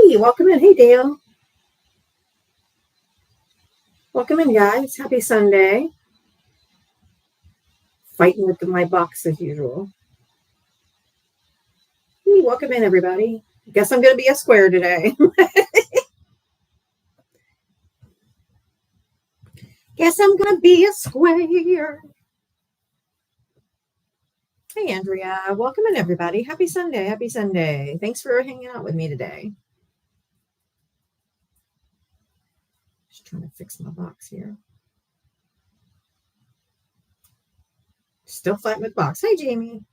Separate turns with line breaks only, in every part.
Hey, welcome in. Hey, Dale. Welcome in, guys. Happy Sunday. Fighting with my box as usual. Hey, welcome in, everybody. Guess I'm going to be a square today. Guess I'm going to be a square. Hey, Andrea. Welcome in, everybody. Happy Sunday. Happy Sunday. Thanks for hanging out with me today. Just trying to fix my box here. Still fighting with box. Hey, Jamie.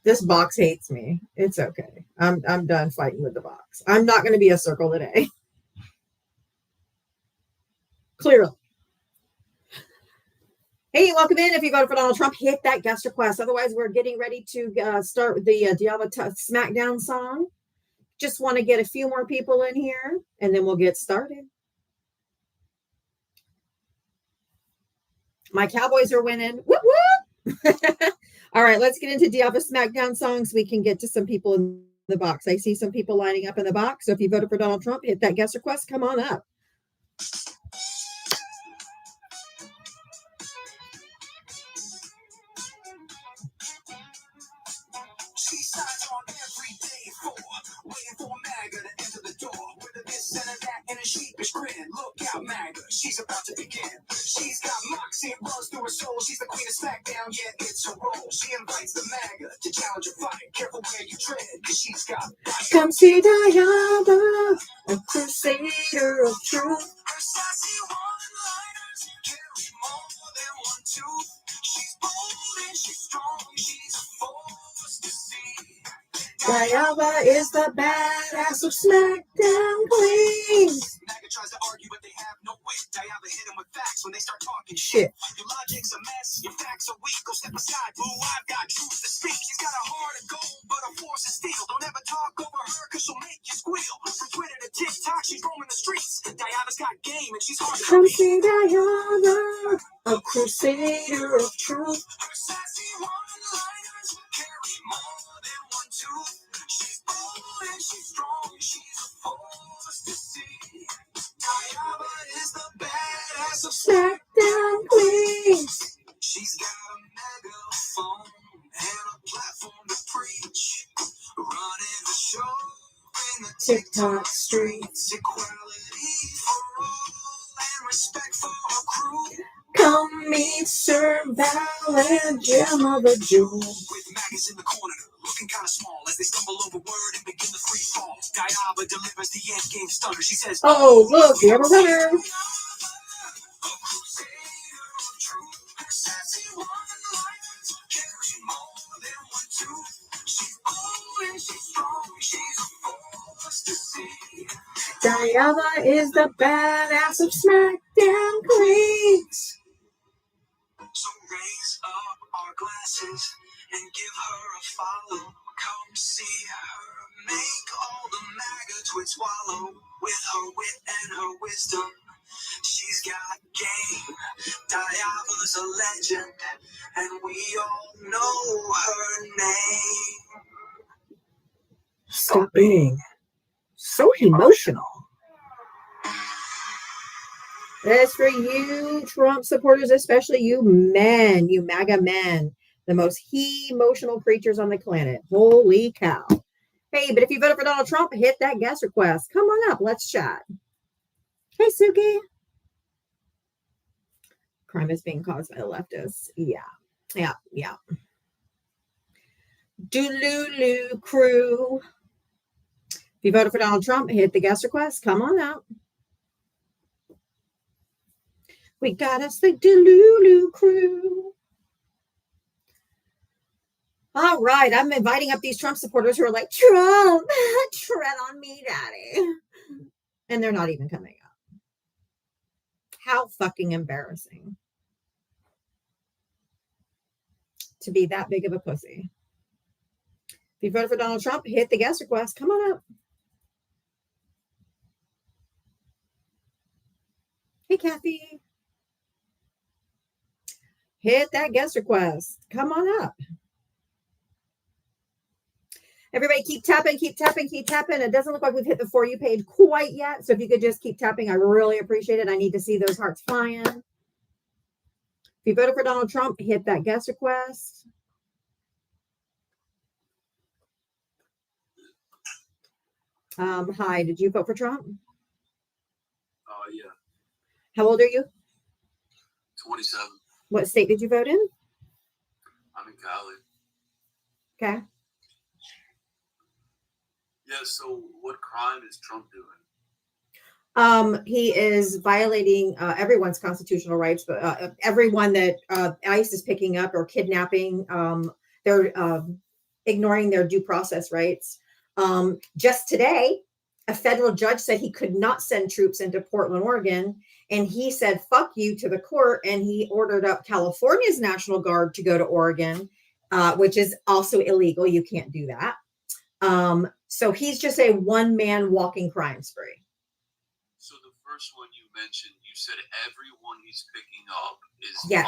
This box hates me. It's okay. I'm done fighting with the box. I'm not going to be a circle today. Clearly. Hey, welcome in. If you voted for Donald Trump, hit that guest request. Otherwise, we're getting ready to start with the Diablo Smackdown song. Just want to get a few more people in here, and then we'll get started. My Cowboys are winning. Whoop, whoop. All right, let's get into Diablo Smackdown songs. We can get to some people in the box. I see some people lining up in the box. So if you voted for Donald Trump, hit that guest request. Come on up. She signs on every day waiting for MAGA to enter the door. With a this and a that and a sheepish grin. Look out, MAGA, she's about to begin. She's got moxie, it runs through her soul. She's the queen of SmackDown, yeah, it's her role. She invites the MAGA to challenge a fight. Careful where you tread, cause she's got come see Diana, a crusader of truth. Her sassy one-liners carry more than one tooth. She's bold and she's strong, she's a force to see. Diana is the badass of SmackDown Queens. MAGA tries to argue, but they have no wit. Diana hit him with facts when they start talking shit. Your logic's a mess, your facts are weak. Go step aside, boo, I've got truth to speak. She's got a heart of gold, but a force of steel. Don't ever talk over her, cause she'll make you squeal. From Twitter to TikTok, she's roaming the streets. Diana's got game, and she's hard to come see Diana, a crusader of truth. Her sassy one-liners carry more than one tooth. She's bold and she's strong, she's a force to see. Diana is the badass of SmackDown Queens. She's got a megaphone and a platform to preach. Running the show in the TikTok streets. Equality for all and respect for her crew. Come meet Sir Val and Gemma the Jewel. With Magus in the corner, looking kind of small as they stumble over word and begin the free fall. Diaba delivers the end game stunner. She says, oh, look, we have a runner. Diaba is the badass of SmackDown Queens. So raise up our glasses and give her a follow. Come see her make all the MAGA twits wallow. With her wit and her wisdom, she's got game. Diaba's a legend, and we all know her name. Stop being so emotional. That's for you, Trump supporters, especially you men, you MAGA men, the most emotional creatures on the planet. Holy cow. Hey, but if you voted for Donald Trump, hit that guest request. Come on up. Let's chat. Hey, Suki. Crime is being caused by the leftists. Yeah. Dululu crew. If you voted for Donald Trump, hit the guest request. Come on out. We got us the Delulu crew. All right. I'm inviting up these Trump supporters who are like, Trump, tread on me, daddy. And they're not even coming up. How fucking embarrassing to be that big of a pussy. If you voted for Donald Trump, hit the guest request. Come on up. Hey, Kathy. Hit that guest request. Come on up.
Everybody keep tapping, keep tapping, keep tapping. It doesn't look like we've hit the For You page quite yet. So if you could just keep tapping, I really appreciate it. I need to see those hearts flying. If you voted for Donald Trump, hit that guest request. Hi, did you vote for Trump?
Yeah.
How old are you?
27.
What state did you vote in?
I'm in Cali.
Okay.
Yeah, so what crime is Trump doing?
He is violating everyone's constitutional rights, but everyone that ICE is picking up or kidnapping, they're ignoring their due process rights. Just today, a federal judge said he could not send troops into Portland, Oregon, and he said, fuck you to the court, and he ordered up California's National Guard to go to Oregon, which is also illegal. You can't do that. So he's just a one-man walking crime spree.
So the first one you mentioned, you said everyone he's picking up is getting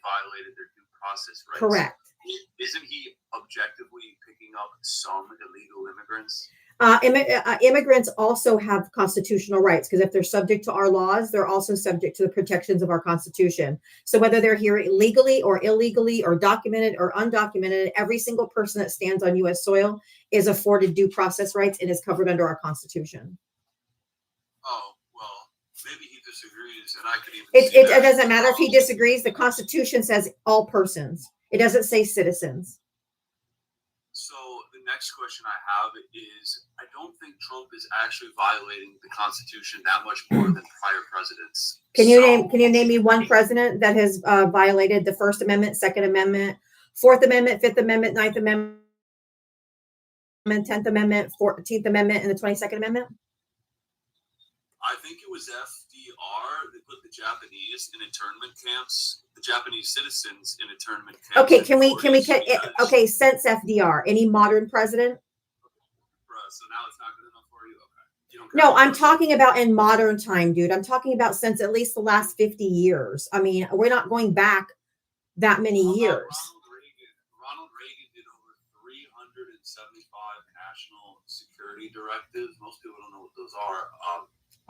violated their due process rights.
Correct.
Isn't he objectively picking up some illegal immigrants?
Immigrants also have constitutional rights because if they're subject to our laws, they're also subject to the protections of our Constitution. So whether they're here legally or illegally or documented or undocumented, every single person that stands on U.S. soil is afforded due process rights and is covered under our Constitution.
Oh, well, maybe he disagrees, and I could even
It doesn't matter if he disagrees. The Constitution says all persons. It doesn't say citizens.
So the next question I have is, I don't think Trump is actually violating the Constitution that much more than prior presidents.
Can you name me one president that has violated the First Amendment, Second Amendment, Fourth Amendment, Fifth Amendment, Ninth Amendment, 10th Amendment, 14th Amendment, and the 22nd Amendment?
I think it was FDR that put the Japanese in internment camps, the Japanese citizens in internment camps.
Okay, okay, since FDR, any modern president?
So now it's not good enough for you? Okay. You don't
No, I'm talking about in modern time, dude. I'm talking about since at least the last 50 years. I mean, we're not going back that many years.
Ronald Reagan did over 375 national security directives. Most people don't know what those are.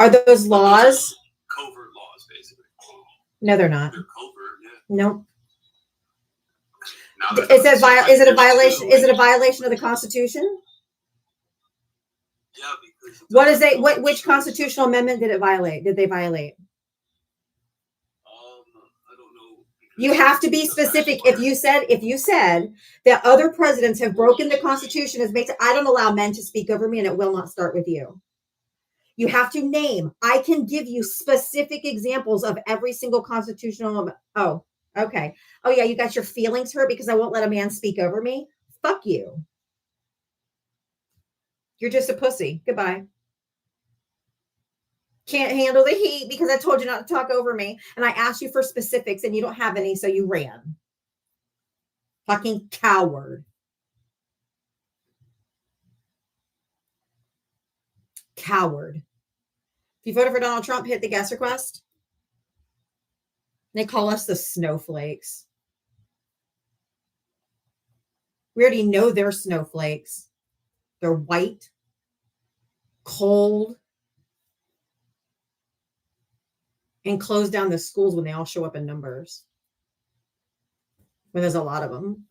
Are those laws?
Covert laws, basically.
No, they're not.
They're covert, yeah.
Nope. Is it a violation? Is it a violation of the Constitution?
Yeah, because
which constitutional amendment did it violate? Did they violate?
I don't know.
You have to be specific. If you said that other presidents have broken the Constitution, I don't allow men to speak over me, and it will not start with you. You have to name. I can give you specific examples of every single constitutional. Oh, okay. Oh, yeah, you got your feelings hurt because I won't let a man speak over me? Fuck you. You're just a pussy. Goodbye. Can't handle the heat because I told you not to talk over me. And I asked you for specifics and you don't have any, so you ran. Fucking coward. Coward. If you voted for Donald Trump, hit the guest request. They call us the snowflakes. We already know they're snowflakes. They're white, cold, and close down the schools when they all show up in numbers. When there's a lot of them.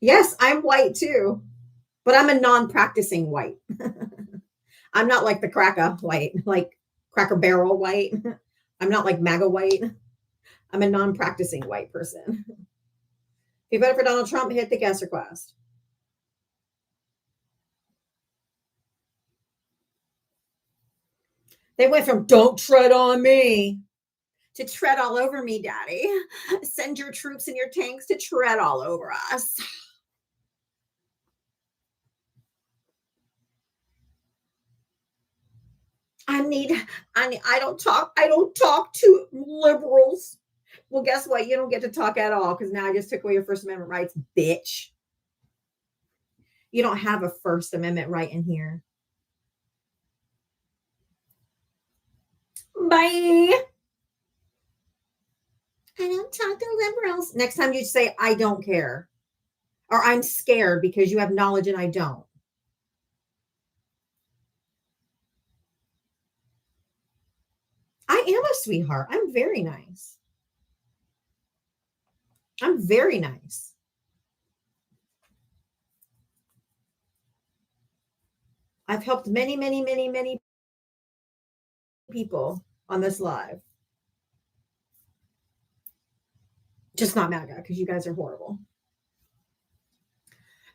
Yes, I'm white too, but I'm a non-practicing white. I'm not like the cracker white, like Cracker Barrel white. I'm not like MAGA white. I'm a non-practicing white person. If you voted for Donald Trump, hit the guest request. They went from don't tread on me to tread all over me, daddy. Send your troops and your tanks to tread all over us. I don't talk to liberals. Well, guess what? You don't get to talk at all because now I just took away your First Amendment rights, bitch. You don't have a First Amendment right in here. Bye. Bye. I don't talk to liberals. Next time you say, I don't care. Or I'm scared because you have knowledge and I don't. I am a sweetheart. I'm very nice. I'm very nice. I've helped many, many, many, many people on this live. Just not MAGA because you guys are horrible.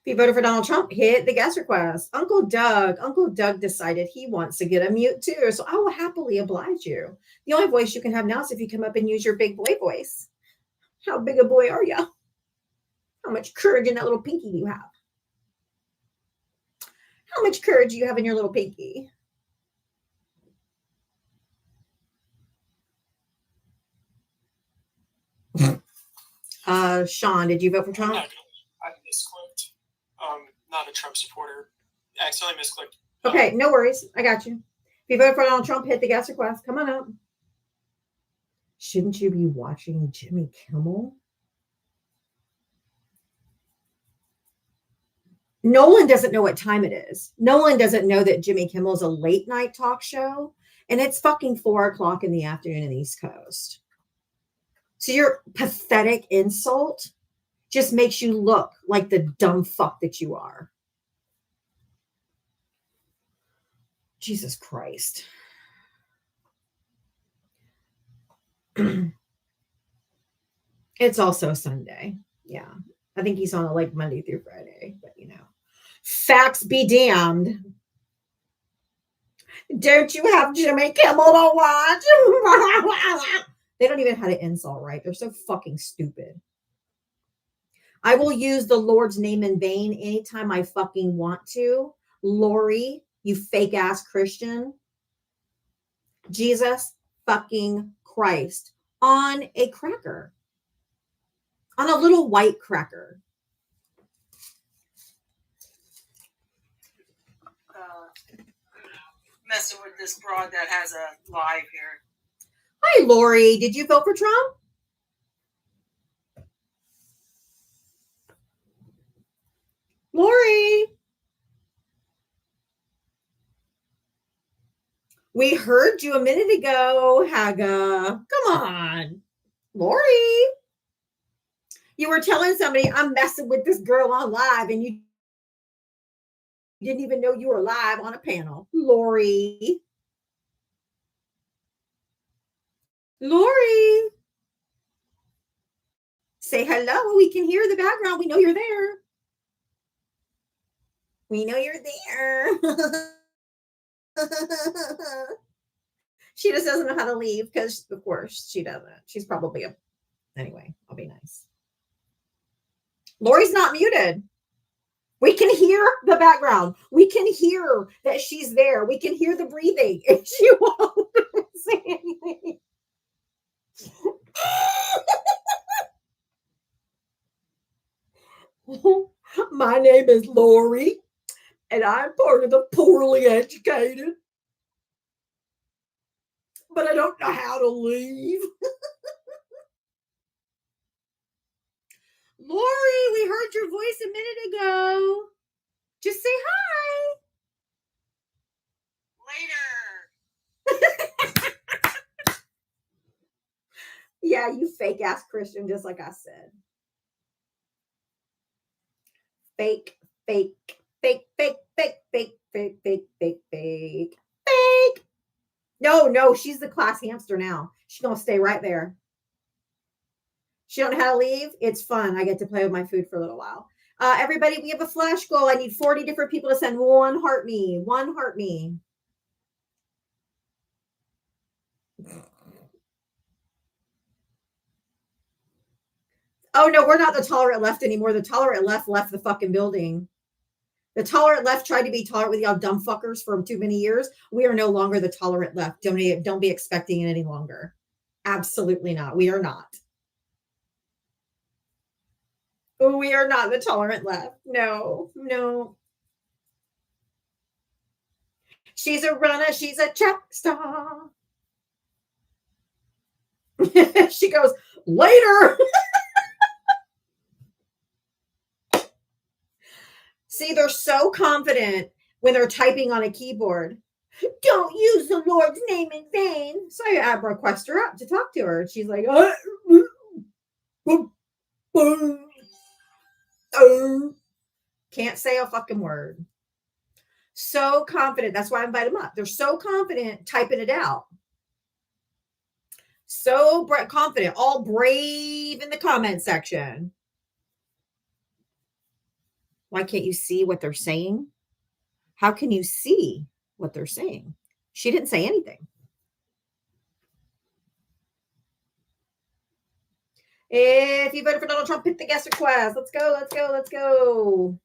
If you voted for Donald Trump, hit the guest request. Uncle Doug decided he wants to get a mute too. So I will happily oblige you. The only voice you can have now is if you come up and use your big boy voice. How big a boy are you? How much courage in that little pinky do you have? How much courage do you have in your little pinky? Sean, did you vote for Trump?
I misclicked. Not a Trump supporter. I accidentally misclicked.
Okay, no worries. I got you. If you voted for Donald Trump, hit the guest request. Come on up. Shouldn't you be watching Jimmy Kimmel? Nolan doesn't know what time it is. Nolan doesn't know that Jimmy Kimmel is a late night talk show, and it's fucking 4:00 in the afternoon in the East Coast. So your pathetic insult just makes you look like the dumb fuck that you are. Jesus Christ. It's also Sunday. Yeah. I think he's on like Monday through Friday, but you know. Facts be damned. Don't you have Jimmy Kimmel to watch? They don't even know how to insult, right? They're so fucking stupid. I will use the Lord's name in vain anytime I fucking want to. Lori, you fake ass Christian. Jesus fucking Christ on a cracker. On a little white cracker.
Messing with this broad that has a live here.
Hi, Lori. Did you vote for Trump? Lori. We heard you a minute ago, Haga. Come on. Lori. You were telling somebody I'm messing with this girl on live and you didn't even know you were live on a panel. Lori. Lori. Say hello. We can hear the background. We know you're there. We know you're there. She just doesn't know how to leave because, of course, she doesn't. She's probably a... Anyway, I'll be nice. Lori's not muted. We can hear the background. We can hear that she's there. We can hear the breathing. If she won't say anything. My name is Lori, and I'm part of the poorly educated. But I don't know how to leave. Lori, we heard your voice a minute ago. Just say hi.
Later.
Yeah, you fake ass Christian, just like I said. Fake, fake, fake, fake, fake, fake, fake, fake, fake, fake, fake. No, she's the class hamster now. She's gonna stay right there. She don't know how to leave. It's fun. I get to play with my food for a little while. Everybody, we have a flash goal. I need 40 different people to send one heart me. One heart me. Oh, no, we're not the tolerant left anymore. The tolerant left the fucking building. The tolerant left tried to be tolerant with y'all dumb fuckers for too many years. We are no longer the tolerant left. Don't be expecting it any longer. Absolutely not. We are not. We are not the tolerant left. No. She's a runner. She's a track star. She goes, later. See, they're so confident when they're typing on a keyboard. Don't use the Lord's name in vain. So I request her up to talk to her. She's like, can't say a fucking word. So confident. That's why I invite them up. They're so confident typing it out. So confident, all brave in the comment section. Why can't you see what they're saying? How can you see what they're saying? She didn't say anything. If you voted for Donald Trump, hit the guest request. Let's go, let's go, let's go.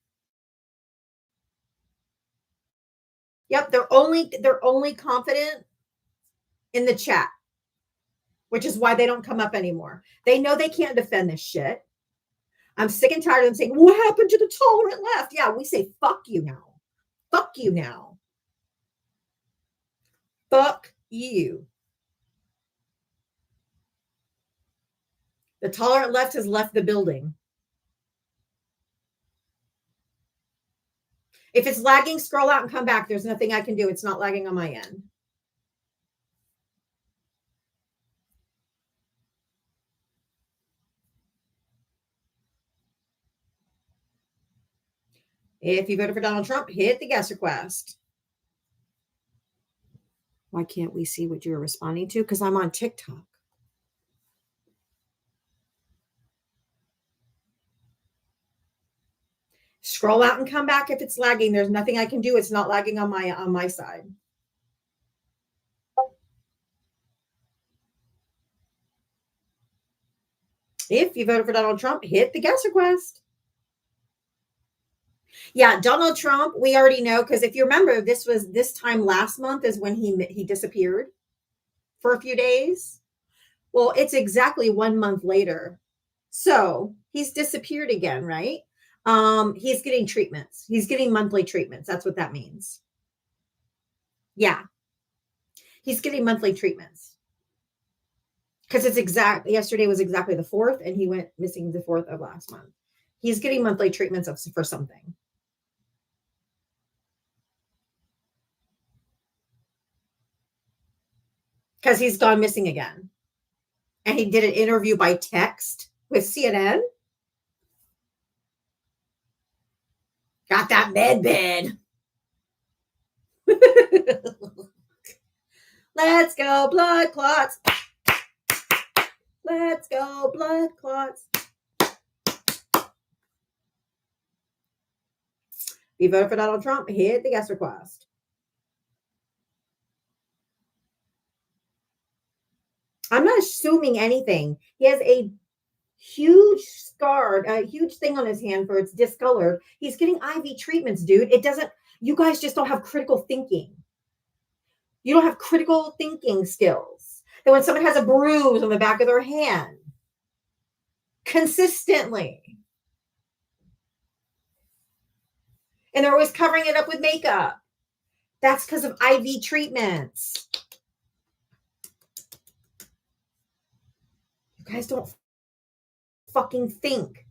Yep, they're only confident in the chat, which is why they don't come up anymore. They know they can't defend this shit. I'm sick and tired of them saying, what happened to the tolerant left? Yeah, we say, fuck you now. Fuck you now. Fuck you. The tolerant left has left the building. If it's lagging, scroll out and come back. There's nothing I can do. It's not lagging on my end. If you voted for Donald Trump, hit the guest request. Why can't we see what you're responding to? Because I'm on TikTok. Scroll out and come back if it's lagging. There's nothing I can do. It's not lagging on my side. If you voted for Donald Trump, hit the guest request. Yeah, Donald Trump, we already know, because if you remember, this time last month is when he disappeared for a few days. Well, it's exactly 1 month later. So he's disappeared again, right? He's getting treatments. He's getting monthly treatments. That's what that means. Yeah. He's getting monthly treatments. Because yesterday was exactly the 4th, and he went missing the 4th of last month. He's getting monthly treatments for something. Because he's gone missing again. And he did an interview by text with CNN. Got that bed. Let's go, blood clots. Let's go, blood clots. If you voted for Donald Trump, hit the guest request. I'm not assuming anything. He has a huge scar, a huge thing on his hand for it's discolored. He's getting IV treatments, dude. You guys just don't have critical thinking. You don't have critical thinking skills. That when someone has a bruise on the back of their hand, consistently, and they're always covering it up with makeup, that's because of IV treatments. You guys don't fucking think.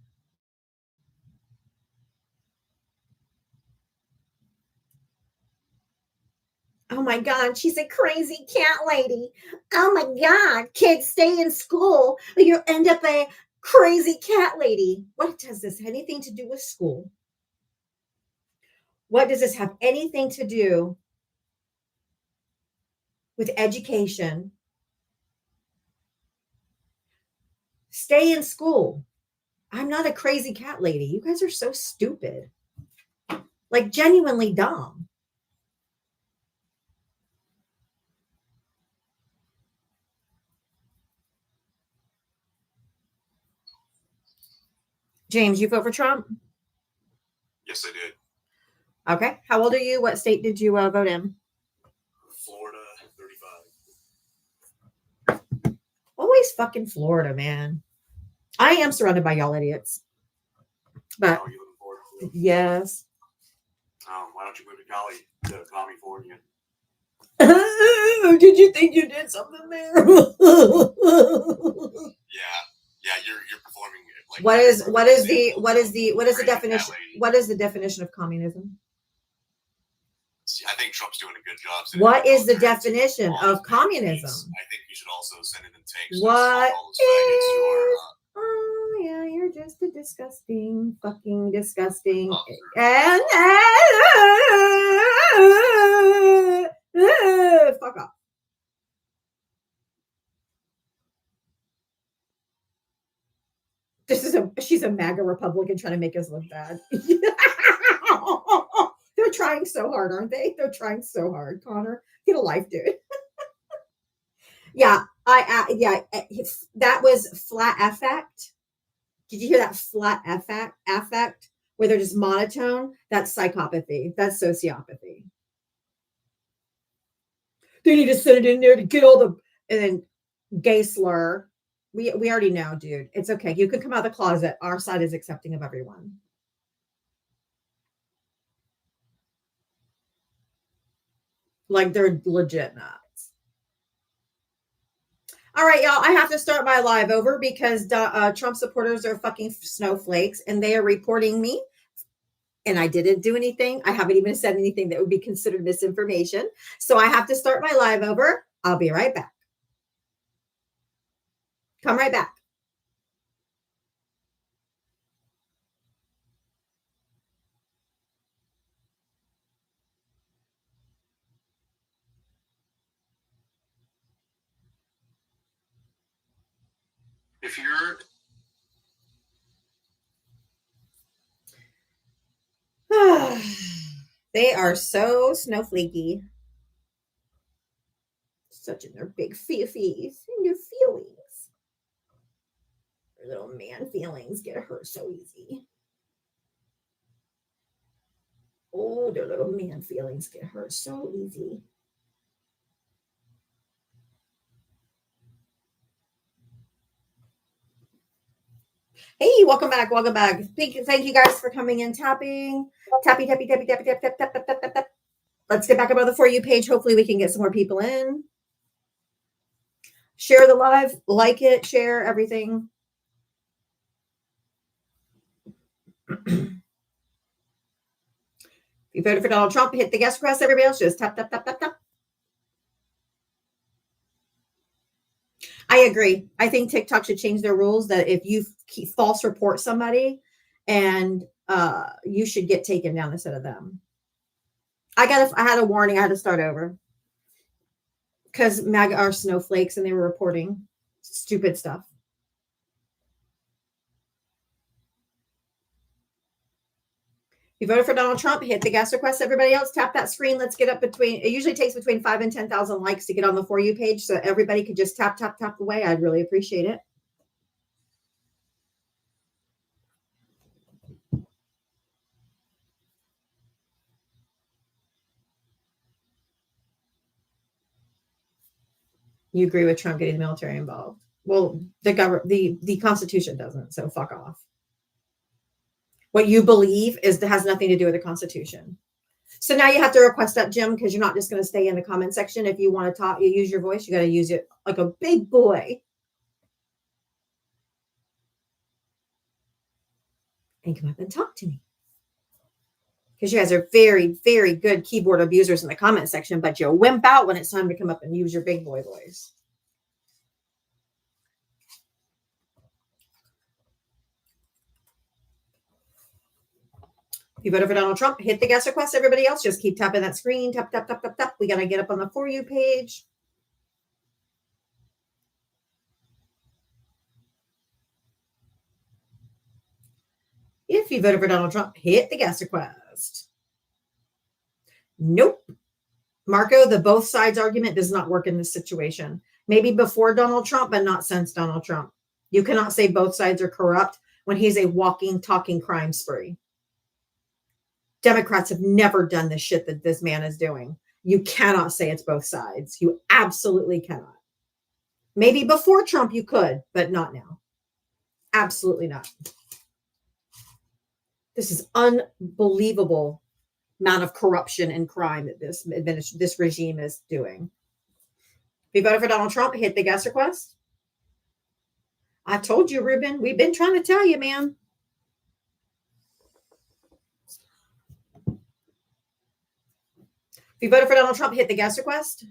Oh my God, she's a crazy cat lady. Oh my God, kids, stay in school or you'll end up a crazy cat lady. What does this have anything to do with school? What does this have anything to do with education? Stay in school. I'm not a crazy cat lady. You guys are so stupid. Like genuinely dumb. James, you vote for Trump?
Yes, I did.
Okay. How old are you? What state did you vote in?
Florida, 35.
Always fucking Florida, man. I am surrounded by y'all idiots. But
Oh, you live in Florida?
yes.
Why don't you move to California?
Did you think you did something there?
Yeah, you're performing it like
what is the
Crazy cat
definition?
lady.
What is the definition of communism?
See, I think Trump's doing a good job. sending
What
in
is the
military to
definition
all
of
those
communism?
tanks. I think you should also send in the tanks.
What
All those faggots who are,
is? Oh yeah, you're just a disgusting, fucking disgusting,
Oh,
and fuck off. She's a MAGA Republican trying to make us look bad. They're trying so hard, aren't they? They're trying so hard, Connor. Get a life, dude. Yeah, that was flat affect. Did you hear that flat affect where they're just monotone? That's psychopathy. That's sociopathy. They need to send it in there to get all the and then gay slur. We already know, dude. It's okay. You can come out of the closet. Our side is accepting of everyone. Like they're legit nuts. All right, y'all. I have to start my live over because Trump supporters are fucking snowflakes and they are reporting me. And I didn't do anything. I haven't even said anything that would be considered misinformation. So I have to start my live over. I'll be right back. Come right back.
if you're
They are so snowflakey. Such in their big fiffies and their feelings. Their little man feelings get hurt so easy. Oh, their little man feelings get hurt so easy. Hey, welcome back. Welcome back. Thank you guys for coming in, tapping. Tappy, tappy, tappy, tappy, tap, tap, tap, tap, tap, tap, tap. Let's get back above the For You page. Hopefully we can get some more people in. Share the live, like it, share everything. If you voted for Donald Trump, hit the guest request. Everybody else just tap, tap, tap, tap, tap. I agree. I think TikTok should change their rules that if you false report somebody and you should get taken down instead of them. I had a warning. I had to start over because MAGA are snowflakes and they were reporting stupid stuff. You voted for Donald Trump, hit the guest request. Everybody else, tap that screen. Let's get up between, it usually takes between 5 and 10,000 likes to get on the For You page. So everybody could just tap, tap, tap away. I'd really appreciate it. You agree with Trump getting the military involved? Well, the Constitution doesn't, so fuck off. What you believe has nothing to do with the Constitution. So now you have to request that, Jim, because you're not just going to stay in the comment section. If you want to talk, you use your voice. You got to use it like a big boy. And come up and talk to me. Because you guys are very, very good keyboard abusers in the comment section, but you wimp out when it's time to come up and use your big boy voice. You voted for Donald Trump, hit the guest request. Everybody else, just keep tapping that screen. Tap, tap, tap, tap, tap. We got to get up on the For You page. If you voted for Donald Trump, hit the guest request. Nope. Marco, the both sides argument does not work in this situation. Maybe before Donald Trump, but not since Donald Trump. You cannot say both sides are corrupt when he's a walking, talking crime spree. Democrats have never done the shit that this man is doing. You cannot say it's both sides. You absolutely cannot. Maybe before Trump you could, but not now. Absolutely not. This is unbelievable amount of corruption and crime that this regime is doing. If you voted for Donald Trump, hit the guest request. I told you, Ruben. We've been trying to tell you, man. If you voted for Donald Trump, hit the guest request.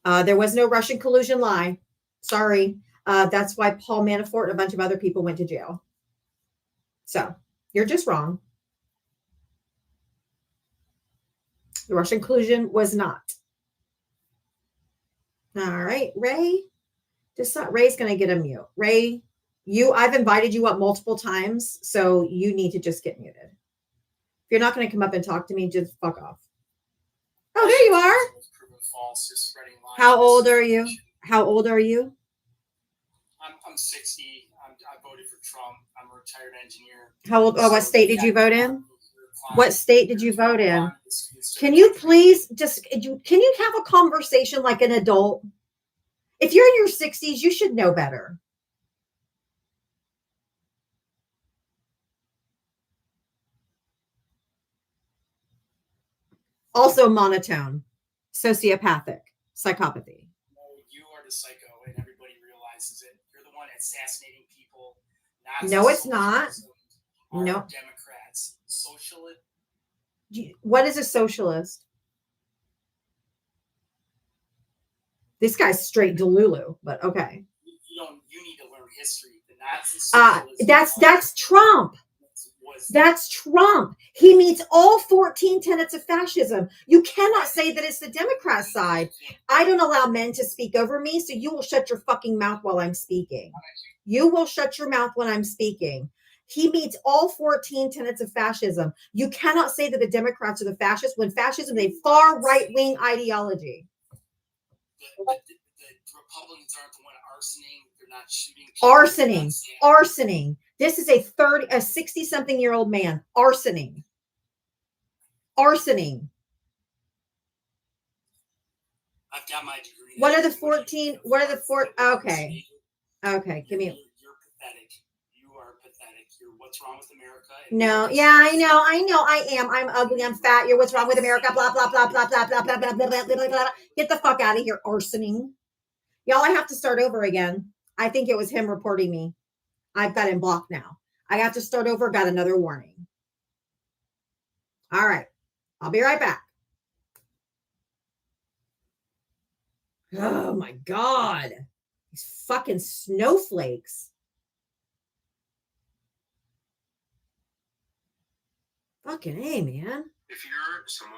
There was no Russian collusion lie. Sorry. That's why Paul Manafort and a bunch of other people went to jail. So you're just wrong. The Russian collusion was not. All right, Ray. Ray's going to get a mute. Ray, I've invited you up multiple times, so you need to just get muted. If you're not going to come up and talk to me, just fuck off. Oh, there you are.
False, just spreading lies.
How old are you? How old are you?
I'm 60. I voted for Trump. I'm a retired engineer.
How old? Oh, what state did you vote in? What state did you vote in? Can you please can you have a conversation like an adult? If you're in your 60s, you should know better. Also monotone, sociopathic, psychopathy.
No, you are the psycho, and everybody realizes it. You're the one assassinating people.
No, it's not. No.
Democrats. Socialist.
What is a socialist? This guy's straight Delulu, but okay.
You need to learn history. The Nazis.
That's Trump. That's Trump. He meets all 14 tenets of fascism. You cannot say that it's the Democrat side. I don't allow men to speak over me, so you will shut your fucking mouth while I'm speaking. You will shut your mouth when I'm speaking. He meets all 14 tenets of fascism. You cannot say that the Democrats are the fascists when fascism is a far right-wing ideology.
The Republicans aren't the one arsoning. They're not shooting people.
Arsoning. This is a 60-something-year-old man. Arsoning.
I've got my degree.
What are the 14? What are the 4? Okay. Give me.
You're pathetic. You are pathetic. You're what's wrong with America?
No. Yeah, I know. I am. I'm ugly. I'm fat. You're what's wrong with America? Blah blah blah blah blah blah blah blah blah blah blah blah. Get the fuck out of here, arsoning. Y'all, I have to start over again. I think it was him reporting me. I've got him blocked now. I have to start over. Got another warning. All right. I'll be right back. Oh my God. These fucking snowflakes. Fucking A, man.
If you're someone,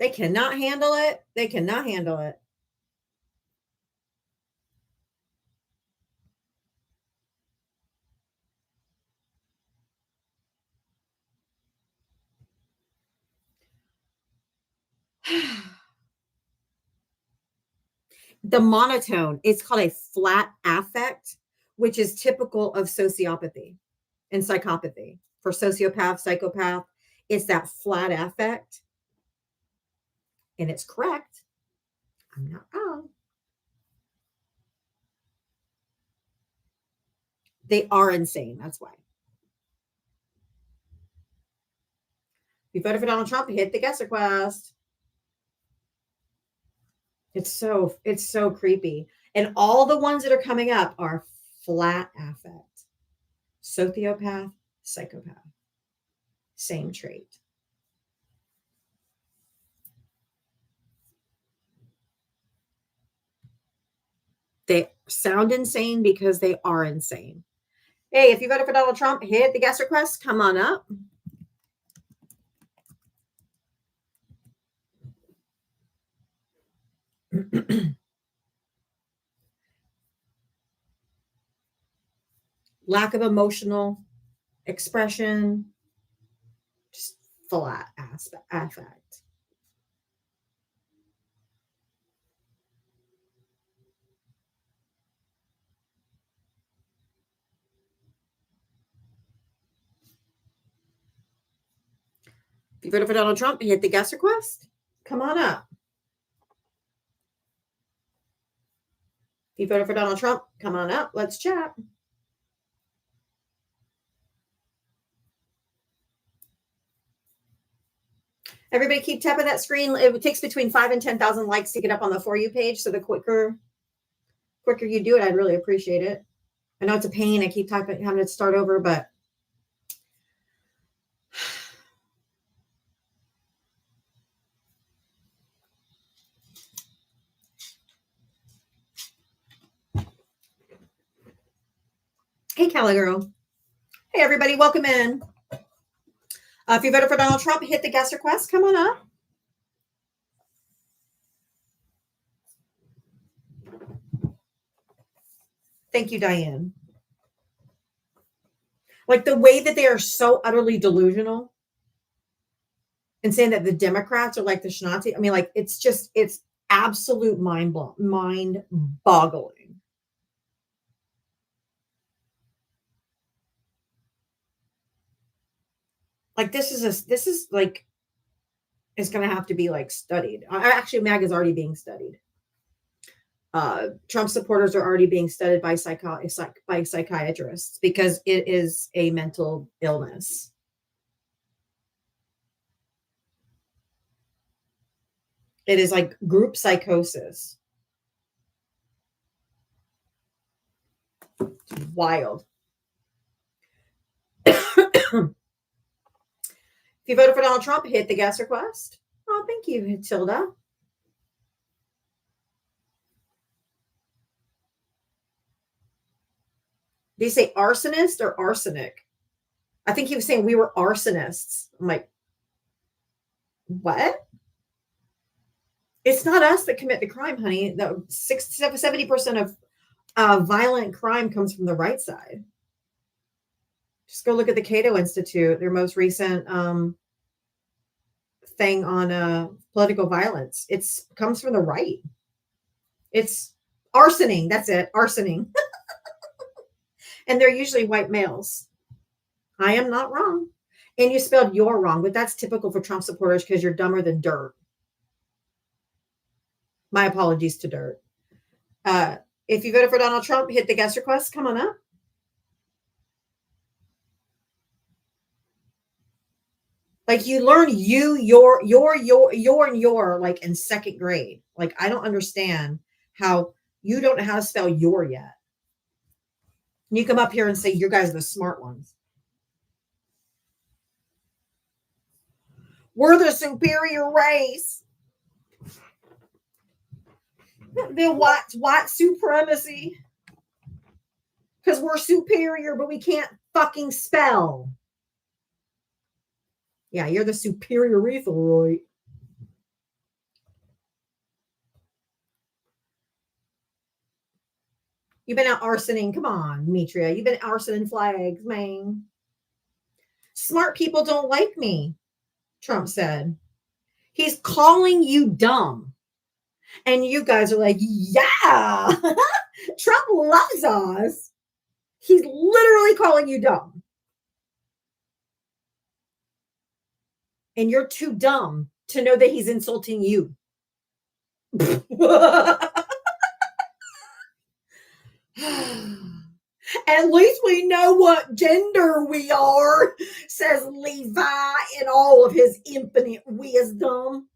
They cannot handle it. They cannot handle it. The monotone, it's called a flat affect, which is typical of sociopathy and psychopathy. For sociopath, psychopath, it's that flat affect. And it's correct. I'm not wrong. They are insane. That's why. If you voted for Donald Trump, hit the guest request. It's so creepy. And all the ones that are coming up are flat affect. Sociopath, psychopath. Same trait. They sound insane because they are insane. Hey, if you voted for Donald Trump, hit the guest request. Come on up. Lack of emotional expression, just flat affect. If you voted for Donald Trump, hit the guest request. Come on up. If you voted for Donald Trump, come on up. Let's chat. Everybody keep tapping that screen. It takes between 5 and 10,000 likes to get up on the For You page. So the quicker you do it, I'd really appreciate it. I know it's a pain. I keep having to start over, but hey, Cali girl. Hey, everybody, welcome in. If you voted for Donald Trump, hit the guest request. Come on up. Thank you, Diane. Like the way that they are so utterly delusional and saying that the Democrats are like the schnazi. I mean, like, it's absolute mind boggling. Like this is like, it's going to have to be like studied. Actually, MAGA is already being studied. Trump supporters are already being studied by psychiatrists because it is a mental illness. It is like group psychosis. It's wild. If you voted for Donald Trump, hit the guest request. Oh, thank you, Tilda. Did he say arsonist or arsenic? I think he was saying we were arsonists. I'm like, what? It's not us that commit the crime, honey. The 70% of violent crime comes from the right side. Just go look at the Cato Institute, their most recent thing on political violence. It comes from the right. It's arsoning. That's it. Arsoning. And they're usually white males. I am not wrong. And you spelled "you're" wrong, but that's typical for Trump supporters because you're dumber than dirt. My apologies to dirt. If you voted for Donald Trump, hit the guest request. Come on up. Like you learn your and your like in second grade. Like I don't understand how you don't know how to spell "your" yet. And you come up here and say you guys are the smart ones. We're the superior race. The white supremacy. Because we're superior, but we can't fucking spell. Yeah, you're the superior Roy. You've been out arsoning. Come on, Demetria. You've been arsoning flags, man. Smart people don't like me, Trump said. He's calling you dumb. And you guys are like, yeah, Trump loves us. He's literally calling you dumb. And you're too dumb to know that he's insulting you. At least we know what gender we are, says Levi in all of his infinite wisdom.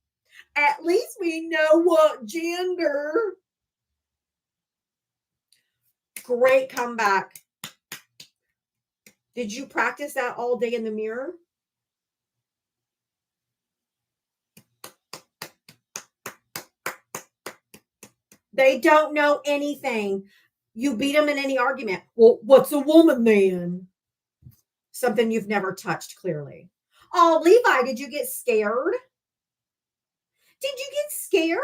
At least we know what gender. Great comeback. Did you practice that all day in the mirror? They don't know anything. You beat them in any argument. Well, what's a woman then? Something you've never touched, clearly. Oh, Levi, did you get scared? Did you get scared?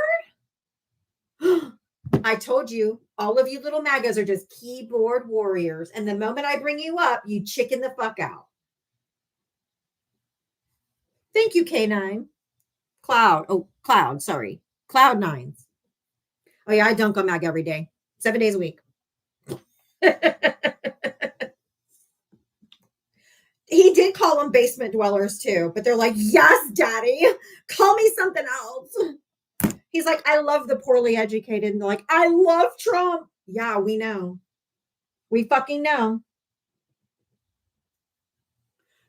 I told you, all of you little MAGAs are just keyboard warriors. And the moment I bring you up, you chicken the fuck out. Thank you, K9. Cloud, sorry. Cloud9s. Oh, yeah, I dunk on MAGA every day, 7 days a week. He did call them basement dwellers too, but they're like, yes, daddy, call me something else. He's like, I love the poorly educated. And they're like, I love Trump. Yeah, we know. We fucking know.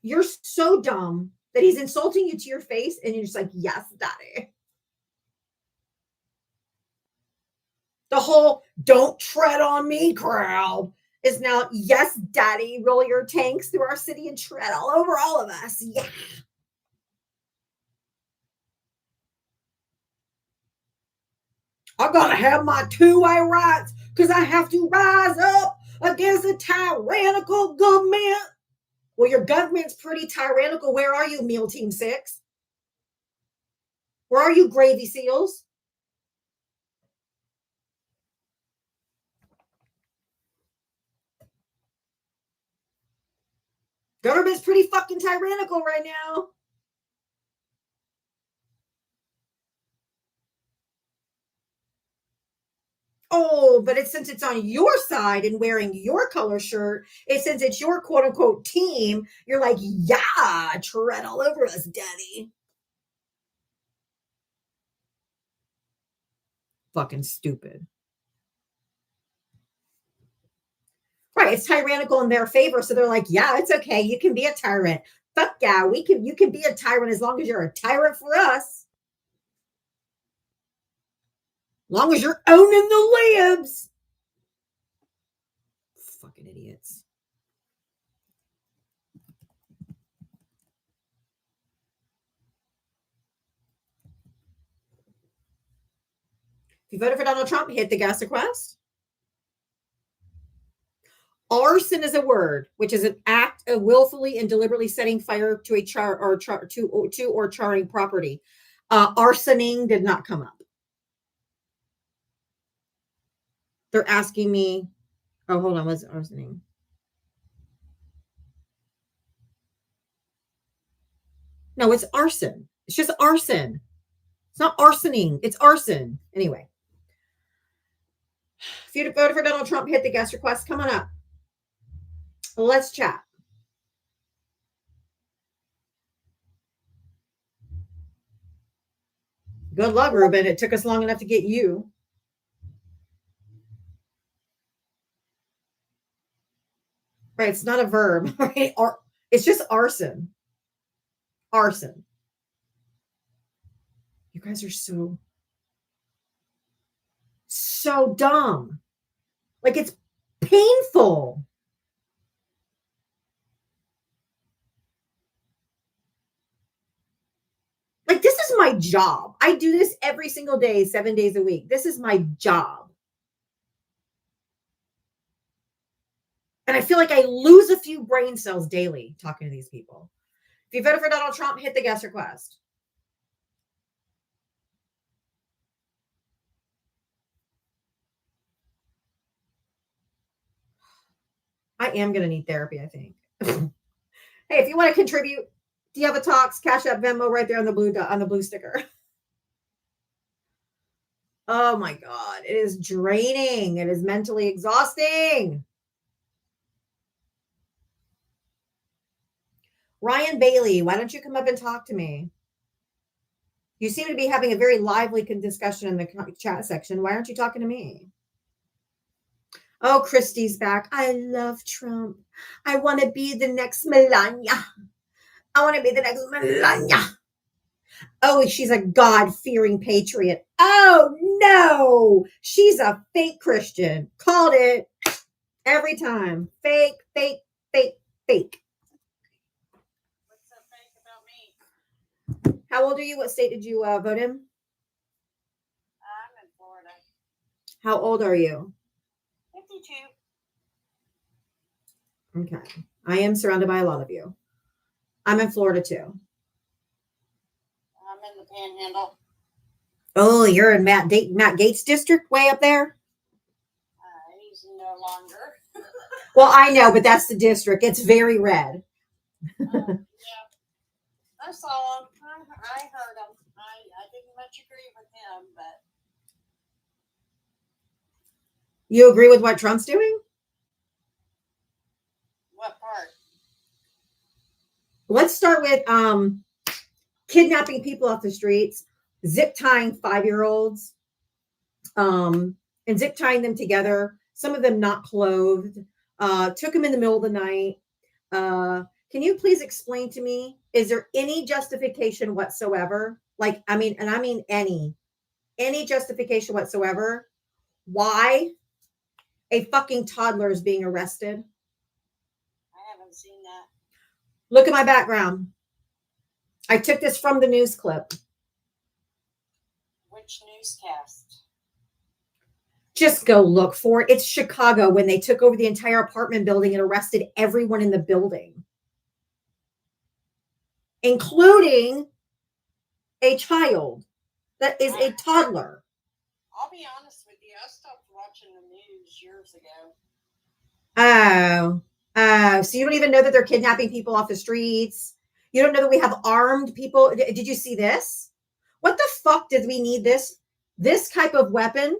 You're so dumb that he's insulting you to your face, and you're just like, yes, daddy. The whole "don't tread on me" crowd is now, yes, daddy, roll your tanks through our city and tread all over all of us. Yeah. I gotta have my two-way rights because I have to rise up against a tyrannical government. Well, your government's pretty tyrannical. Where are you, Meal Team 6? Where are you, Gravy Seals? Government's pretty fucking tyrannical right now. Oh, but since it's on your side and wearing your color shirt, since it's your quote unquote team, you're like, yeah, tread all over us, daddy. Fucking stupid. Right, it's tyrannical in their favor, so they're like, yeah, it's okay. You can be a tyrant. Fuck yeah, you can be a tyrant as long as you're a tyrant for us. Long as you're owning the libs. Fucking idiots. If you voted for Donald Trump, hit the gas request. Arson is a word, which is an act of willfully and deliberately setting fire to a or charring property. Arsoning did not come up. They're asking me, oh, hold on, what's arsoning? No, it's arson. It's just arson. It's not arsoning. It's arson. Anyway. If you voted for Donald Trump, hit the guest request. Come on up. Let's chat. Good luck, Ruben. It took us long enough to get you. Right, it's not a verb, right? Or it's just arson. Arson. You guys are so dumb. Like, it's painful. Like, this is my job. I do this every single day, 7 days a week. This is my job. And I feel like I lose a few brain cells daily talking to these people. If you voted for Donald Trump, hit the guest request. I am going to need therapy, I think. Hey, if you want to contribute, do you have a Talks, Cash App, Venmo right there on the blue sticker? Oh my God, it is draining. It is mentally exhausting. Ryan Bailey, why don't you come up and talk to me? You seem to be having a very lively discussion in the chat section. Why aren't you talking to me? Oh, Christy's back. I love Trump. I want to be the next Melania. I want to be the next Melania. Oh, she's a God-fearing patriot. Oh, no. She's a fake Christian. Called it every time. Fake, fake, fake, fake.
What's so fake about me?
How old are you? What state did you vote in?
I'm in Florida.
How old are you?
52.
Okay. I am surrounded by a lot of you. I'm in Florida too.
I'm in the Panhandle.
Oh, you're in Matt Gaetz district way up there?
He's no longer.
Well, I know, but that's the district. It's very red.
Yeah. I saw him. I heard him. I didn't much agree with him, but
You agree with what Trump's doing?
what part?
Let's start with kidnapping people off the streets, zip tying 5-year-olds, and zip tying them together. Some of them not clothed. Took them in the middle of the night. Can you please explain to me is there any justification whatsoever? Like, I mean, and I mean any justification whatsoever why a fucking toddler is being arrested?
I haven't seen that.
Look at my background. I took this from the news clip.
Which newscast?
Just go look for it. It's Chicago when they took over the entire apartment building and arrested everyone in the building, including a child that is a toddler.
I'll be honest with you. I stopped watching the news years ago.
So you don't even know that they're kidnapping people off the streets. You don't know that we have armed people. Did you see this? What the fuck did we need this type of weapon?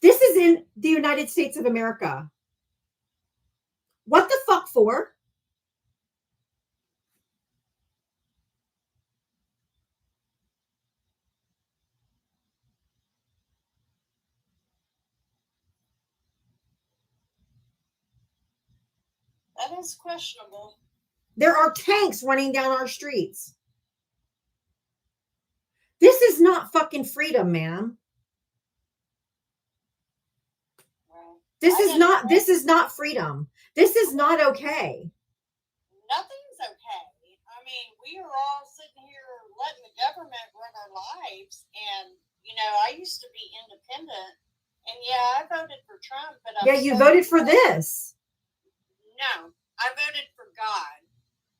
This is in the United States of America. What the fuck for?
That is questionable.
There are tanks running down our streets. This is not fucking freedom, ma'am.
Well,
This is not freedom. This is not okay.
nothing's okay. I mean, we are all sitting here letting the government run our lives. And, I used to be independent. And yeah, I voted for Trump. But
Yeah, you voted for this.
No, I voted for God.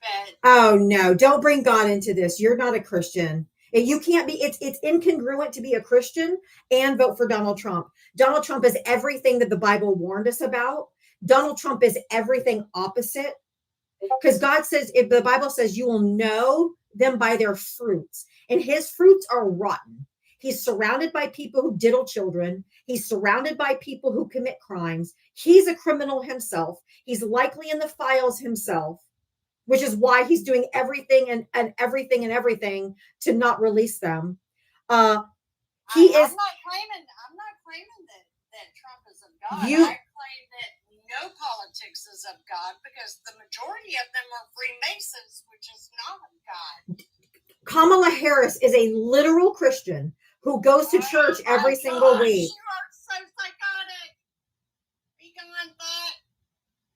But
Oh no, don't bring God into this. You're not a Christian. You can't be, it's incongruent to be a Christian and vote for Donald Trump. Donald Trump is everything that the Bible warned us about. Donald Trump is everything opposite. Because God says, if the Bible says you will know them by their fruits, and his fruits are rotten. He's surrounded by people who diddle children. He's surrounded by people who commit crimes. He's a criminal himself. He's likely in the files himself, which is why he's doing everything and everything to not release them.
I'm not claiming that Trump is of God. I claim that no politics is of God because the majority of them are Freemasons, which is not of God.
Kamala Harris is a literal Christian who goes to church every single week.
You are so psychotic. Be gone, thought.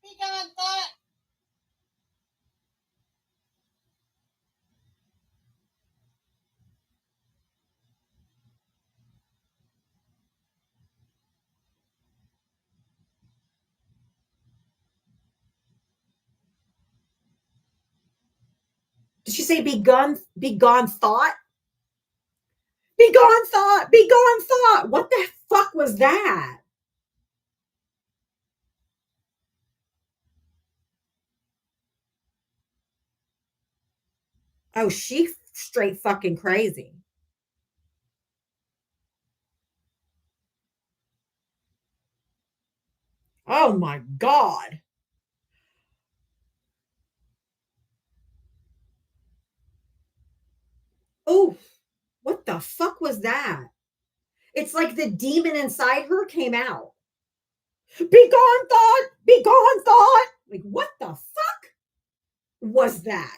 Be gone, thought.
Did she say be gone thought? Be gone thought. Be gone thought. What the fuck was that? Oh, she straight fucking crazy. Oh my God. Oh, what the fuck was that? It's like the demon inside her came out. Be gone thought. Be gone thought. Like, what the fuck was that?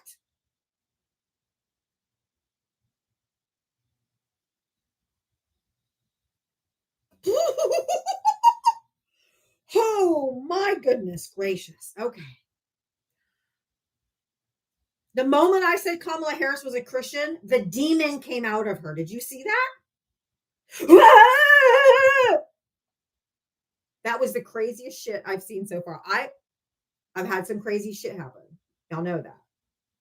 Oh my goodness gracious. Okay. The moment I said Kamala Harris was a Christian, the demon came out of her. Did you see that? That was the craziest shit I've seen so far. I've had some crazy shit happen. Y'all know that.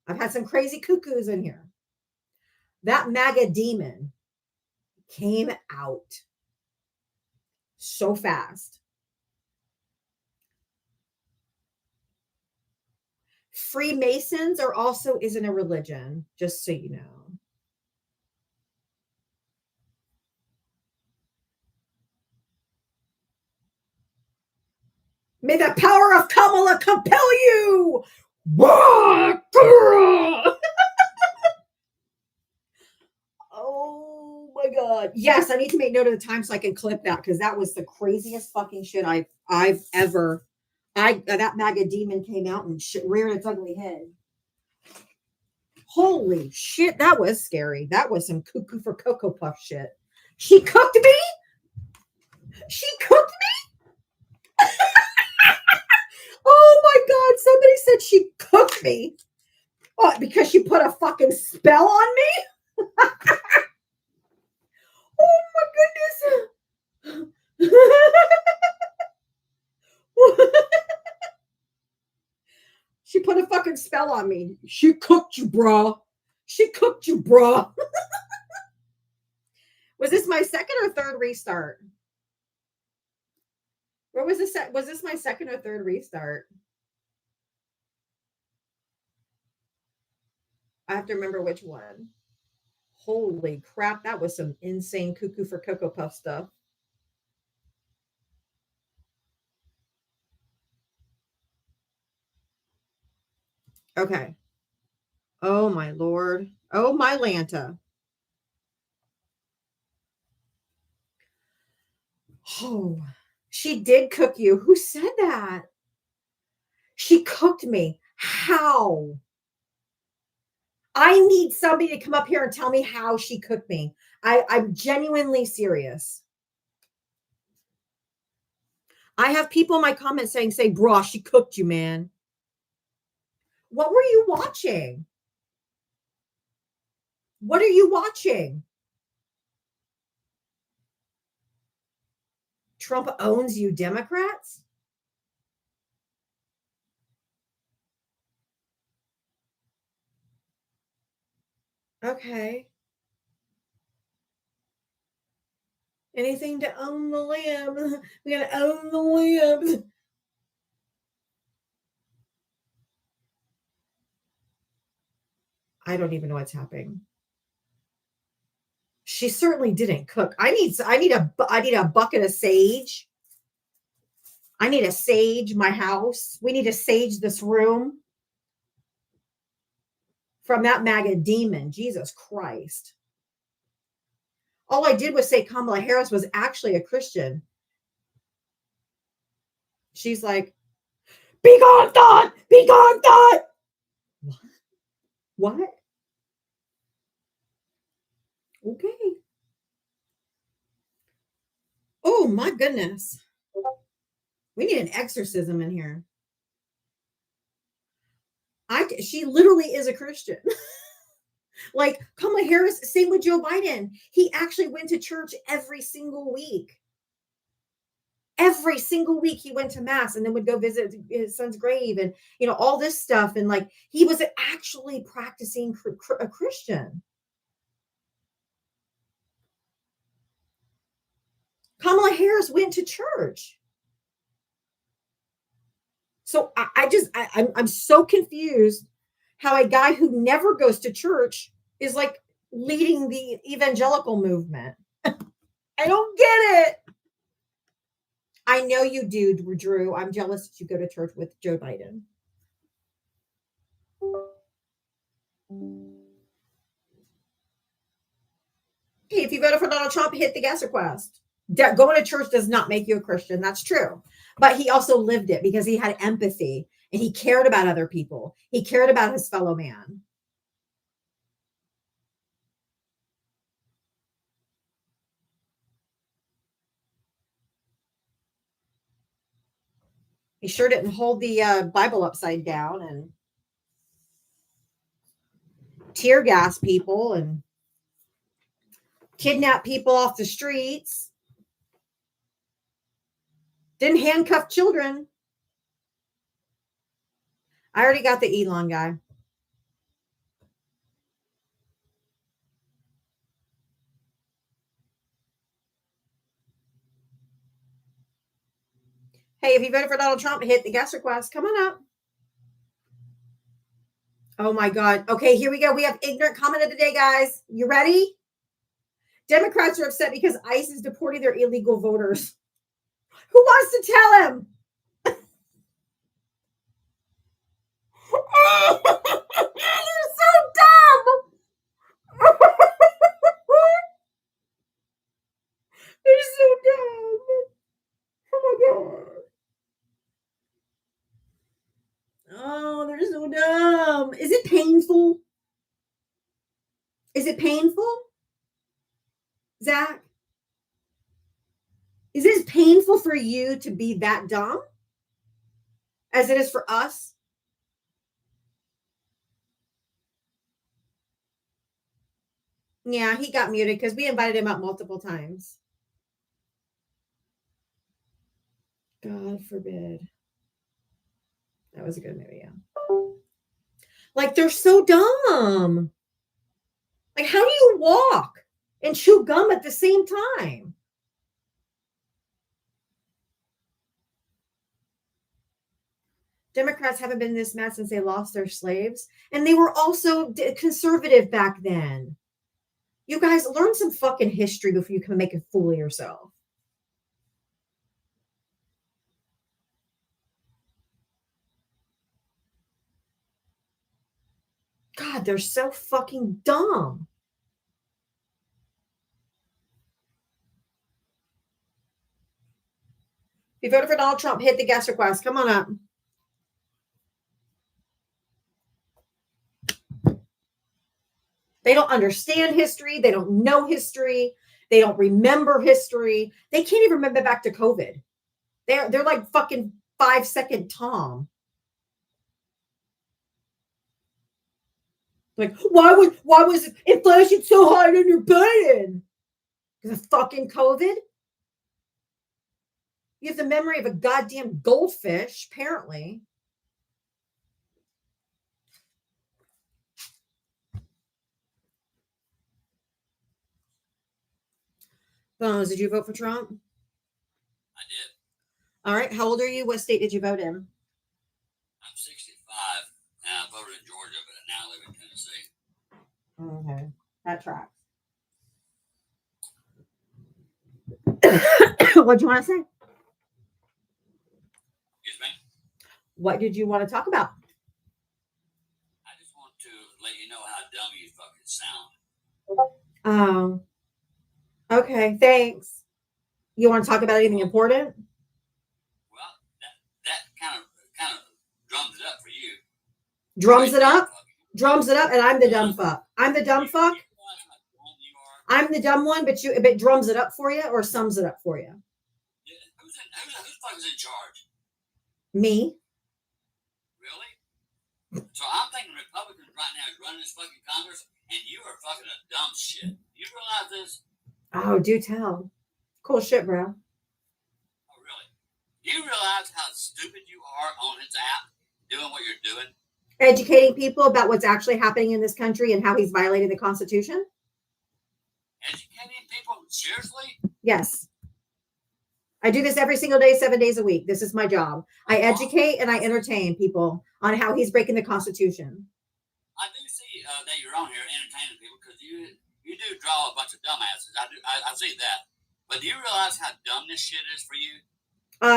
I've had some crazy cuckoos in here. That MAGA demon came out so fast. Freemasons isn't a religion, just so you know. May the power of Kamala compel you. Oh my God. Yes, I need to make note of the time so I can clip that because that was the craziest fucking shit I've ever that MAGA demon came out and reared its ugly head. Holy shit, that was scary. That was some cuckoo for Cocoa Puff shit. She cooked me? She cooked me? Oh my God, somebody said she cooked me. Oh, because she put a fucking spell on me? Oh my goodness. She put a fucking spell on me. She cooked you, bro. She cooked you, bro. Was this my second or third restart? Where was this? Was this my second or third restart? I have to remember which one. Holy crap, that was some insane cuckoo for Cocoa Puff stuff. Okay. Oh my Lord. Oh my Lanta. Oh, she did cook you. Who said that? She cooked me. How? I need somebody to come up here and tell me how she cooked me. I'm genuinely serious. I have people in my comments saying, bro, she cooked you, man. What were you watching? What are you watching? Trump owns you, Democrats? Okay. Anything to own the lamb. We gotta own the lamb. I don't even know what's happening. She certainly didn't cook. I need a bucket of sage. I need to sage my house. We need to sage this room from that MAGA demon. Jesus Christ. All I did was say Kamala Harris was actually a Christian. She's like, be gone, thought! Be gone, thought! What? Okay. Oh my goodness. We need an exorcism in here. She literally is a Christian. Like Kamala Harris, same with Joe Biden. He actually went to church every single week. Every single week he went to mass and then would go visit his son's grave and, all this stuff. And like, he was actually practicing a Christian. Kamala Harris went to church. So I'm so confused how a guy who never goes to church is like leading the evangelical movement. I don't get it. I know you do, Drew. I'm jealous that you go to church with Joe Biden. Hey, if you voted for Donald Trump, hit the guest request. Going to church does not make you a Christian. That's true. But he also lived it because he had empathy and he cared about other people. He cared about his fellow man. He sure didn't hold the Bible upside down and tear gas people and kidnap people off the streets. Didn't handcuff children. I already got the Elon guy. Hey, if you voted for Donald Trump, hit the guest request. Come on up. Oh my God. Okay, here we go. We have ignorant comment of the day, guys. You ready? Democrats are upset because ICE is deporting their illegal voters. Who wants to tell him? You're so dumb. They're so dumb. Oh my God. it painful? Zach? Is it as painful for you to be that dumb as it is for us? Yeah, he got muted because we invited him up multiple times. God forbid. That was a good movie, yeah. Like, they're so dumb. Like, how do you walk and chew gum at the same time? Democrats haven't been this mad since they lost their slaves. And they were also conservative back then. You guys learn some fucking history before you can make a fool of yourself. God, they're so fucking dumb. If you voted for Donald Trump, hit the guest request. Come on up. They don't understand history. They don't know history. They don't remember history. They can't even remember back to COVID. They're like fucking 5-second Tom. Like, why was inflation so high under Biden? Because of fucking COVID? You have the memory of a goddamn goldfish, apparently. Bones, did you vote for Trump?
I did.
All right. How old are you? What state did you vote in?
I'm 65, and I voted in Georgia, but I now live in Tennessee.
Okay. That tracks. What do you want to say?
Excuse me?
What did you want to talk about?
I just want to let you know how dumb you fucking sound.
Oh. Okay, thanks. You want to talk about anything important?
Well, that kind of drums it up for you.
Drums it up? Drums it up, and I'm the dumb fuck. I'm the dumb fuck?
You realize how dumb you are?
I'm the dumb one, but drums it up for you or sums it up for you?
Yeah, who's the fuck is in charge?
Me?
Really? So I'm thinking Republicans right now is running this fucking Congress, and you are fucking a dumb shit. You realize this?
Oh, do tell. Cool shit, bro.
Oh, really? Do you realize how stupid you are on this app doing what you're doing?
Educating people about what's actually happening in this country and how he's violating the Constitution?
Educating people? Seriously?
Yes. I do this every single day, 7 days a week. This is my job. I educate and I entertain people on how he's breaking the Constitution.
I do see that you're on here entertaining people because you do draw a bunch of dumbasses. I see that. But do you realize how dumb this shit is for you?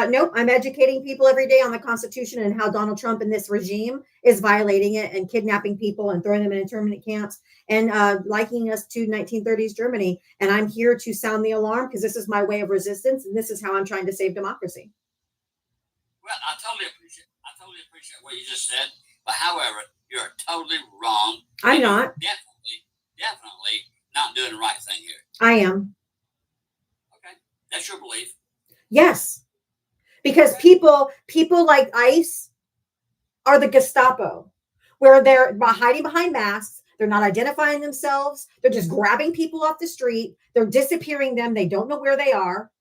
Nope. I'm educating people every day on the Constitution and how Donald Trump and this regime is violating it and kidnapping people and throwing them in internment camps and likening us to 1930s Germany. And I'm here to sound the alarm because this is my way of resistance and this is how I'm trying to save democracy.
Well, I totally appreciate what you just said. But however, you're totally wrong.
I'm not.
Definitely not doing the right thing here.
I am.
Okay. That's your belief.
Yes. Because people like ICE are the Gestapo, where they're hiding behind masks. They're not identifying themselves. They're just grabbing people off the street. They're disappearing them. They don't know where they are.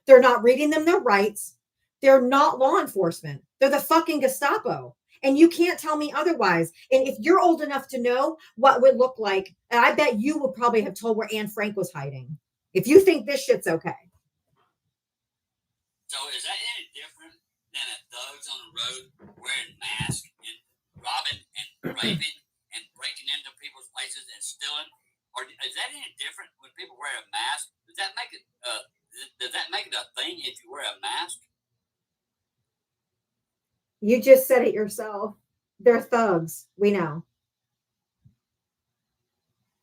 They're not reading them their rights. They're not law enforcement. They're the fucking Gestapo. And you can't tell me otherwise. And if you're old enough to know what it would look like, and I bet you would probably have told where Anne Frank was hiding. If you think this shit's okay.
So is that any different than a thugs on the road wearing masks and robbing and raping and breaking into people's places and stealing? Or is that any different when people wear a mask? Does that make it a thing if you wear a mask?
You just said it yourself. They're thugs. We know.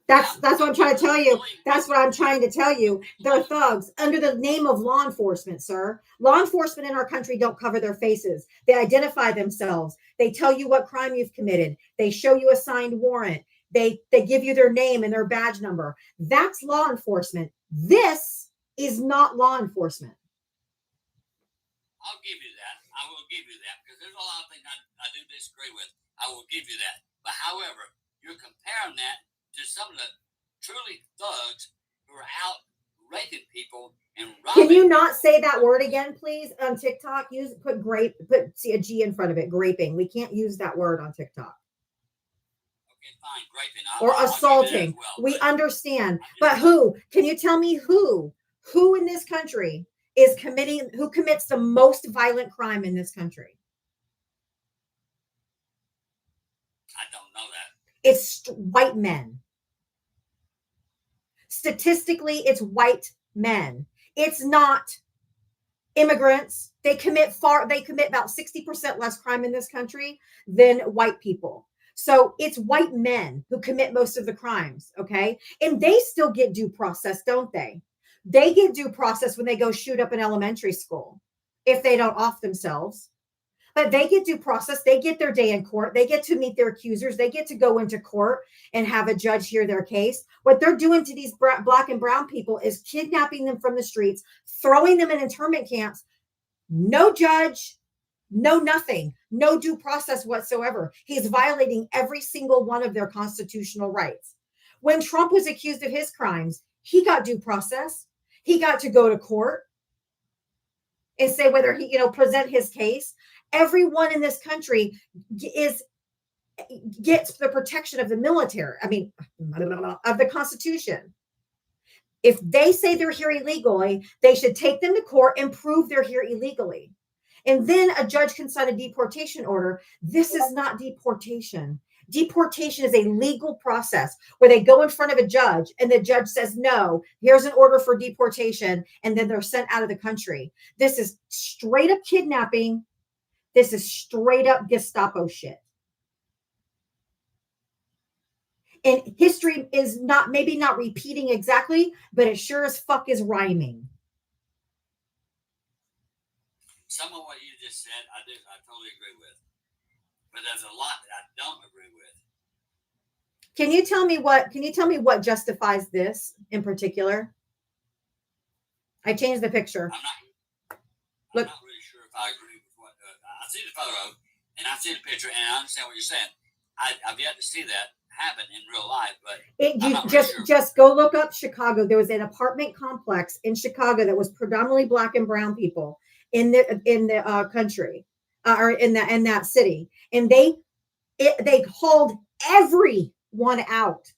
That's what I'm trying to tell you. That's what I'm trying to tell you. They're thugs under the name of law enforcement, sir. Law enforcement in our country don't cover their faces. They identify themselves. They tell you what crime you've committed. They show you a signed warrant. They give you their name and their badge number. That's law enforcement. This is not law enforcement.
I'll give you that. I will give you that because there's a lot of things I do disagree with. I will give you that. But however, you're comparing that to some of the truly thugs who are out raping people and robbing.
Can you not say that word again, please? On TikTok, put a G in front of it. Graping. We can't use that word on TikTok.
Okay, fine, graping.
Or assaulting. We understand. But who? Can you tell me who? Who in this country who commits the most violent crime in this country?
I don't know that.
It's white men. Statistically, it's white men. It's not immigrants. They commit about 60% less crime in this country than white people. So it's white men who commit most of the crimes, okay? And they still get due process, don't they? They get due process when they go shoot up an elementary school if they don't off themselves. But they get due process. They get their day in court. They get to meet their accusers. They get to go into court and have a judge hear their case. What they're doing to these black and brown people is kidnapping them from the streets, throwing them in internment camps. No judge, no nothing, no due process whatsoever. He's violating every single one of their constitutional rights. When Trump was accused of his crimes, he got due process. He got to go to court and say whether he, present his case. Everyone in this country gets the protection of the military. Of the Constitution. If they say they're here illegally, they should take them to court and prove they're here illegally. And then a judge can sign a deportation order. This is not deportation. Deportation is a legal process where they go in front of a judge and the judge says, no, here's an order for deportation. And then they're sent out of the country. This is straight up kidnapping. This is straight up Gestapo shit. And history is maybe not repeating exactly, but it sure as fuck is rhyming.
Some of what you just said, I totally agree with. But there's a lot that I don't agree with.
Can you tell me what justifies this in particular? I changed the picture.
I'm not really sure if I agree with what I see the photo and I see the picture and I understand what you're saying. I've yet to see that happen in real life, but
just go look up Chicago. There was an apartment complex in Chicago that was predominantly black and brown people in the country or in that city, and they hauled everyone out,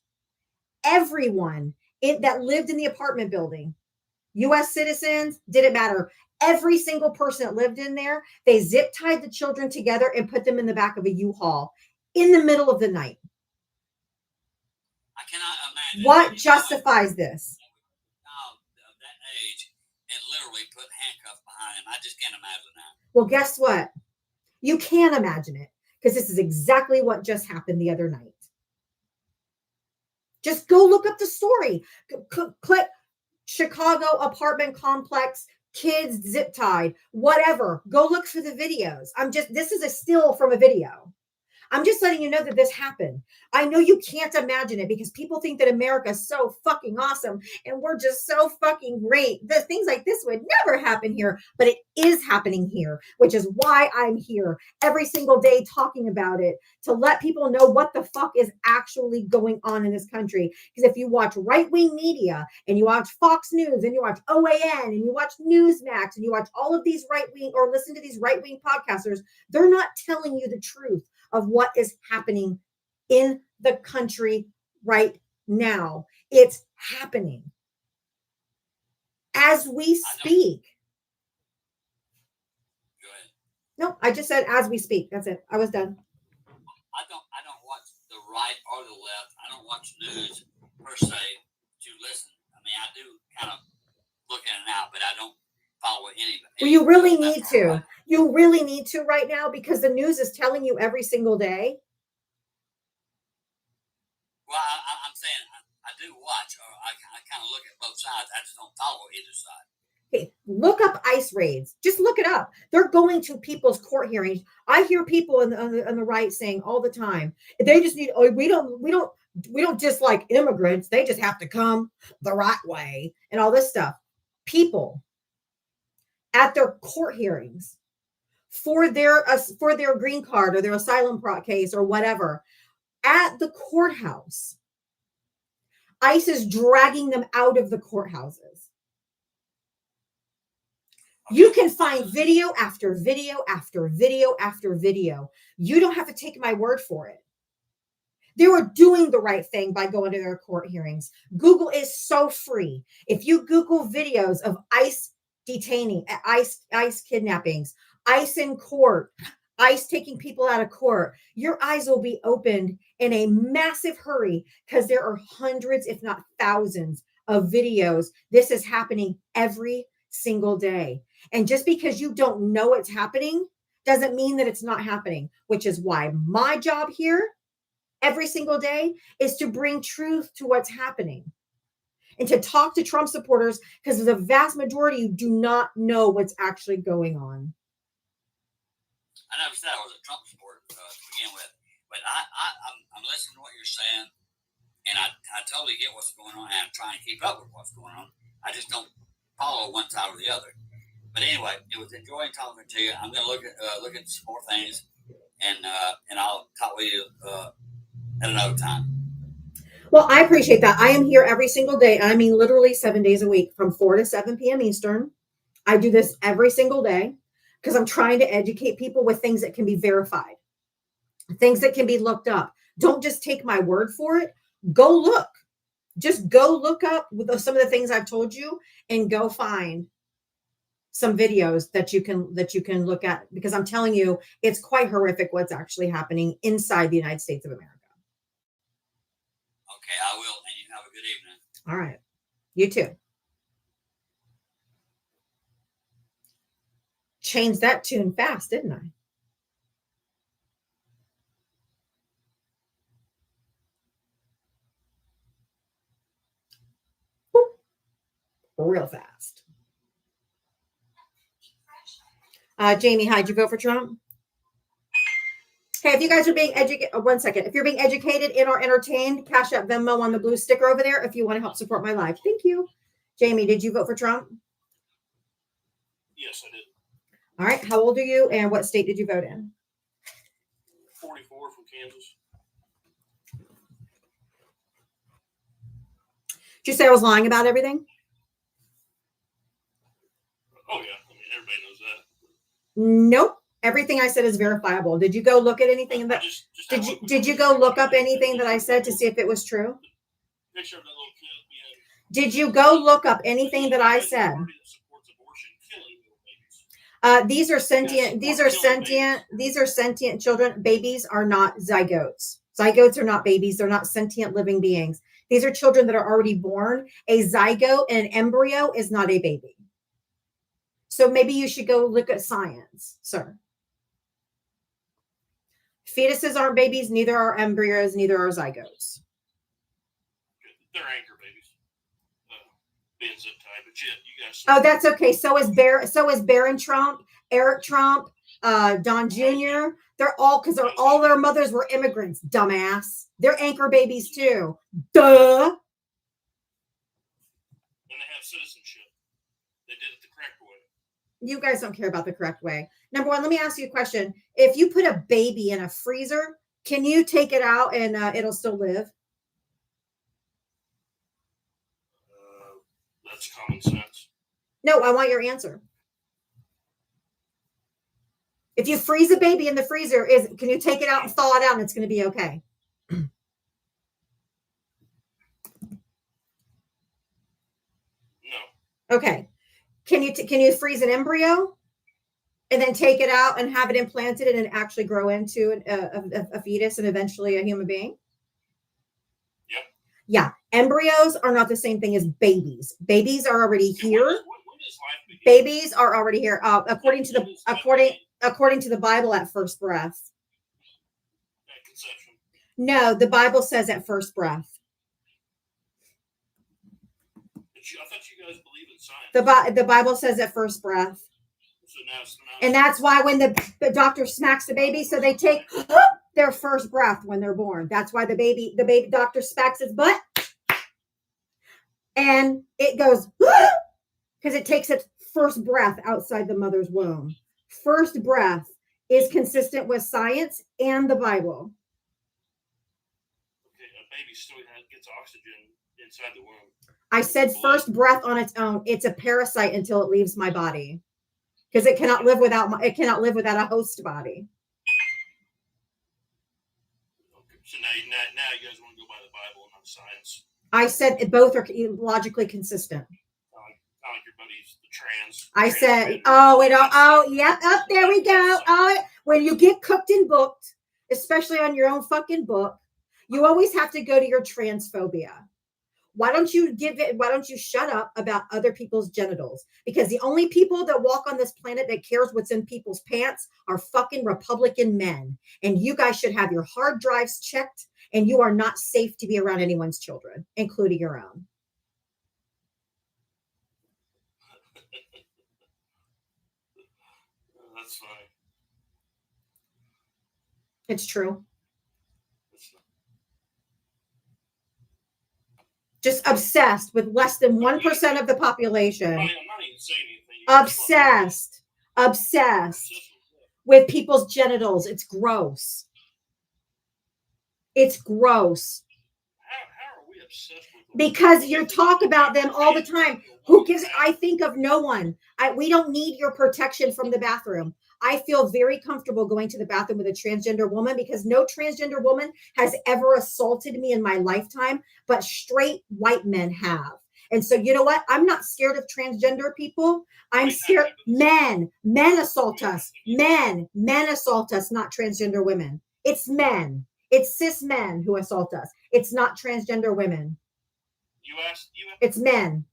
everyone that lived in the apartment building, U.S. citizens, didn't matter. Every single person that lived in there, they zip tied the children together and put them in the back of a U-Haul in the middle of the night.
I cannot imagine
what justifies this.
Of that age and literally put handcuffs behind him. I just can't imagine that.
Well, guess what? You can imagine it because this is exactly what just happened the other night. Just go look up the story. Click Chicago apartment complex, kids zip tied, whatever. Go look for the videos. This is a still from a video. I'm just letting you know that this happened. I know you can't imagine it because people think that America is so fucking awesome and we're just so fucking great. The things like this would never happen here, but it is happening here, which is why I'm here every single day talking about it to let people know what the fuck is actually going on in this country. Because if you watch right-wing media and you watch Fox News and you watch OAN and you watch Newsmax and you watch all of these right-wing or listen to these right-wing podcasters, they're not telling you the truth of what is happening in the country right now. It's happening as we speak.
Go ahead.
No, I just said as we speak. That's it. I was done.
I don't watch the right or the left. I don't watch news per se to listen. I mean, I do kind of look in and out, but I don't follow any.
Well, you really need to. Right. You really need to right now because the news is telling you every single day.
Well, I'm saying I do watch, or I kind of look at both sides. I just don't follow either side.
Okay, look up ICE raids. Just look it up. They're going to people's court hearings. I hear people on the right saying all the time, they just need. Oh, we don't. We don't dislike immigrants. They just have to come the right way and all this stuff. People at their court hearings for their green card or their asylum case or whatever, at the courthouse, ICE is dragging them out of the courthouses. You can find video after video after video after video. You don't have to take my word for it. They were doing the right thing by going to their court hearings. Google is so free. If you Google videos of ICE detaining, ICE kidnappings, ICE in court, ICE taking people out of court, your eyes will be opened in a massive hurry because there are hundreds, if not thousands, of videos. This is happening every single day. And just because you don't know it's happening doesn't mean that it's not happening, which is why my job here every single day is to bring truth to what's happening and to talk to Trump supporters, because the vast majority do not know what's actually going on.
I never said I was a Trump supporter to begin with, but I'm listening to what you're saying, and I totally get what's going on, and I'm trying to keep up with what's going on. I just don't follow one side or the other. But anyway, it was enjoying talking to you. I'm going to look at some more things, and I'll talk with you at another time.
Well, I appreciate that. I am here every single day. I mean, literally 7 days a week from 4 to 7 p.m. Eastern. I do this every single day because I'm trying to educate people with things that can be verified, things that can be looked up. Don't just take my word for it. Go look. Just go look up with some of the things I've told you and go find some videos that you can look at, because I'm telling you, it's quite horrific what's actually happening inside the United States of America.
Okay, I will. And you have a good evening.
All right. You too. Changed that tune fast, didn't I? Whoop. Real fast. Jamie, hi, did you vote for Trump? Hey, if you guys are being educated, 1 second. If you're being educated and or entertained, Cash App Venmo on the blue sticker over there if you want to help support my live. Thank you. Jamie, did you vote for Trump?
Yes, I did.
All right. How old are you and what state did you vote in?
44 from Kansas.
Did you say I was lying about everything?
Oh, yeah. I mean, everybody knows that.
Nope. Everything I said is verifiable. Did you go look at anything in that? Did you go look up anything that I said to see if it was true?
Picture of that little kid.
Did you go look up anything that I said? These are sentient. These are sentient children. Babies are not zygotes. Zygotes are not babies. They're not sentient living beings. These are children that are already born. A zygote, an embryo, is not a baby. So maybe you should go look at science, sir. Fetuses aren't babies. Neither are embryos. Neither are zygotes.
They're anchor babies. Being zip tied, but yeah, you guys.
Oh, that's okay. So is Barron Trump, Eric Trump, Don Jr. They're all, because all their mothers were immigrants. Dumbass. They're anchor babies too. Duh.
And they have citizenship. They did it the correct way.
You guys don't care about the correct way. Number one, let me ask you a question. If you put a baby in a freezer, can you take it out and it'll still live?
That's common sense.
No, I want your answer. If you freeze a baby in the freezer, can you take it out and thaw it out and it's going to be okay?
No.
Okay. Can you freeze an embryo and then take it out and have it implanted and actually grow into a fetus and eventually a human being?
Yep.
Yeah. Embryos are not the same thing as babies. Babies are already here.
When does life begin?
Babies are already here. According to the Bible, at first breath.
At conception.
No, the Bible says at first breath.
I thought you guys believe in science.
The Bible says at first breath.
So
And that's why when the doctor smacks the baby, so they take their first breath when they're born. That's why the baby doctor smacks its butt. And it goes, because it takes its first breath outside the mother's womb. First breath is consistent with science and the Bible.
Okay, a baby still gets oxygen inside the womb.
I said first breath on its own. It's a parasite until it leaves my body, because it cannot live without a host body.
Okay, so now you guys want to go by the Bible and not science.
I said both are logically consistent.
I like your buddies, the trans.
I said,
yep,
there we go. Oh, when you get cooked and booked, especially on your own fucking book, you always have to go to your transphobia. Why don't you shut up about other people's genitals? Because the only people that walk on this planet that cares what's in people's pants are fucking Republican men. And you guys should have your hard drives checked, and you are not safe to be around anyone's children, including your own.
That's funny.
It's true. Just obsessed with less than 1% of the population.
I'm not even saying anything.
Obsessed with people's genitals. It's gross. It's gross.
How are we obsessed with them?
Because you talk about them all the time. Who gives? I think of no one. We don't need your protection from the bathroom. I feel very comfortable going to the bathroom with a transgender woman, because no transgender woman has ever assaulted me in my lifetime, but straight white men have. And so, you know what? I'm not scared of transgender people. I'm scared. Men assault us. Men assault us, not transgender women. It's men. It's cis men who assault us. It's not transgender women. It's men.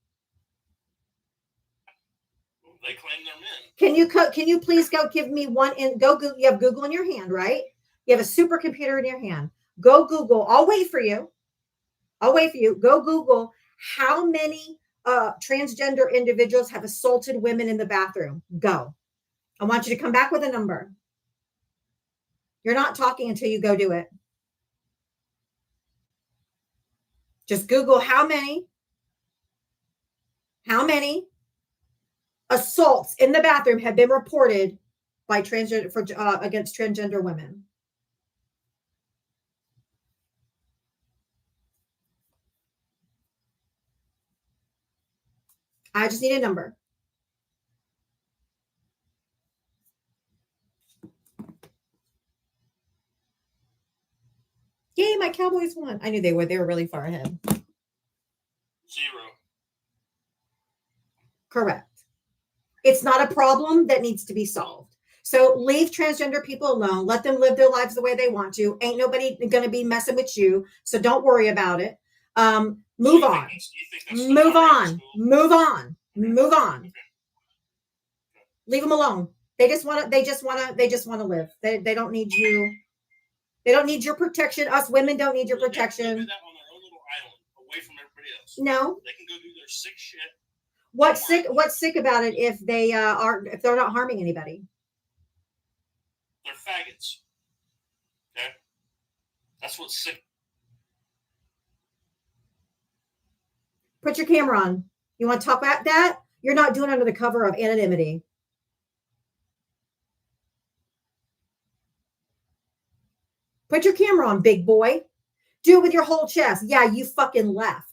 They claim they're men.
Can you please go give me one and go Google? You have Google in your hand, right? You have a supercomputer in your hand. Go Google. I'll wait for you. Go Google how many transgender individuals have assaulted women in the bathroom. Go. I want you to come back with a number. You're not talking until you go do it. Just Google how many assaults in the bathroom have been reported by against transgender women. I just need a number. Yay, my Cowboys won. I knew they were. They were really far ahead.
0.
Correct. It's not a problem that needs to be solved. So leave transgender people alone. Let them live their lives the way they want to. Ain't nobody going to be messing with you. So don't worry about it. Move on. Move on. Leave them alone. They just want to live. They don't need you. They don't need your protection. Us women don't need your protection.
They can do that on their own little island, away from everybody else.
No.
They can go do their sick shit.
What's sick about it if they're not harming anybody?
They're faggots. Okay? That's what's sick.
Put your camera on. You want to talk about that? You're not doing it under the cover of anonymity. Put your camera on, big boy. Do it with your whole chest. Yeah, you fucking left.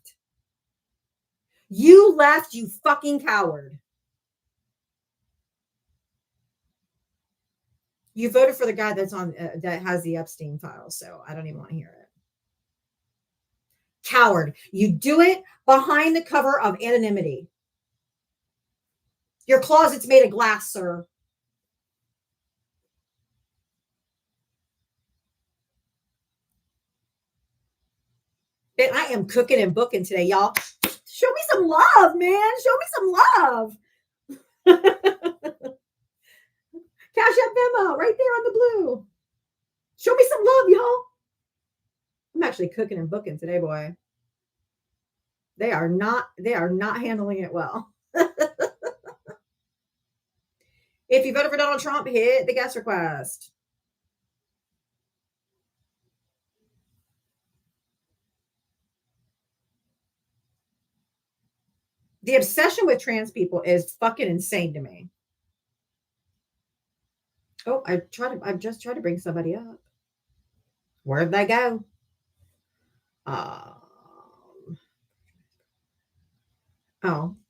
You left, you fucking coward. You voted for the guy that's on that has the Epstein files, so I don't even want to hear it. Coward. You do it behind the cover of anonymity. Your closet's made of glass, sir. I am cooking and booking today, y'all. Show me some love, man. Show me some love. Cash App Venmo right there on the blue. Show me some love, y'all. I'm actually cooking and booking today, boy. They are not handling it well. If you voted for Donald Trump, hit the guest request. The obsession with trans people is fucking insane to me. Oh, I've just tried to bring somebody up. Where'd they go? Oh,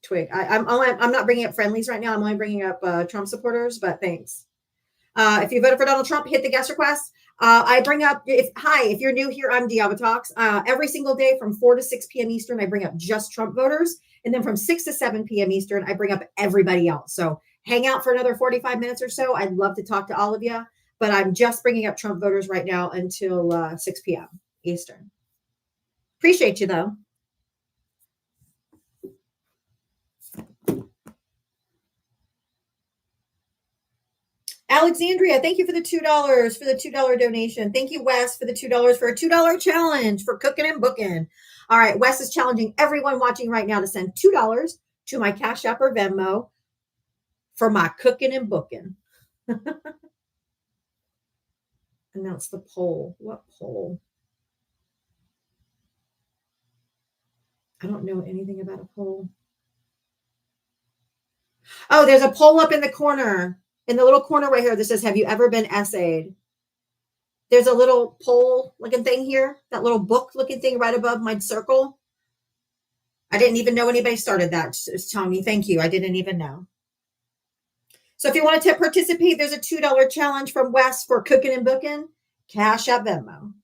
Twig. I'm not bringing up friendlies right now. I'm only bringing up Trump supporters, but thanks. If you voted for Donald Trump, hit the guest request. I bring up, if you're new here, I'm Diava Talks. Every single day from 4 to 6 p.m. Eastern, I bring up just Trump voters. And then from 6 to 7 p.m. Eastern, I bring up everybody else. So hang out for another 45 minutes or so. I'd love to talk to all of you, but I'm just bringing up Trump voters right now until 6 p.m. Eastern. Appreciate you, though. Alexandria, thank you for the $2 donation. Thank you, Wes, for the $2 for a $2 challenge for cooking and booking. All right, Wes is challenging everyone watching right now to send $2 to my Cash App or Venmo for my cooking and booking. Announce the poll. What poll? I don't know anything about a poll. Oh, there's a poll up in the corner. In the little corner right here that says, have you ever been essayed? There's a little poll looking thing here, that little book looking thing right above my circle. I didn't even know anybody started that, Tony. Thank you. I didn't even know. So if you wanted to participate, there's a $2 challenge from Wes for cooking and booking. Cash App Venmo.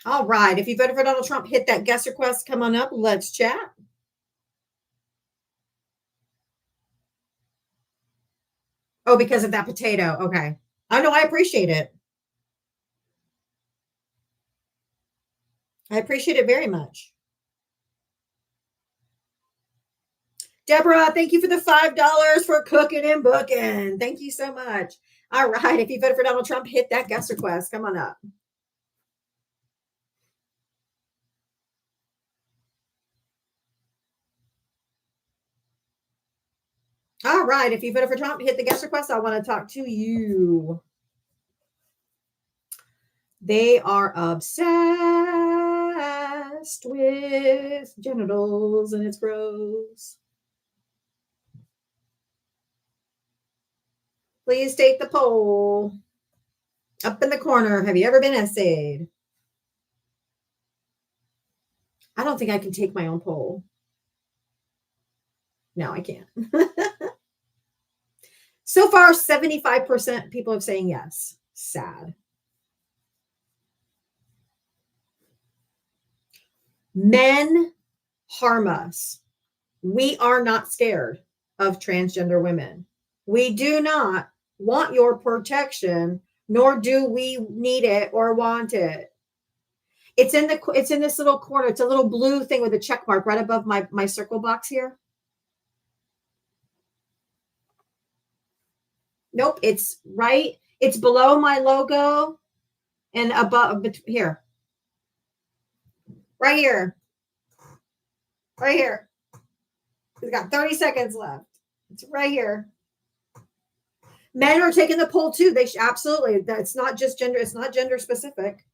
All right. If you voted for Donald Trump, hit that guest request. Come on up. Let's chat. Oh, because of that potato. Okay. I know. I appreciate it. I appreciate it very much. Deborah, thank you for the $5 for cooking and booking. Thank you so much. All right. If you voted for Donald Trump, hit that guest request. Come on up. All right. If you voted for Trump, hit the guest request. I want to talk to you. They are obsessed with genitals and it's gross. Please take the poll. Up in the corner. Have you ever been essayed? I don't think I can take my own poll. No, I can't. So far, 75% people are saying yes. Sad. Men harm us. We are not scared of transgender women. We do not want your protection, nor do we need it or want it. It's in this little corner. It's a little blue thing with a check mark right above my circle box here. Nope, it's below my logo and above here. Right here. Right here. We've got 30 seconds left. It's right here. Men are taking the poll too. They absolutely. That's not just gender. It's not gender specific.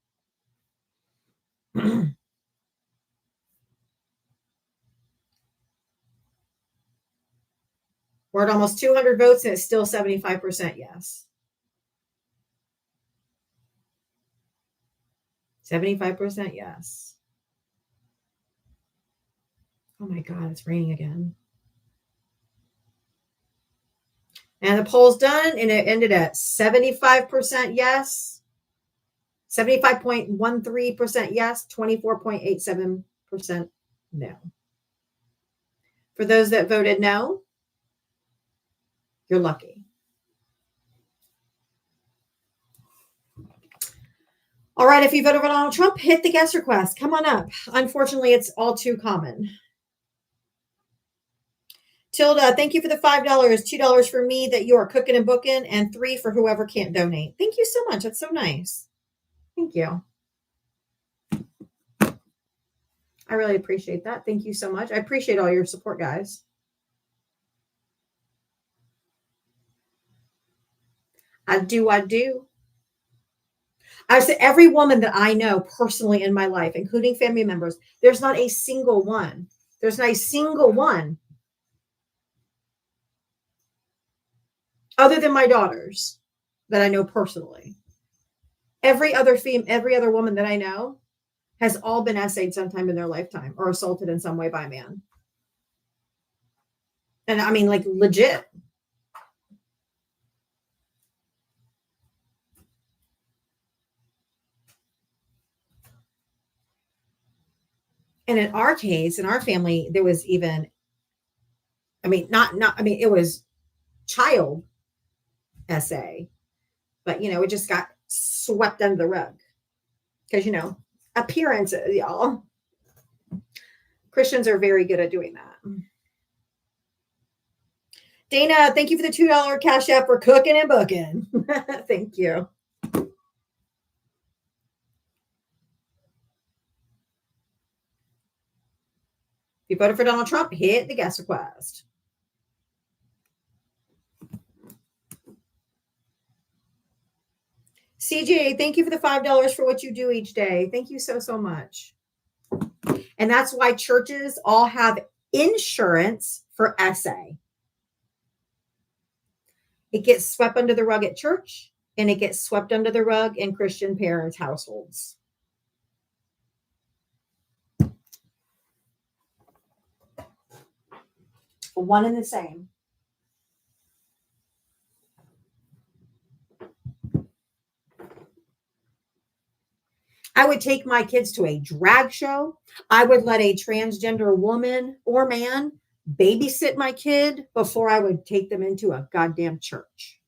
We're at almost 200 votes and it's still 75% yes. 75% yes. Oh my God, it's raining again. And the poll's done and it ended at 75% yes, 75.13% yes, 24.87% no. For those that voted no, you're lucky. All right, if you voted for Donald Trump, hit the guest request. Come on up. Unfortunately, it's all too common. Tilda, thank you for the $5. $2 for me that you are cooking and booking, and $3 for whoever can't donate. Thank you so much. That's so nice. Thank you. I really appreciate that. Thank you so much. I appreciate all your support, guys. I do. I said every woman that I know personally in my life, including family members, there's not a single one. There's not a single one other than my daughters that I know personally. Every other woman that I know has all been essayed sometime in their lifetime or assaulted in some way by a man. And I mean, like, legit. And in our case, in our family, there was even, I mean, it was child essay, but it just got swept under the rug because, appearances, y'all. Christians are very good at doing that. Dana, thank you for the $2 Cash App for cooking and booking. Thank you. If you voted for Donald Trump, hit the guest request. CJ, thank you for the $5 for what you do each day. Thank you so, so much. And that's why churches all have insurance for essay. It gets swept under the rug at church, and it gets swept under the rug in Christian parents' households. One and the same. I would take my kids to a drag show. I would let a transgender woman or man babysit my kid before I would take them into a goddamn church.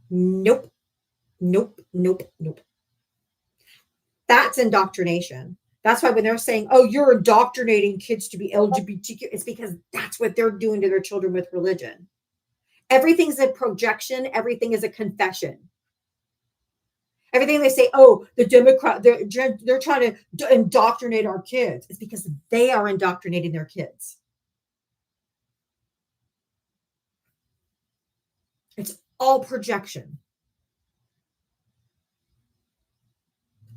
Nope. That's indoctrination. That's why when they're saying, oh, you're indoctrinating kids to be LGBTQ, it's because that's what they're doing to their children with religion. Everything's a projection. Everything is a confession. Everything they say, oh, the Democrat, they're trying to indoctrinate our kids. It's because they are indoctrinating their kids. It's all projection.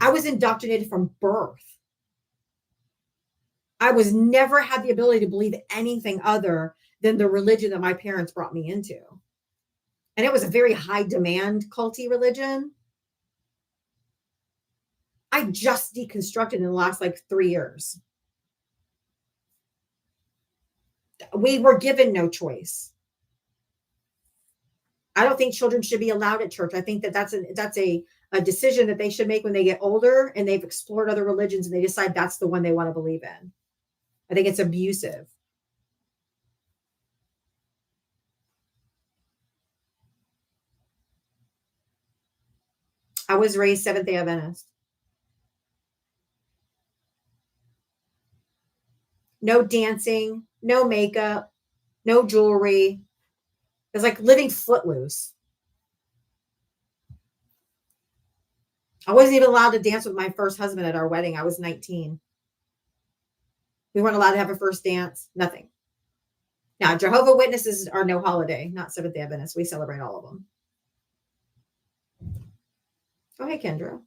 I was indoctrinated from birth. I was never had the ability to believe anything other than the religion that my parents brought me into. And it was a very high demand culty religion. I just deconstructed in the last 3 years. We were given no choice. I don't think children should be allowed at church. I think that's a decision that they should make when they get older and they've explored other religions and they decide that's the one they want to believe in. I think it's abusive. I was raised Seventh-day Adventist. No dancing, no makeup, no jewelry. It's like living footloose. I wasn't even allowed to dance with my first husband at our wedding. I was 19. We weren't allowed to have a first dance, nothing. Now, Jehovah's Witnesses are no holiday, not Seventh-day Adventists. We celebrate all of them. Oh, hey, Kendra.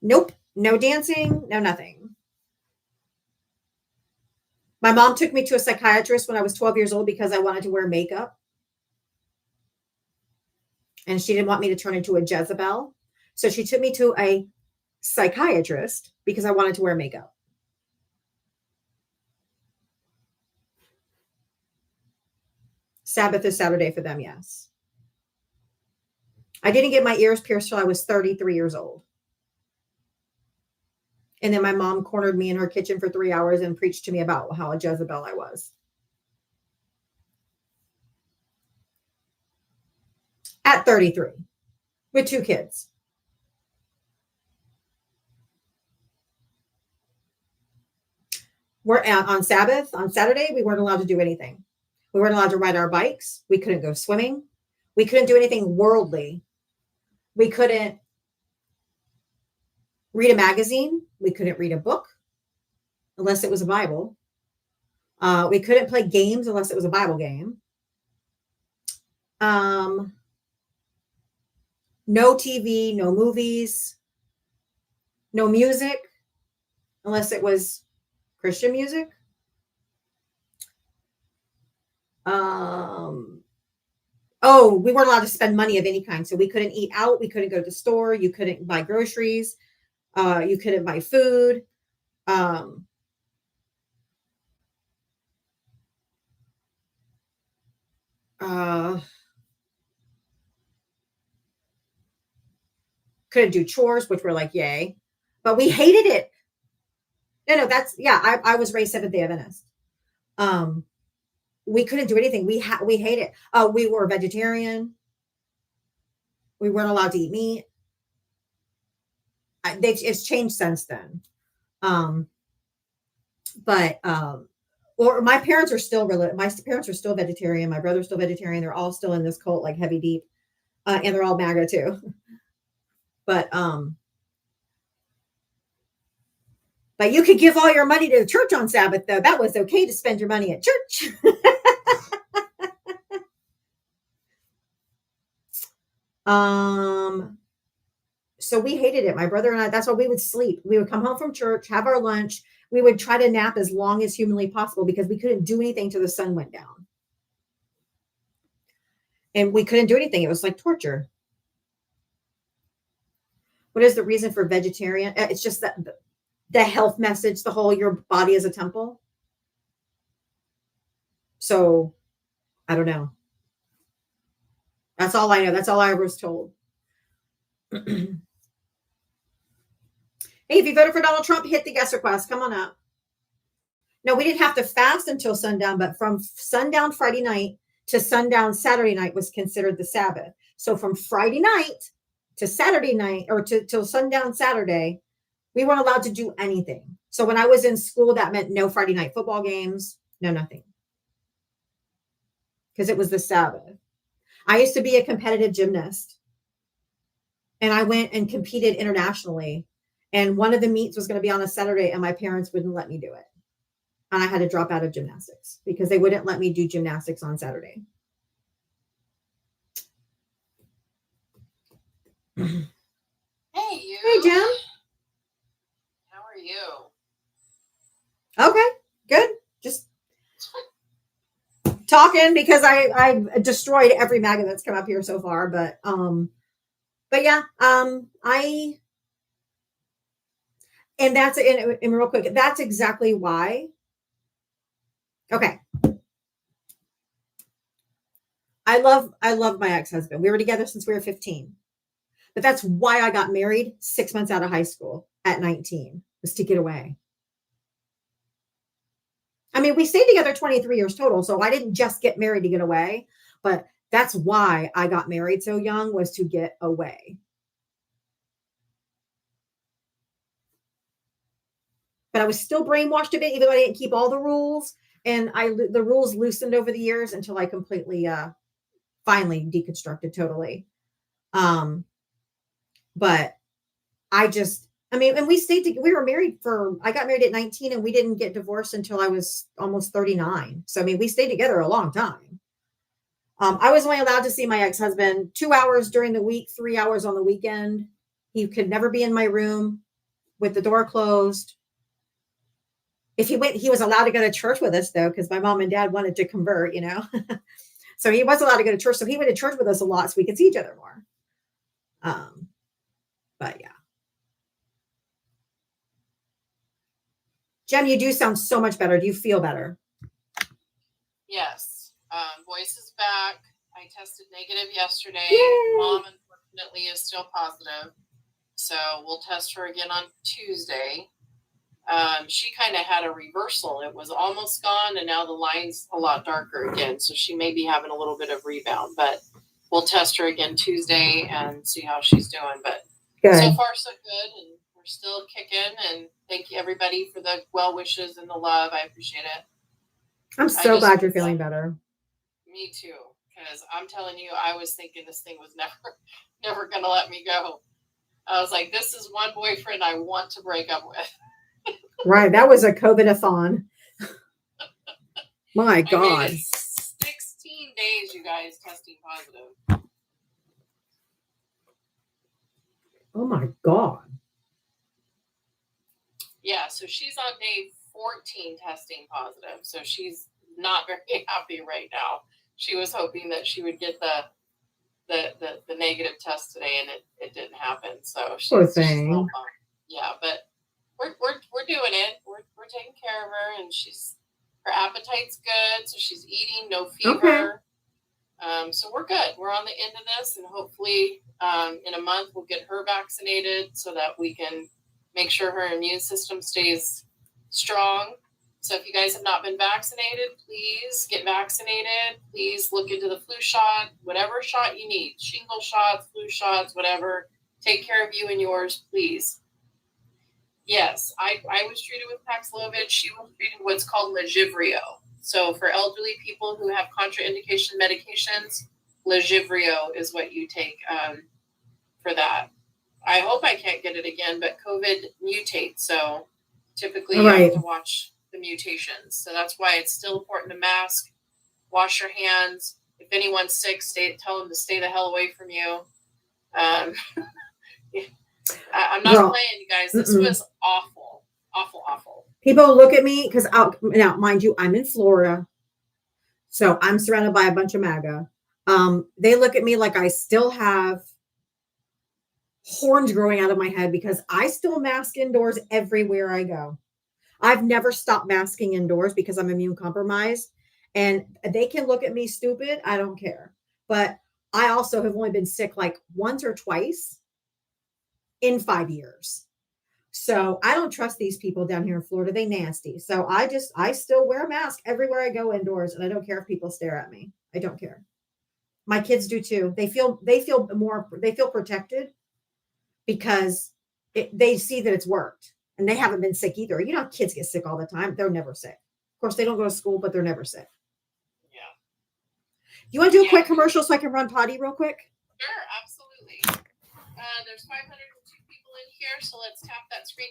Nope. No dancing, no nothing. My mom took me to a psychiatrist when I was 12 years old because I wanted to wear makeup. And she didn't want me to turn into a Jezebel. So she took me to a psychiatrist because I wanted to wear makeup. Sabbath is Saturday for them, yes. I didn't get my ears pierced till I was 33 years old. And then my mom cornered me in her kitchen for 3 hours and preached to me about how a Jezebel I was. At 33, with 2 kids. We're out on Sabbath. On Saturday, we weren't allowed to do anything. We weren't allowed to ride our bikes. We couldn't go swimming. We couldn't do anything worldly. We couldn't read a magazine. We couldn't read a book unless it was a Bible. We couldn't play games unless it was a Bible game. No TV, no movies, no music unless it was Christian music. We weren't allowed to spend money of any kind. So we couldn't eat out. We couldn't go to the store. You couldn't buy groceries. You couldn't buy food. Couldn't do chores, which were like, yay. But we hated it. No, that's, yeah, I was raised Seventh-day Adventist. We couldn't do anything. We hate it. We were vegetarian. We weren't allowed to eat meat. It's changed since then. Or my parents are still my parents are still vegetarian. My brother's still vegetarian. They're all still in this cult, like heavy deep, and they're all MAGA too. But you could give all your money to the church on Sabbath, though. That was okay to spend your money at church. So we hated it. My brother and I, that's why we would sleep. We would come home from church, have our lunch. We would try to nap as long as humanly possible because we couldn't do anything till the sun went down. And we couldn't do anything. It was like torture. What is the reason for vegetarian? It's just that the health message, the whole, your body is a temple. So I don't know. That's all I know. That's all I was told. Hey, if you voted for Donald Trump, hit the guest request. Come on up. No, we didn't have to fast until sundown, but from sundown Friday night to sundown Saturday night was considered the Sabbath. So from Friday night to Saturday night, or till sundown Saturday, we weren't allowed to do anything. So when I was in school, that meant no Friday night football games, no nothing. Because it was the Sabbath. I used to be a competitive gymnast. And I went and competed internationally. And one of the meets was going to be on a Saturday, and my parents wouldn't let me do it. And I had to drop out of gymnastics because they wouldn't let me do gymnastics on Saturday.
Hey, you.
Hey, Jim.
How are you?
Okay, good. Just talking because I destroyed every maggot that's come up here so far. But yeah, and that's and real quick, that's exactly why. Okay. I love my ex-husband. We were together since we were 15. But that's why I got married 6 months out of high school at 19, was to get away. I mean, we stayed together 23 years total, so I didn't just get married to get away, but that's why I got married so young, was to get away. But I was still brainwashed a bit, even though I didn't keep all the rules. And the rules loosened over the years until I completely, finally deconstructed totally. But and we stayed together. We were married I got married at 19 and we didn't get divorced until I was almost 39. So, I mean, we stayed together a long time. I was only allowed to see my ex-husband 2 hours during the week, 3 hours on the weekend. He could never be in my room with the door closed. If he went, he was allowed to go to church with us, though, because my mom and dad wanted to convert, So he was allowed to go to church. So he went to church with us a lot so we could see each other more. But yeah. Jem, you do sound so much better. Do you feel better?
Yes. Voice is back. I tested negative yesterday.
Yay!
Mom, unfortunately, is still positive. So we'll test her again on Tuesday. She kind of had a reversal. It was almost gone, and now the line's a lot darker again. So she may be having a little bit of rebound, but we'll test her again Tuesday and see how she's doing. But
Good.
So far, so good, and we're still kicking. And thank you, everybody, for the well wishes and the love. I appreciate it.
I'm so glad you're feeling better.
Me too. Because I'm telling you, I was thinking this thing was never going to let me go. I was like, this is one boyfriend I want to break up with.
Right. That was a COVID-a-thon. My God.
I made it 16 days, you guys, testing positive.
Oh my God.
Yeah, so she's on day 14 testing positive. So she's not very happy right now. She was hoping that she would get the negative test today, and it didn't happen. So
Poor
she's a
thing.
little bummed. Yeah, but we're doing it. We're taking care of her, and her appetite's good, so she's eating, no fever.
Okay.
So we're good. We're on the end of this, and hopefully in a month we'll get her vaccinated so that we can make sure her immune system stays strong. So if you guys have not been vaccinated, please get vaccinated. Please look into the flu shot, whatever shot you need, shingle shots, flu shots, whatever. Take care of you and yours, please. Yes, I was treated with Paxlovid. She was treated with what's called Lagivrio. So for elderly people who have contraindication medications, Lagivrio is what you take for that. I hope I can't get it again, but COVID mutates. So typically you have to watch the mutations. So that's why it's still important to mask, wash your hands. If anyone's sick, tell them to stay the hell away from you. I'm not playing, you guys. This was awful, awful, awful.
People look at me because now, mind you, I'm in Florida, so I'm surrounded by a bunch of MAGA. They look at me like I still have horns growing out of my head because I still mask indoors everywhere I go. I've never stopped masking indoors because I'm immune compromised, and they can look at me stupid. I don't care. But I also have only been sick like once or twice in 5 years. So I don't trust these people down here in Florida. They nasty. So I still wear a mask everywhere I go indoors, and I don't care if people stare at me. I don't care. My kids do too. They feel protected because they see that it's worked, and they haven't been sick either. You know, kids get sick all the time. They're never sick. Of course, they don't go to school, but they're never sick.
Yeah.
You want to do a quick commercial so I can run potty real quick?
Sure, absolutely. There's 502 people in here, so let's tap that screen.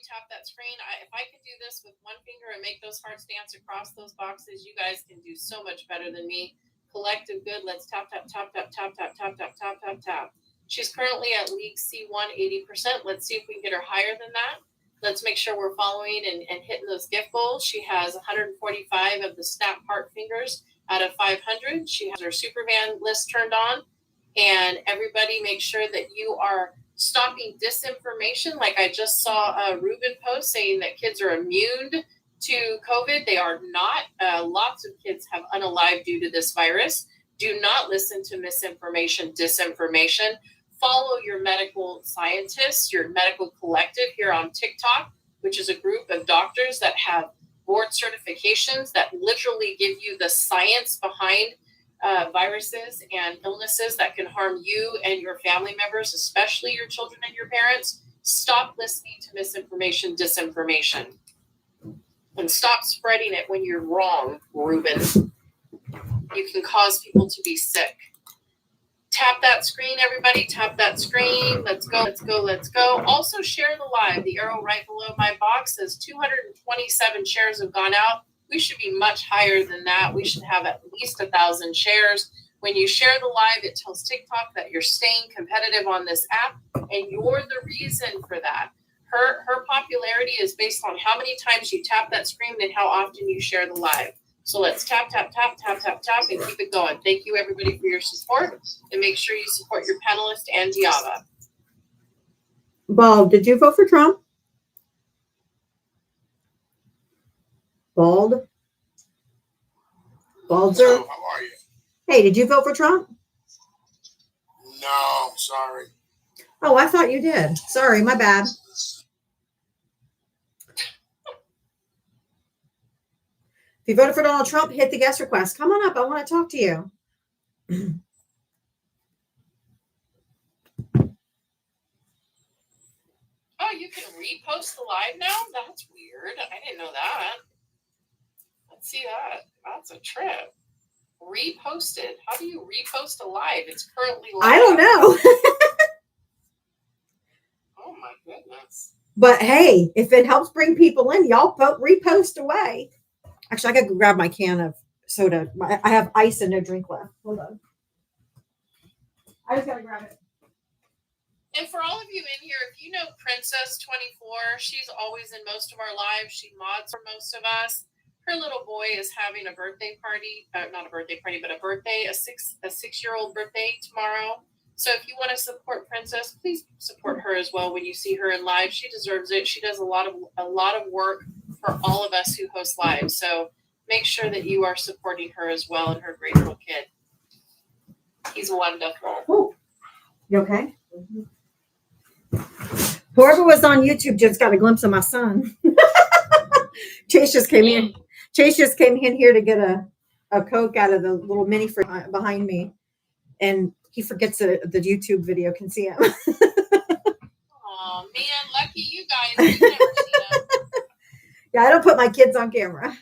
If I can do this with one finger and make those hearts dance across those boxes, you guys can do so much better than me. Collective good. Let's tap, tap, tap, tap, tap, tap, tap, tap, tap, tap, tap. She's currently at League C1 80%. Let's see if we can get her higher than that. Let's make sure we're following and hitting those gift goals. She has 145 of the snap heart fingers out of 500. She has her Superman list turned on. And everybody make sure that you are stopping disinformation. Like I just saw a Ruben post saying that kids are immune to COVID. They are not. Lots of kids have unalived due to this virus. Do not listen to misinformation, disinformation. Follow your medical scientists, your medical collective here on TikTok, which is a group of doctors that have board certifications that literally give you the science behind viruses and illnesses that can harm you and your family members, especially your children and your parents. Stop listening to misinformation, disinformation, and stop spreading it when you're wrong, Ruben. You can cause people to be sick. Tap that screen, everybody. Tap that screen. Let's go, let's go, let's go. Also share the live. The arrow right below my box says 227 shares have gone out. We should be much higher than that. We should have at least 1,000 shares. When you share the live, it tells TikTok that you're staying competitive on this app, and you're the reason for that. Her popularity is based on how many times you tap that screen and how often you share the live. So let's tap, tap, tap, tap, tap, tap, and keep it going. Thank you, everybody, for your support, and make sure you support your panelist and Diava.
Bald, did you vote for Trump? Baldzer?
Hello, how are you?
Hey, did you vote for Trump?
No, sorry.
Oh, I thought you did. Sorry, my bad. If you voted for Donald Trump, hit the guest request. Come on up. I want to talk to you.
Oh, you can repost the live now? That's weird. I didn't know that. Let's see that. That's a trip. reposted. How do you repost a live? It's currently live.
I don't know.
Oh my goodness.
But hey, if it helps bring people in, y'all repost away. Actually, I gotta grab my can of soda. I have ice and no drink left. Hold on. I just gotta grab it.
And for all of you in here, if you know Princess24, she's always in most of our lives. She mods for most of us. Her little boy is having a birthday party. Not a birthday party, but a birthday, a 6-year-old birthday tomorrow. So if you want to support Princess, please support her as well when you see her in live. She deserves it. She does a lot of work for all of us who host live. So make sure that you are supporting her as well and her great little kid. He's wonderful.
Oh, you okay? Whoever was on YouTube just got a glimpse of my son. Chase just came in. Chase just came in here to get a Coke out of the little mini fridge behind me, and he forgets that the YouTube video can see him.
Oh man, lucky you guys. You've never seen him.
Yeah, I don't put my kids on camera.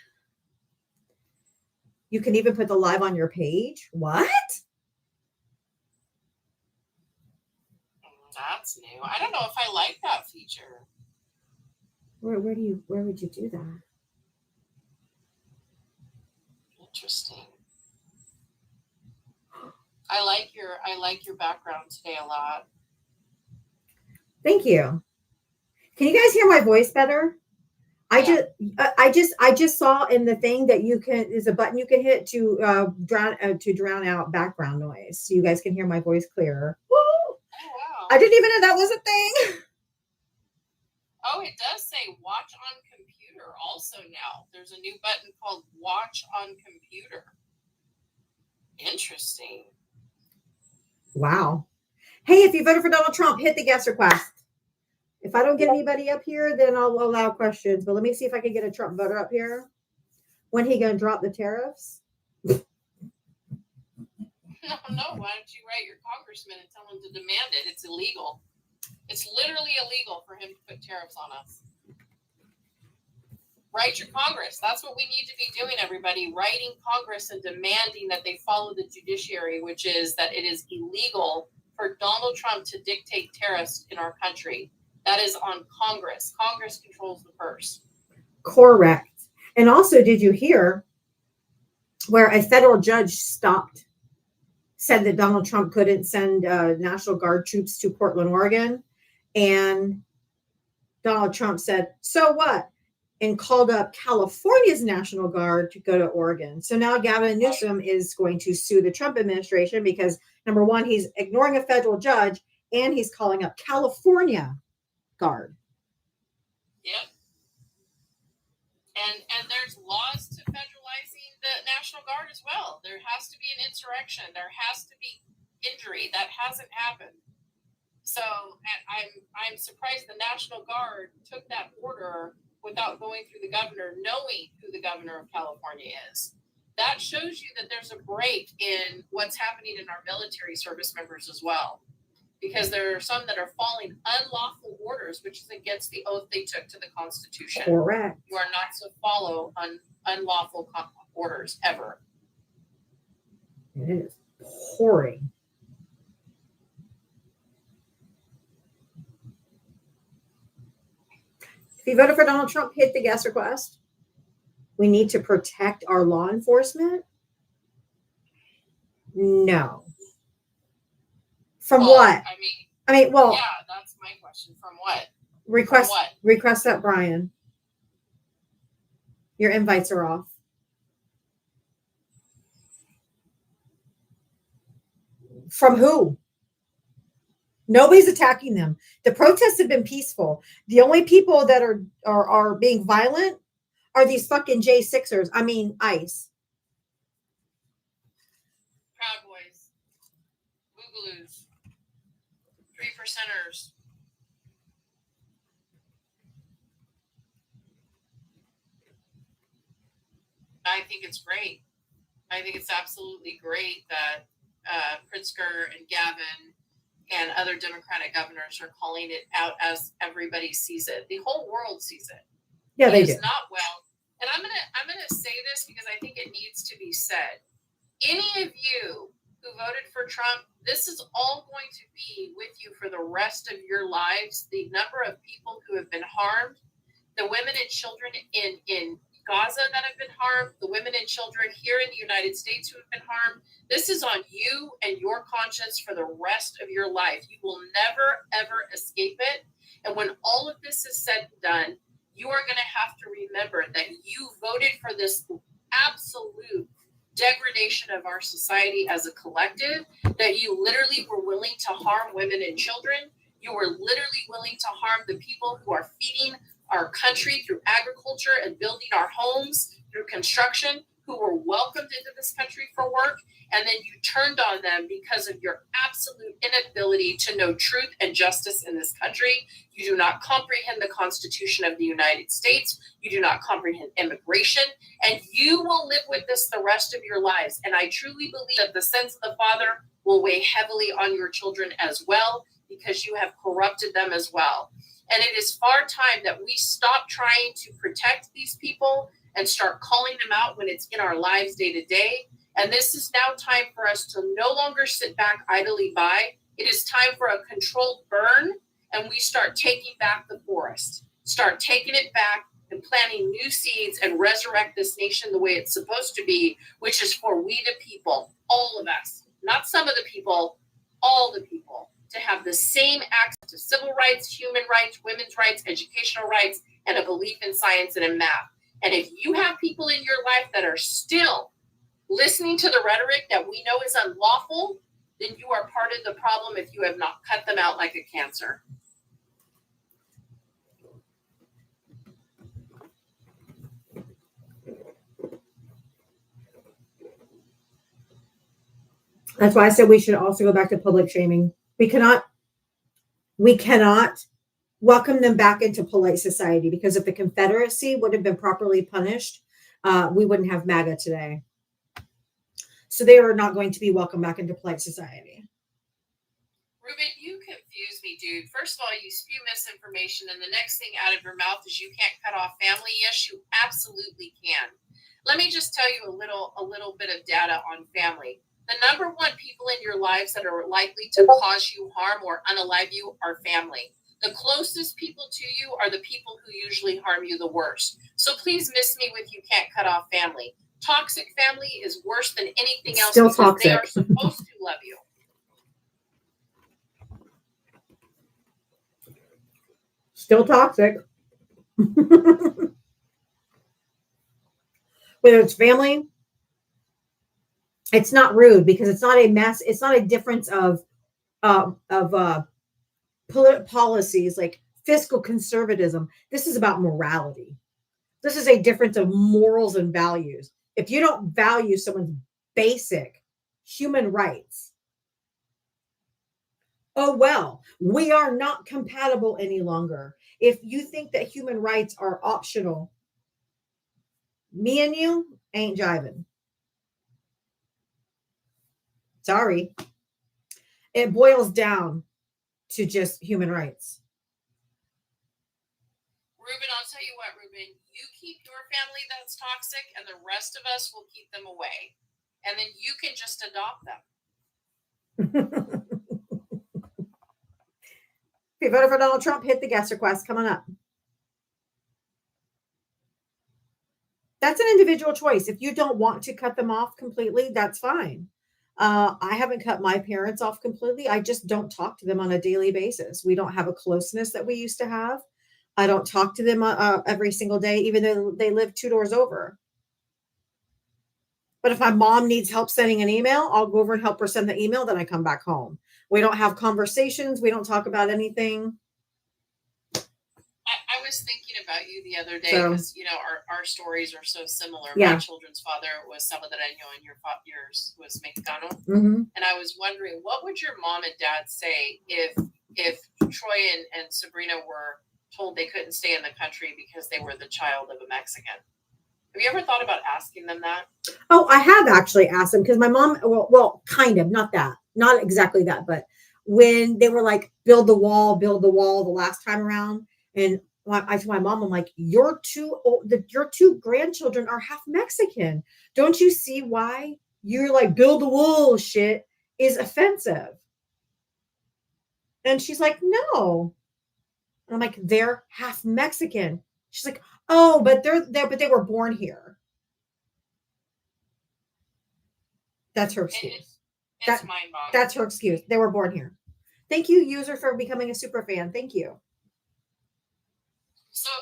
You can even put the live on your page. What?
That's new. I don't know if I like that feature.
Where would you do that?
Interesting. I like your background today a lot.
Thank you. Can you guys hear my voice better?
Yeah.
I just saw in the thing that is a button you can hit to drown out background noise, so you guys can hear my voice clearer. Woo!
Oh wow.
I didn't even know that was a thing.
Oh, it does say watch on computer also now. There's a new button called watch on computer. Interesting.
Wow. Hey, if you voted for Donald Trump, hit the guest request. If I don't get anybody up here, then I'll allow questions. But let me see if I can get a Trump voter up here. When he gonna drop the tariffs?
No, why don't you write your congressman and tell him to demand it? It's illegal. It's literally illegal for him to put tariffs on us. Write your Congress. That's what we need to be doing, everybody. Writing Congress and demanding that they follow the judiciary, which is that it is illegal for Donald Trump to dictate tariffs in our country. That is on Congress. Congress controls the purse.
Correct. And also, did you hear where a federal judge said that Donald Trump couldn't send National Guard troops to Portland, Oregon? And Donald Trump said, so what? And called up California's National Guard to go to Oregon. So now Gavin Newsom is going to sue the Trump administration because, number one, he's ignoring a federal judge and he's calling up California Guard.
Yep. And there's laws to federalizing the National Guard as well. There has to be an insurrection. There has to be injury. That hasn't happened. So I'm surprised the National Guard took that order without going through the governor, knowing who the governor of California is. That shows you that there's a break in what's happening in our military service members as well. Because there are some that are following unlawful orders, which is against the oath they took to the Constitution.
Correct.
You are not to follow unlawful orders ever.
It is pouring. If you voted for Donald Trump, hit the guest request. We need to protect our law enforcement. No. From what? I mean, well,
yeah, that's my question. From what?
Request that, Brian. Your invites are off. From who? Nobody's attacking them. The protests have been peaceful. The only people that are being violent are these fucking J6ers. I mean, ICE.
Proud Boys. Boogaloos. 3%ers. I think it's great. I think it's absolutely great that Pritzker and Gavin and other Democratic governors are calling it out as everybody sees it. The whole world sees it.
Yeah, they
it
do.
is not well. And I'm gonna say this because I think it needs to be said. any of you who voted for Trump, this is all going to be with you for the rest of your lives. The number of people who have been harmed, the women and children in Gaza that have been harmed, the women and children here in the United States who have been harmed. This is on you and your conscience for the rest of your life. You will never, ever escape it. And when all of this is said and done, you are going to have to remember that you voted for this absolute degradation of our society as a collective, that you literally were willing to harm women and children. You were literally willing to harm the people who are feeding our country through agriculture and building our homes through construction, who were welcomed into this country for work, and then you turned on them because of your absolute inability to know truth and justice in this country. You do not comprehend the Constitution of the United States. You do not comprehend immigration, and you will live with this the rest of your lives. And I truly believe that the sins of the Father will weigh heavily on your children as well, because you have corrupted them as well. And it is far time that we stop trying to protect these people and start calling them out when it's in our lives day to day. And this is now time for us to no longer sit back idly by. It is time for a controlled burn, and we start taking back the forest, start taking it back and planting new seeds and resurrect this nation the way it's supposed to be, which is for we the people, all of us, not some of the people, all the people, to have the same access to civil rights, human rights, women's rights, educational rights, and a belief in science and in math. And if you have people in your life that are still listening to the rhetoric that we know is unlawful, then you are part of the problem if you have not cut them out like a cancer.
That's why I said we should also go back to public shaming. We cannot welcome them back into polite society, because if the Confederacy would have been properly punished, we wouldn't have MAGA today. So they are not going to be welcomed back into polite society.
Ruben, you confuse me, dude. First of all, you spew misinformation, and the next thing out of your mouth is you can't cut off family. Yes, you absolutely can. Let me just tell you a little bit of data on family. The number one people in your lives that are likely to cause you harm or unalive you are family. The closest people to you are the people who usually harm you the worst. So please miss me with you can't cut off family. Toxic family is worse than anything else,
Still
because
toxic.
they are supposed to love you.
Still toxic. Whether it's family, it's not rude, because it's not a mess. It's not a difference of policies like fiscal conservatism. This is about morality. This is a difference of morals and values. If you don't value someone's basic human rights, oh, well, we are not compatible any longer. If you think that human rights are optional, me and you ain't jiving. Sorry. It boils down to just human rights.
Ruben, I'll tell you what, Ruben, you keep your family that's toxic, and the rest of us will keep them away. And then you can just adopt them.
If you voted for Donald Trump, hit the guest request. Come on up. That's an individual choice. If you don't want to cut them off completely, that's fine. I haven't cut my parents off completely. I just don't talk to them on a daily basis. We don't have a closeness that we used to have. I don't talk to them every single day, even though they live 2 doors over. But if my mom needs help sending an email, I'll go over and help her send the email. Then I come back home. We don't have conversations. We don't talk about anything.
I was thinking about you the other day because, our stories are so similar.
Yeah.
My children's father was Salvadoreño and yours was Mexicano.
Mm-hmm.
And I was wondering, what would your mom and dad say if Troy and Sabrina were told they couldn't stay in the country because they were the child of a Mexican? Have you ever thought about asking them that?
Oh, I have actually asked them, because my mom, well, kind of, not exactly that, but when they were like, build the wall the last time around. And I told my mom, I'm like, your two grandchildren are half Mexican. Don't you see why you're like build the wall shit is offensive. And she's like, no. And I'm like, they're half Mexican. She's like, oh, but they were born here. That's her excuse.
It's mind-boggling.
That's her excuse. They were born here. Thank you, user, for becoming a super fan. Thank you.
So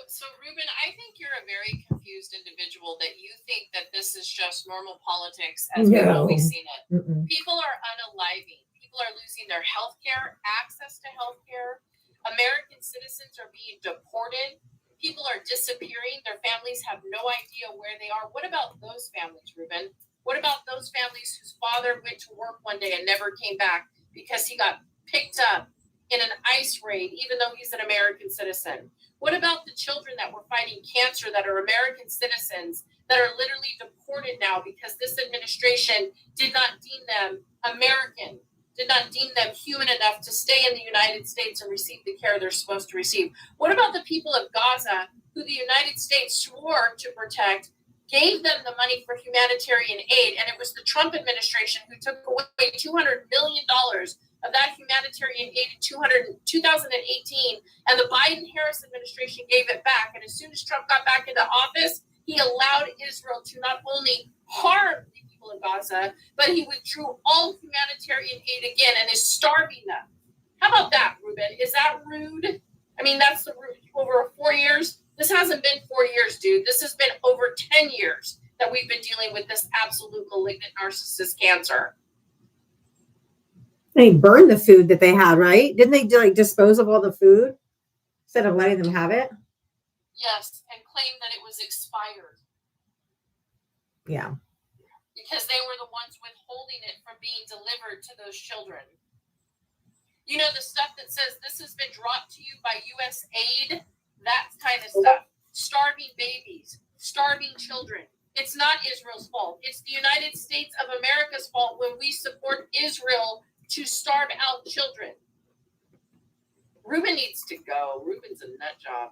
Ruben, I think you're a very confused individual that you think that this is just normal politics as we've always seen it.
Mm-mm.
People are unaliving. People are losing their health care, access to health care. American citizens are being deported. People are disappearing. Their families have no idea where they are. What about those families, Ruben? What about those families whose father went to work one day and never came back because he got picked up in an ICE raid, even though he's an American citizen? What about the children that were fighting cancer that are American citizens that are literally deported now because this administration did not deem them American, did not deem them human enough to stay in the United States and receive the care they're supposed to receive? What about the people of Gaza who the United States swore to protect, gave them the money for humanitarian aid, and it was the Trump administration who took away $200 million of that humanitarian aid in 2018, and the Biden-Harris administration gave it back. And as soon as Trump got back into office, he allowed Israel to not only harm the people of Gaza, but he withdrew all humanitarian aid again and is starving them. How about that, Ruben? Is that rude? I mean, that's the rude. Over 4 years. This hasn't been 4 years, dude. This has been over 10 years that we've been dealing with this absolute malignant narcissist cancer.
They burned the food that they had, right? Didn't they like dispose of all the food instead of letting them have it?
Yes, and claim that it was expired.
Yeah.
Because they were the ones withholding it from being delivered to those children. You know, the stuff that says this has been brought to you by U.S. aid, that kind of stuff. Starving babies, starving children. It's not Israel's fault. It's the United States of America's fault when we support Israel to starve out children. Ruben needs to go. Ruben's a nut job.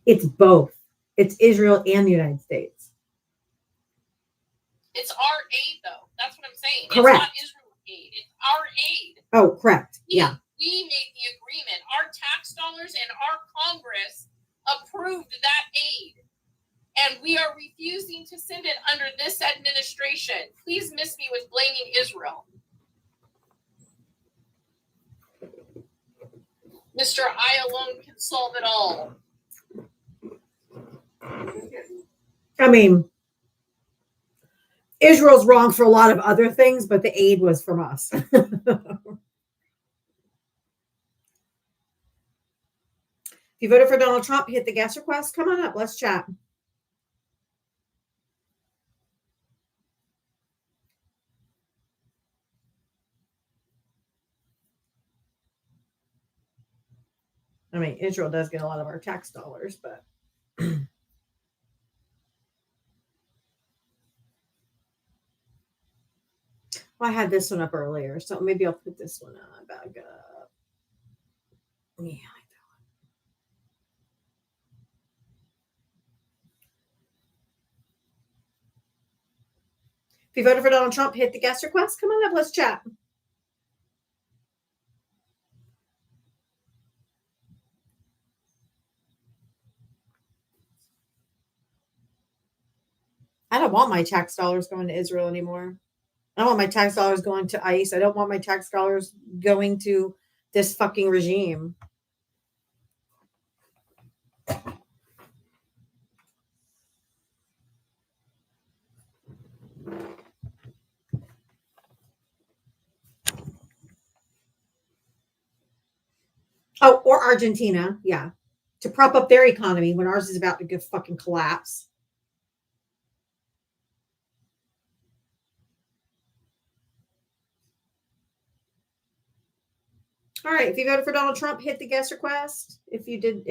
It's both. It's Israel and the United States.
It's our aid, though. That's what I'm saying.
Correct.
It's not Israel's aid. It's our aid.
Oh, correct. Yeah.
We made the agreement. Our tax dollars and our Congress approved that aid. And we are refusing to send it under this administration. Please miss me with blaming Israel. Mr. I alone can solve it all.
I mean, Israel's wrong for a lot of other things, but the aid was from us. If you voted for Donald Trump, hit the guest request. Come on up. Let's chat. I mean, Israel does get a lot of our tax dollars, but well, I had this one up earlier, so maybe I'll put this one back up. Yeah. If you voted for Donald Trump, hit the guest request. Come on up, let's chat. I don't want my tax dollars going to Israel anymore. I don't want my tax dollars going to ICE. I don't want my tax dollars going to this fucking regime. Oh, or Argentina, yeah. To prop up their economy when ours is about to go fucking collapse. All right, if you voted for Donald Trump, hit the guest request. If you did,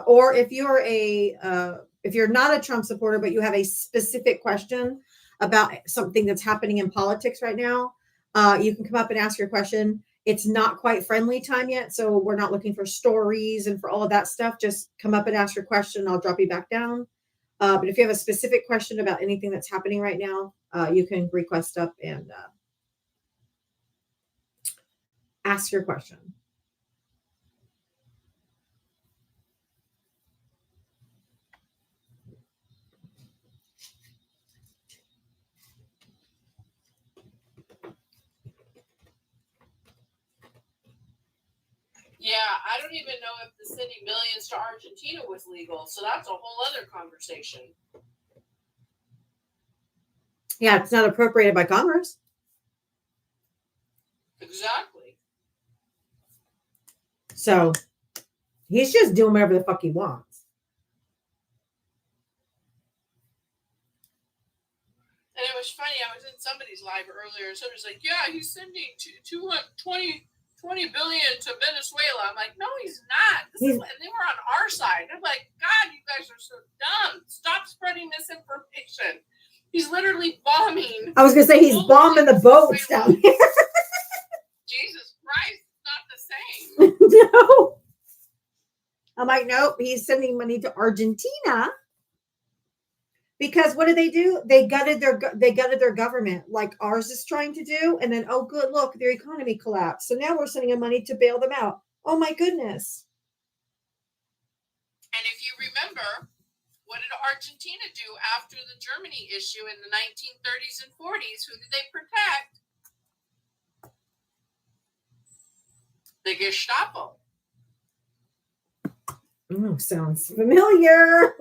or if you're if you're not a Trump supporter, but you have a specific question about something that's happening in politics right now, you can come up and ask your question. It's not quite friendly time yet, so we're not looking for stories and for all of that stuff. Just come up and ask your question. I'll drop you back down. But if you have a specific question about anything that's happening right now, you can request up and ask your question.
Yeah, I don't even know if the sending millions to Argentina was legal. So that's a whole other conversation.
Yeah, it's not appropriated by Congress.
Exactly.
So he's just doing whatever the fuck he wants.
And it was funny. I was in somebody's live earlier, and somebody's like, "Yeah, he's sending 20 billion to Venezuela." I'm like, "No, he's not." And they were on our side. I'm like, "God, you guys are so dumb. Stop spreading misinformation." He's literally bombing.
I was gonna say he's bombing the boats down here.
Jesus Christ, it's not the same.
No. I'm like, nope, he's sending money to Argentina. Because what did they do? They gutted their government, like ours is trying to do, and then oh good, look, their economy collapsed. So now we're sending them money to bail them out. Oh my goodness.
And if you remember, what did Argentina do after the Germany issue in the 1930s and 40s? Who did they protect? The Gestapo.
Sounds familiar.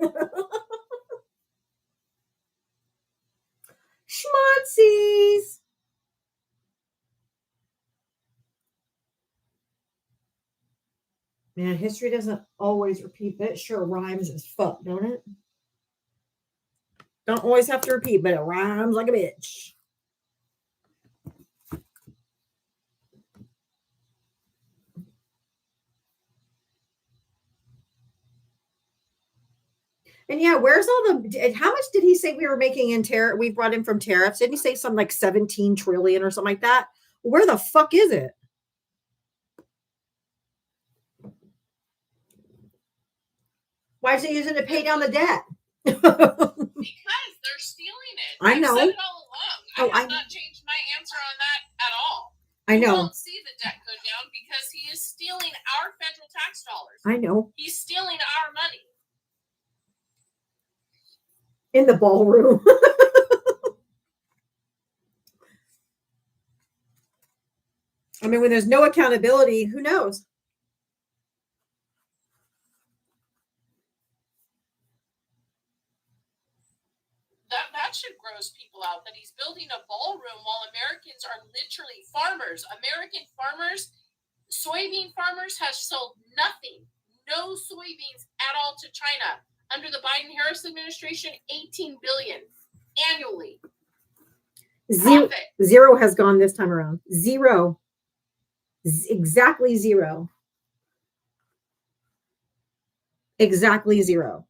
Schmonzies. Man, history doesn't always repeat, but it sure rhymes as fuck, don't it? Don't always have to repeat, but it rhymes like a bitch. And yeah, where's all the, how much did he say we were making in tariff? We brought in from tariffs. Didn't he say something like 17 trillion or something like that? Where the fuck is it? Why is he using it to pay down the debt?
Because they're stealing it.
I know.
I've said it all along. I have not changed my answer on that at all.
I know.
You won't see the debt go down because he is stealing our federal tax dollars.
I know.
He's stealing our money.
In the ballroom. I mean, when there's no accountability, who knows?
That should gross people out, that he's building a ballroom while Americans are literally farmers. American farmers, soybean farmers have sold nothing, no soybeans at all to China. Under the Biden-Harris administration, $18 billion annually.
Zero has gone this time around. Zero. Exactly zero. Exactly zero.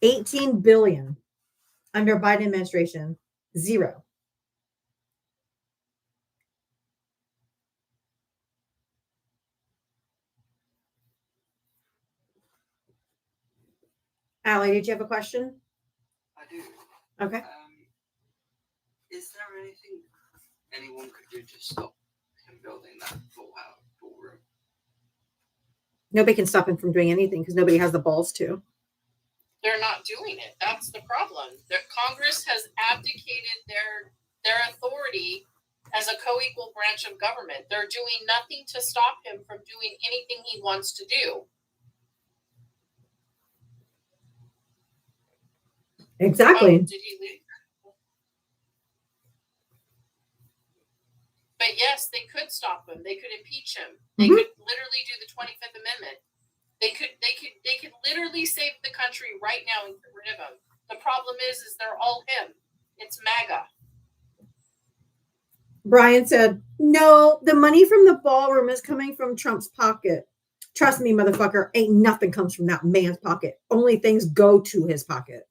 18 billion under Biden administration. Zero. Allie, did you have a question?
I do.
Okay.
Is there anything anyone could do to stop him building that ballroom?
Nobody can stop him from doing anything because nobody has the balls to.
They're not doing it. That's the problem. Congress has abdicated their authority as a co-equal branch of government. They're doing nothing to stop him from doing anything he wants to do.
Exactly.
Oh, did he leave? But yes, they could stop him. They could impeach him. They could literally do the 25th Amendment. They could literally save the country right now and get rid of him. The problem is they're all him. It's MAGA.
Brian said, no, the money from the ballroom is coming from Trump's pocket. Trust me, motherfucker, ain't nothing comes from that man's pocket. Only things go to his pocket.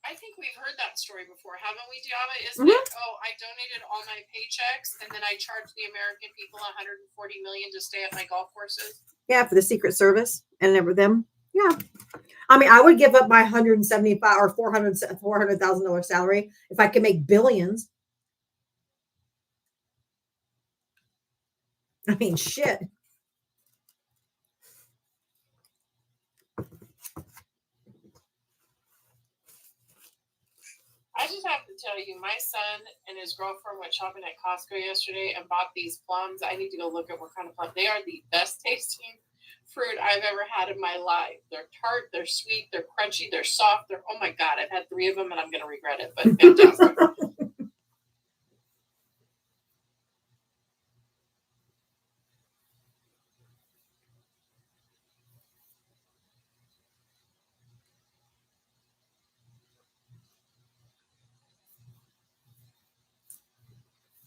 I think we we've heard that story before, haven't we, Diaba? Isn't
Mhm.
it? Oh, I donated all my paychecks and then I charged the American people $140 million to stay at my golf courses.
Yeah, for the Secret Service and ever them. Yeah. I mean, I would give up my $175 or $400,000 salary if I could make billions. I mean, shit.
I just have to tell you, my son and his girlfriend went shopping at Costco yesterday and bought these plums. I need to go look at what kind of plum. They are the best tasting fruit I've ever had in my life. They're tart, they're sweet, they're crunchy, they're soft. They're, oh my God, I've had 3 of them and I'm going to regret it, but fantastic.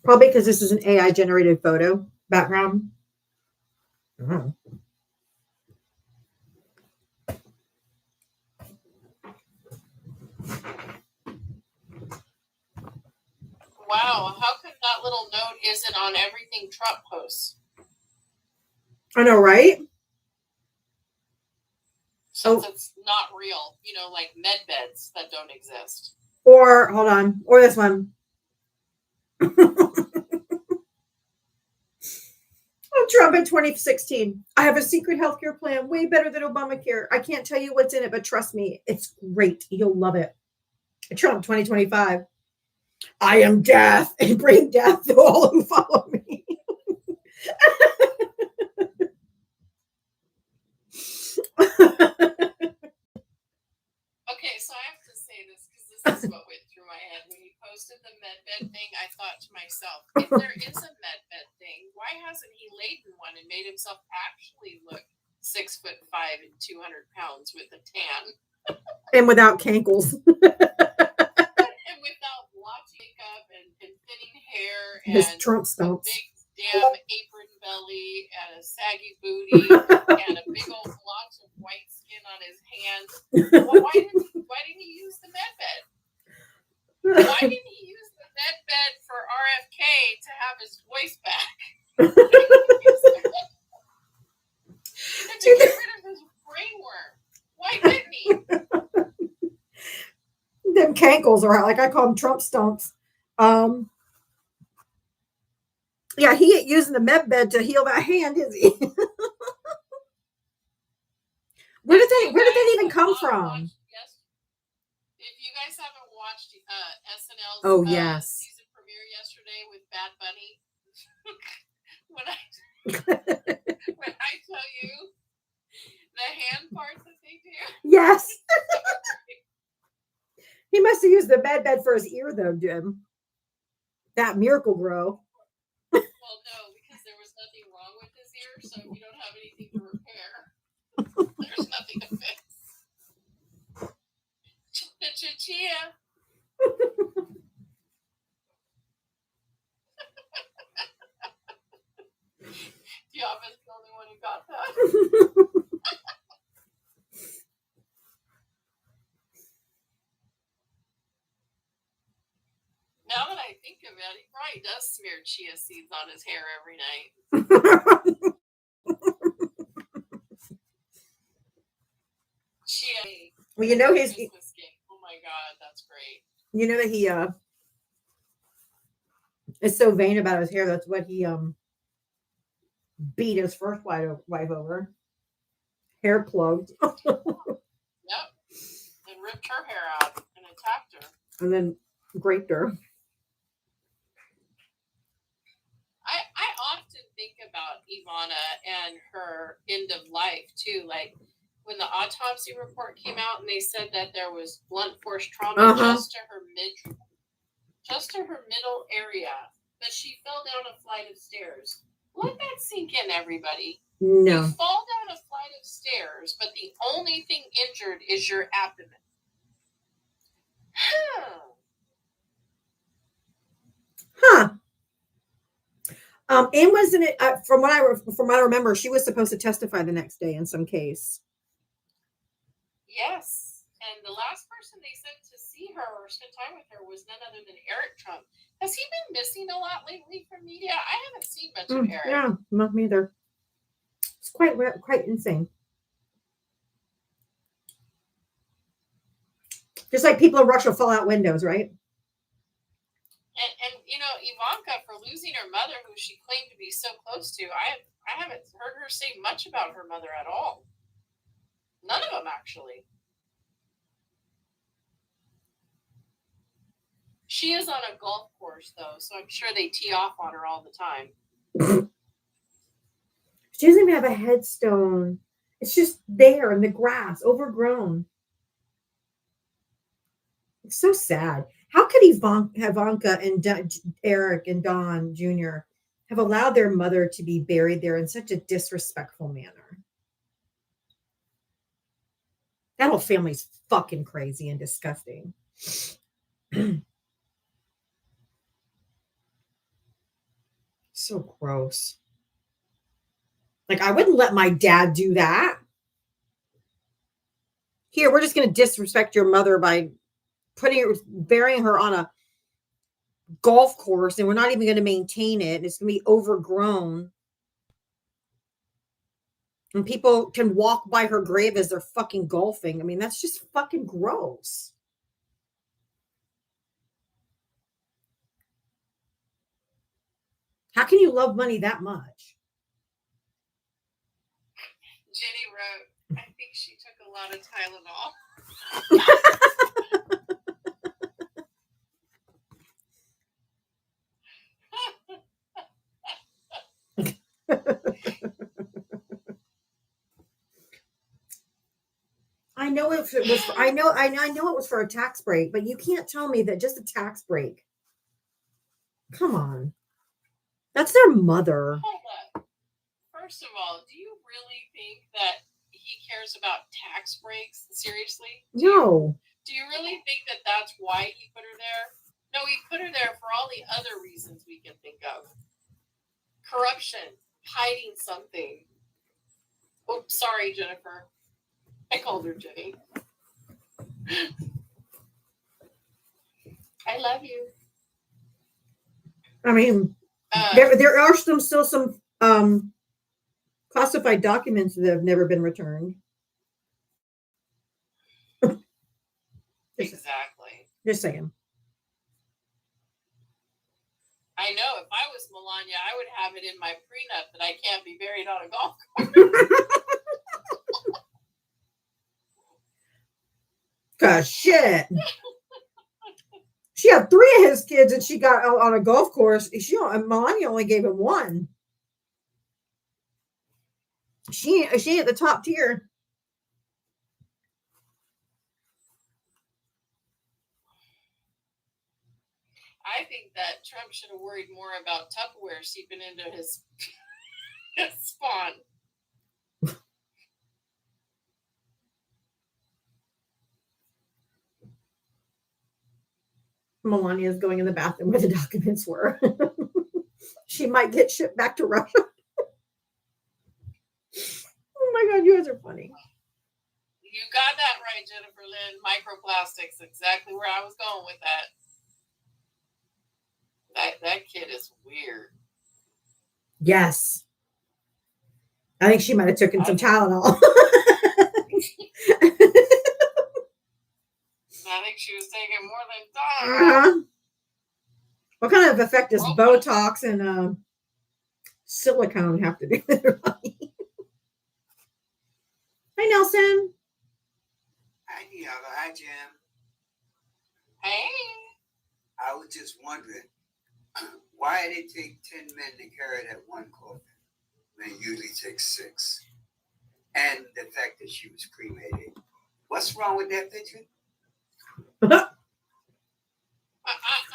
Probably because this is an AI generated photo background. Oh.
Wow, how come that little note isn't on everything Trump posts?
I know, right?
Since it's not real, you know, like med beds that don't exist.
Or hold on, or this one. Oh, Trump in 2016. I have a secret healthcare plan, way better than Obamacare. I can't tell you what's in it, but trust me, it's great. You'll love it. Trump 2025. I am death and bring death to all who follow me.
Okay, so I have to say this because this is what went through my head. When he posted the med bed thing, I thought to myself, if there is a med bed thing, why hasn't he laid in one and made himself actually look 6'5" and 200 pounds with a tan?
And without cankles.
And without lots of makeup and thinning hair and
His Trump stumps.
big damn apron belly and a saggy booty and a big old blotch of white skin on his hands. Well, why didn't he use the med bed? Why didn't he use the med bed for RFK to have his voice back? And to get rid of his brainworm. Why didn't he?
Them cankles are like I call them Trump stumps. Yeah, he ain't using the med bed to heal that hand, is he? Where did that even come from?
If you guys haven't watched SNL's
Oh, yes.
season premiere yesterday with Bad Bunny, when I tell you the hand parts that they do,
Yes. He must have used the med bed for his ear, though, Jim. That Miracle Grow.
well, no, because there was nothing wrong with his ear, so you don't have anything to repair. There's nothing to fix. Chia. Diaba's the only one who got that. Now that I think of it, he probably does smear chia seeds on his hair every night. Chia.
Well, you know he's.
Christmas cake. Oh my God, that's great.
You know that he is so vain about his hair. That's what he beat his first wife over. Hair plugged.
Yep. And ripped her hair out and attacked her.
And then raped her.
I often think about Ivana and her end of life too. Like when the autopsy report came out and they said that there was blunt force trauma just to her middle area, that she fell down a flight of stairs. Let that sink in, everybody.
No.
You fall down a flight of stairs, but the only thing injured is your abdomen.
Huh. And wasn't it from what I remember, she was supposed to testify the next day in some case.
Yes. And the last person they sent to see see her or spend time with her was none other than Eric Trump. Has he been missing a lot lately from media? I haven't seen much of Eric.
Yeah, not me either. It's quite insane. Just like people in Russia fall out windows, right?
And you know, Ivanka, for losing her mother, who she claimed to be so close to, I haven't heard her say much about her mother at all. None of them, actually. She is on a golf course, though, so I'm sure they tee off on her all the time.
She doesn't even have a headstone. It's just there in the grass, overgrown. It's so sad. How could Ivanka and Eric and Don Jr. have allowed their mother to be buried there in such a disrespectful manner? That whole family's fucking crazy and disgusting. So gross. Like, I wouldn't let my dad do that. Here, we're just going to disrespect your mother by burying her on a golf course, and we're not even going to maintain it. It's going to be overgrown. And people can walk by her grave as they're fucking golfing. I mean, that's just fucking gross. How can you love money that much?
Jenny wrote, I think she took a lot of Tylenol.
I know it was. I know it was for a tax break, but you can't tell me that just a tax break. Come on, that's their mother.
Hold up. First of all, do you really think that he cares about tax breaks? Seriously?
No.
Do you really think that that's why he put her there? No, he put her there for all the other reasons we can think of. Corruption, hiding something. Oh, sorry, Jennifer. I called her Jenny. I love you.
I mean, there are still some classified documents that have never been returned.
Exactly.
Just saying.
I know if I was Melania, I would have it in my prenup that I can't be buried on a golf course.
Cause shit. She had 3 of his kids and she got out on a golf course. Melania only gave him 1. She at the top tier.
I think that Trump should have worried more about Tupperware seeping into his spawn.
Melania is going in the bathroom where the documents were. She might get shipped back to Russia. Oh my God, you guys are funny.
You got that right, Jennifer Lynn. Microplastics, exactly where I was going with that. That kid is weird.
Yes. I think she might have taken some Tylenol.
I think she was taking more than Tylenol.
What kind of effect does Botox and silicone have to do with her body? Hi, Nelson.
Hi, Diana. Hi, Jim.
Hey.
I was just wondering, why did it take 10 men to carry that one coffin when it usually takes 6? And the fact that she was cremated. What's wrong with that picture?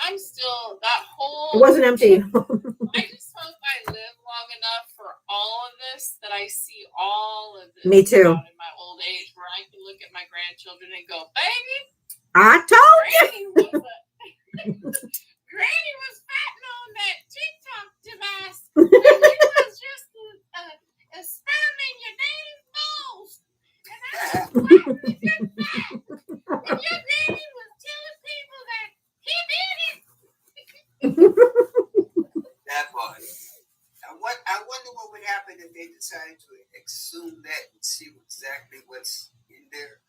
I'm still that whole.
It wasn't empty.
I just hope I live long enough for all of this that I see all of this.
Me too.
In my old age, where I can look at my grandchildren and go, "Baby,
I told you."
Granny was fatting on that TikTok device. And you was just a sperm in your daddy's balls. And I was fat. And your granny was telling
to assume that and see exactly what's in there,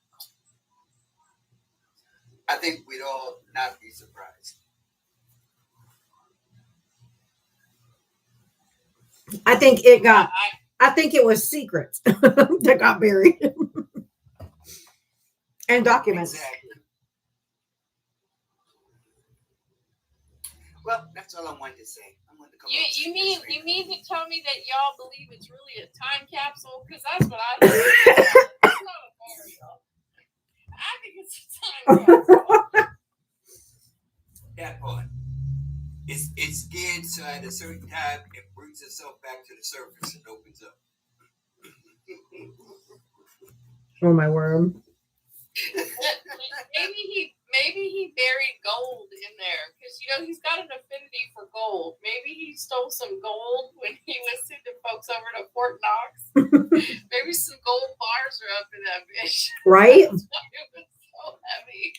I think we'd all not be surprised.
I think it was secrets that got buried and documents.
Exactly. Well, that's all I wanted to say. I wanted to come up with
You
some
mean
information.
you mean to tell me that y'all believe it's really a time capsule? Because that's what I think. It's not a burial. I think it's a time capsule.
That part. It's scared, so at a certain time it brings itself back to the surface and opens up.
Oh my word.
Maybe he buried gold in there because he's got an affinity for gold. Maybe he stole some gold when he was sending folks over to Fort Knox. Maybe some gold bars are up in that bitch.
Right?
That's why it was so heavy.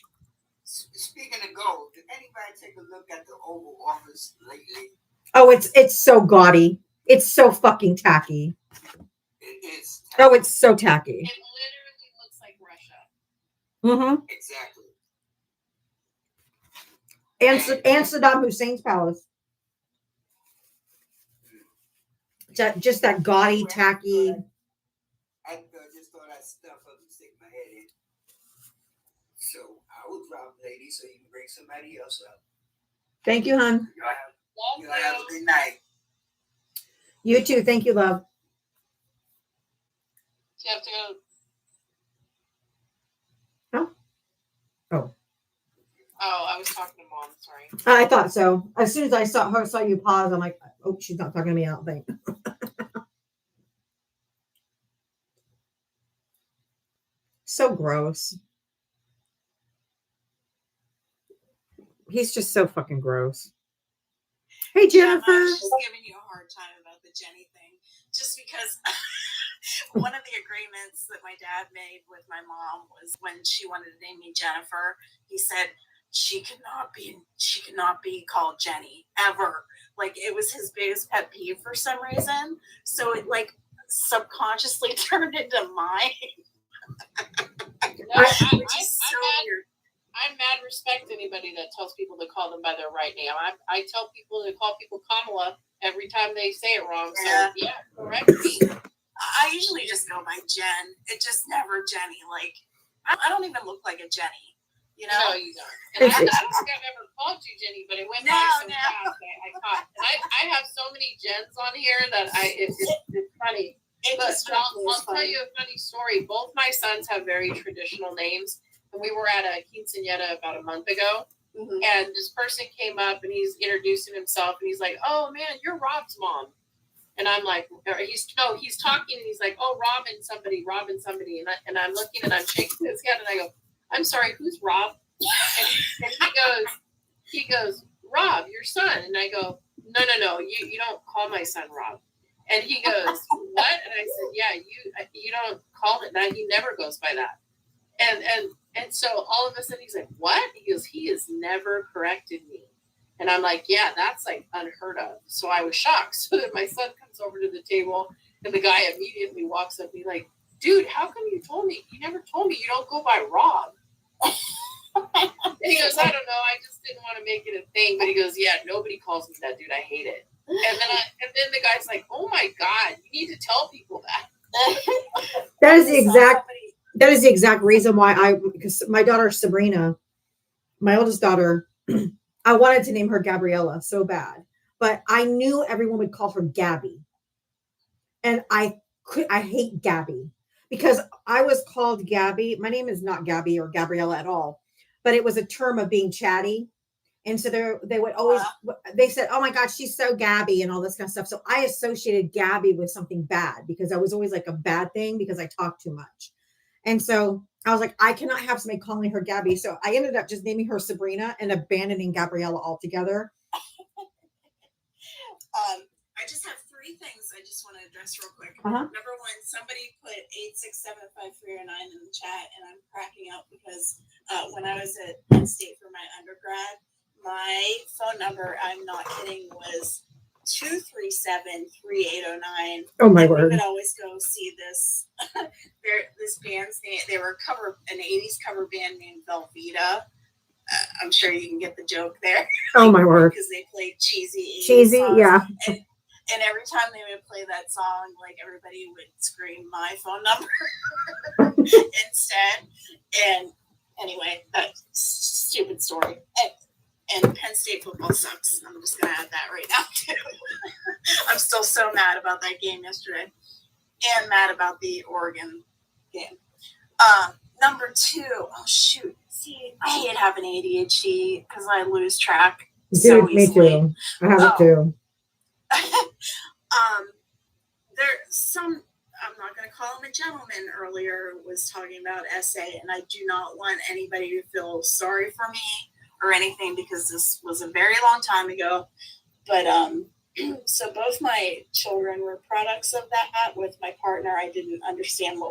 Speaking of gold, did anybody take a look at the Oval Office lately?
Oh, it's so gaudy. It's so fucking tacky.
It is.
Oh, it's so tacky.
It literally looks like Russia.
Mm-hmm.
Exactly.
And Saddam Hussein's palace. Just that gaudy, tacky.
I just thought I'd stuff up and stick my head in. So I will drop, lady, so you can bring somebody else up.
Thank you, hon.
Y'all have a good night.
You too. Thank you, love.
You have to go. Oh, I was talking to Mom. Sorry.
I thought so. As soon as I saw you pause, I'm like, oh, she's not talking to me, I don't think. So gross. He's just so fucking gross. Hey, Jennifer.
I was just giving you a hard time about the Jenny thing, just because one of the agreements that my dad made with my mom was when she wanted to name me Jennifer. He said she could not be called Jenny ever. Like, it was his biggest pet peeve for some reason. So it like subconsciously turned into mine. Which is so weird.
I mad respect anybody that tells people to call them by their right name. I tell people to call people Kamala every time they say it wrong. So yeah, correct me.
I usually just go by Jen. It just never Jenny. Like, I don't even look like a Jenny. You know?
No, you don't. And I don't think I've ever called you Jenny, but it went by so fast. I caught. I have so many Jens on here that it's funny. But I'll tell you a funny story. Both my sons have very traditional names. And we were at a quinceañera about a month ago. Mm-hmm. And this person came up and he's introducing himself. And he's like, oh, man, you're Rob's mom. And I'm like, he's talking. And he's like, oh, Robin somebody. And I'm looking and I'm shaking his head. And I go, I'm sorry, who's Rob? And he goes, Rob, your son. And I go, no, you don't call my son Rob. And he goes, what? And I said, yeah, you don't call it that. He never goes by that. And so all of a sudden he's like, what? He goes, he has never corrected me. And I'm like, yeah, that's like unheard of. So I was shocked. So then my son comes over to the table and the guy immediately walks up and he's like, dude, how come you told me? You never told me you don't go by Rob. And he goes, I don't know. I just didn't want to make it a thing. But he goes, yeah, nobody calls me that, dude. I hate it. And then the guy's like, oh my God, you need to tell people that.
That is the exact reason why because my daughter Sabrina, my oldest daughter, I wanted to name her Gabriella so bad, but I knew everyone would call her Gabby. And I hate Gabby because I was called Gabby. My name is not Gabby or Gabriella at all, but it was a term of being chatty. And so they would always, they said, oh my God, she's so Gabby and all this kind of stuff. So I associated Gabby with something bad because I was always like a bad thing because I talk too much. And so I was like, I cannot have somebody calling her Gabby. So I ended up just naming her Sabrina and abandoning Gabriella altogether.
I just have three things I just want to address real quick.
Uh-huh.
Number one, somebody put 8675309 in the chat, and I'm cracking up because when I was at Penn State for my undergrad, my phone number, I'm not kidding, was 237-3809.
Oh my
And we
word.
would always go see this this band's name. They were an 80s cover band named Velveeta. I'm sure you can get the joke there.
Oh my word.
Because they played cheesy 80s
Cheesy,
songs.
yeah.
And every time they would play that song, like everybody would scream my phone number instead. And anyway, that's stupid story. And Penn State football sucks. I'm just gonna add that right now too. I'm still so mad about that game yesterday, and mad about the Oregon game. Number 2. Oh shoot! See, I hate having ADHD because I lose track so
Dude, me
easily.
too. I have it too.
There's some, I'm not going to call him a gentleman, earlier was talking about essay, and I do not want anybody to feel sorry for me or anything because this was a very long time ago. But so both my children were products of that. With my partner, I didn't understand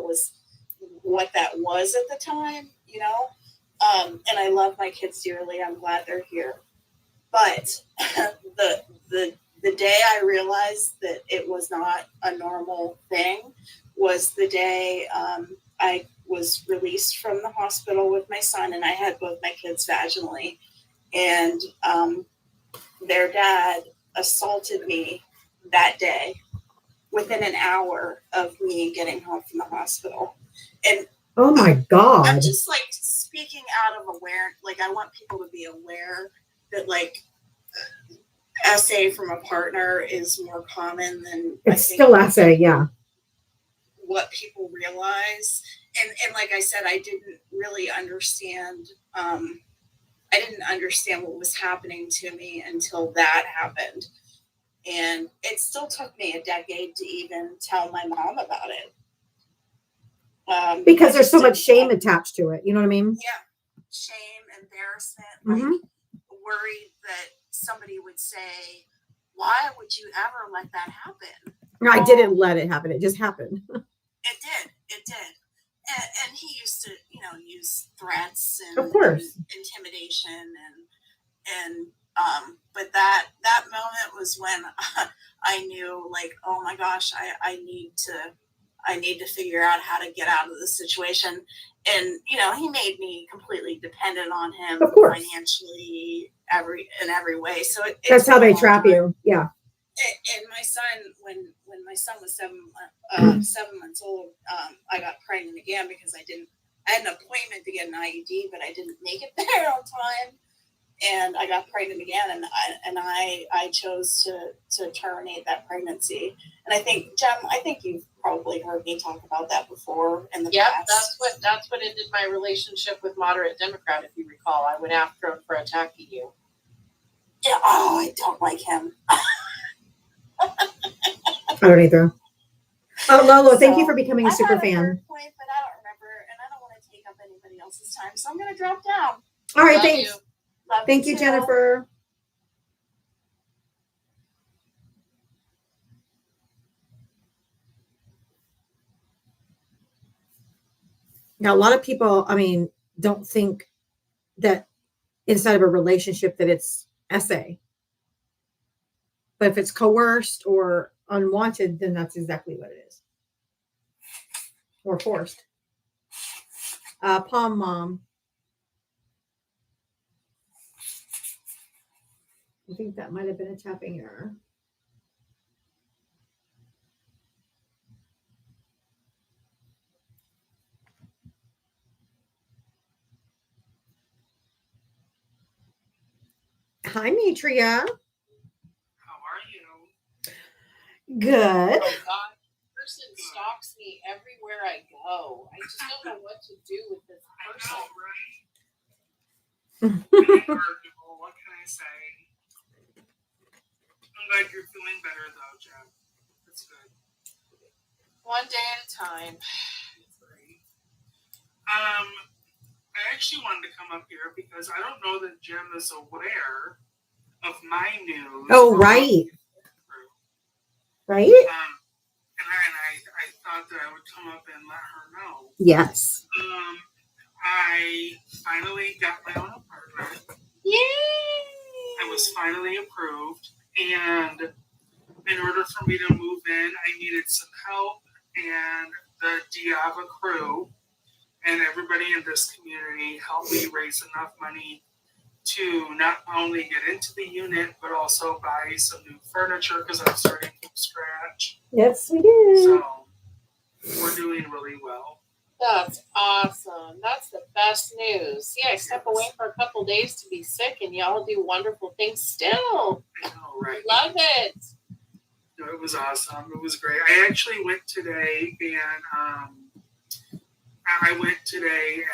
what that was at the time, you know. And I love my kids dearly. I'm glad they're here. But the day I realized that it was not a normal thing was the day I was released from the hospital with my son, and I had both my kids vaginally. And their dad assaulted me that day within an hour of me getting home from the hospital. And
oh my God.
I'm just like speaking out of awareness. Like, I want people to be aware that, like, essay from a partner is more common than
It's still essay, yeah.
what people realize. And like I said, I didn't really understand. I didn't understand what was happening to me until that happened. And it still took me a decade to even tell my mom about it.
Because there's so much shame attached to it. You know what I mean?
Yeah. Shame, embarrassment,
Mhm.
worried that somebody would say, why would you ever let that happen?
I didn't let it happen. It just happened.
It did. And he used to, use threats and
Of course.
intimidation and but that moment was when I knew, like, oh my gosh, I need to figure out how to get out of this situation. And he made me completely dependent on him,
of course,
financially, in every way. So
that's how they trap you. Yeah.
And my son, when my son was 7 months old, I got pregnant again because I had an appointment to get an IUD, but I didn't make it there on time. And I got pregnant again, and I chose to terminate that pregnancy. And I think, Jem, you've probably heard me talk about that before in the past.
That's what ended my relationship with Moderate Democrat, if you recall. I went after him for attacking you.
Yeah. Oh, I don't like him.
I don't either. Oh, Lolo, thank you for becoming a super fan.
Point, but I don't remember, and I don't want to take up anybody else's time, so I'm going to drop down.
All right,
Love
thanks.
you.
Thank you, Jennifer. Now, a lot of people, don't think that inside of a relationship that it's essay. But if it's coerced or unwanted, then that's exactly what it is. Or forced. Palm Mom. I think that might have been a tapping error. Hi, Matria.
How are you?
Good.
Oh God, this person stalks me everywhere I go. I just don't know what to do with this person.
I know, right? What can I say? I'm glad you're feeling better, though, Jen. That's good.
One day at a time.
That's great. I actually wanted to come up here because I don't know that Jen is aware of my news.
Oh, right. Right?
And I thought that I would come up and let her know.
Yes.
I finally got my own apartment.
Yay!
I was finally approved, and
in order for me to move in, I needed some help, and the Diava crew and everybody in this community helped me raise enough money to not only get into the unit, but also buy some new furniture because I'm starting from scratch.
Yes, we did.
So we're doing really well.
That's awesome. That's the best news. See, I step away for a couple days to be sick, and y'all do wonderful things still.
I know, right?
Love it.
No, it was awesome. It was great. I actually went today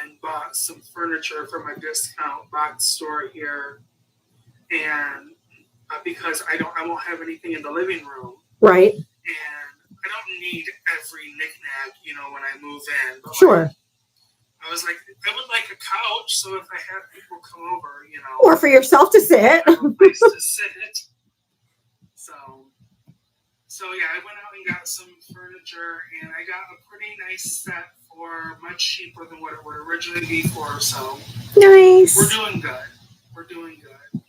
and bought some furniture from a discount box store here, and because I won't have anything in the living room,
Right.
and I don't need every knickknack, when I move in. But
Sure.
I was like, I would like a couch, so if I have people come over,
Or for yourself to sit.
I have a place to sit. So yeah, I went out and got some furniture, and I got a pretty nice set for much cheaper than what it would originally be for. So
Nice.
we're doing good. We're doing good.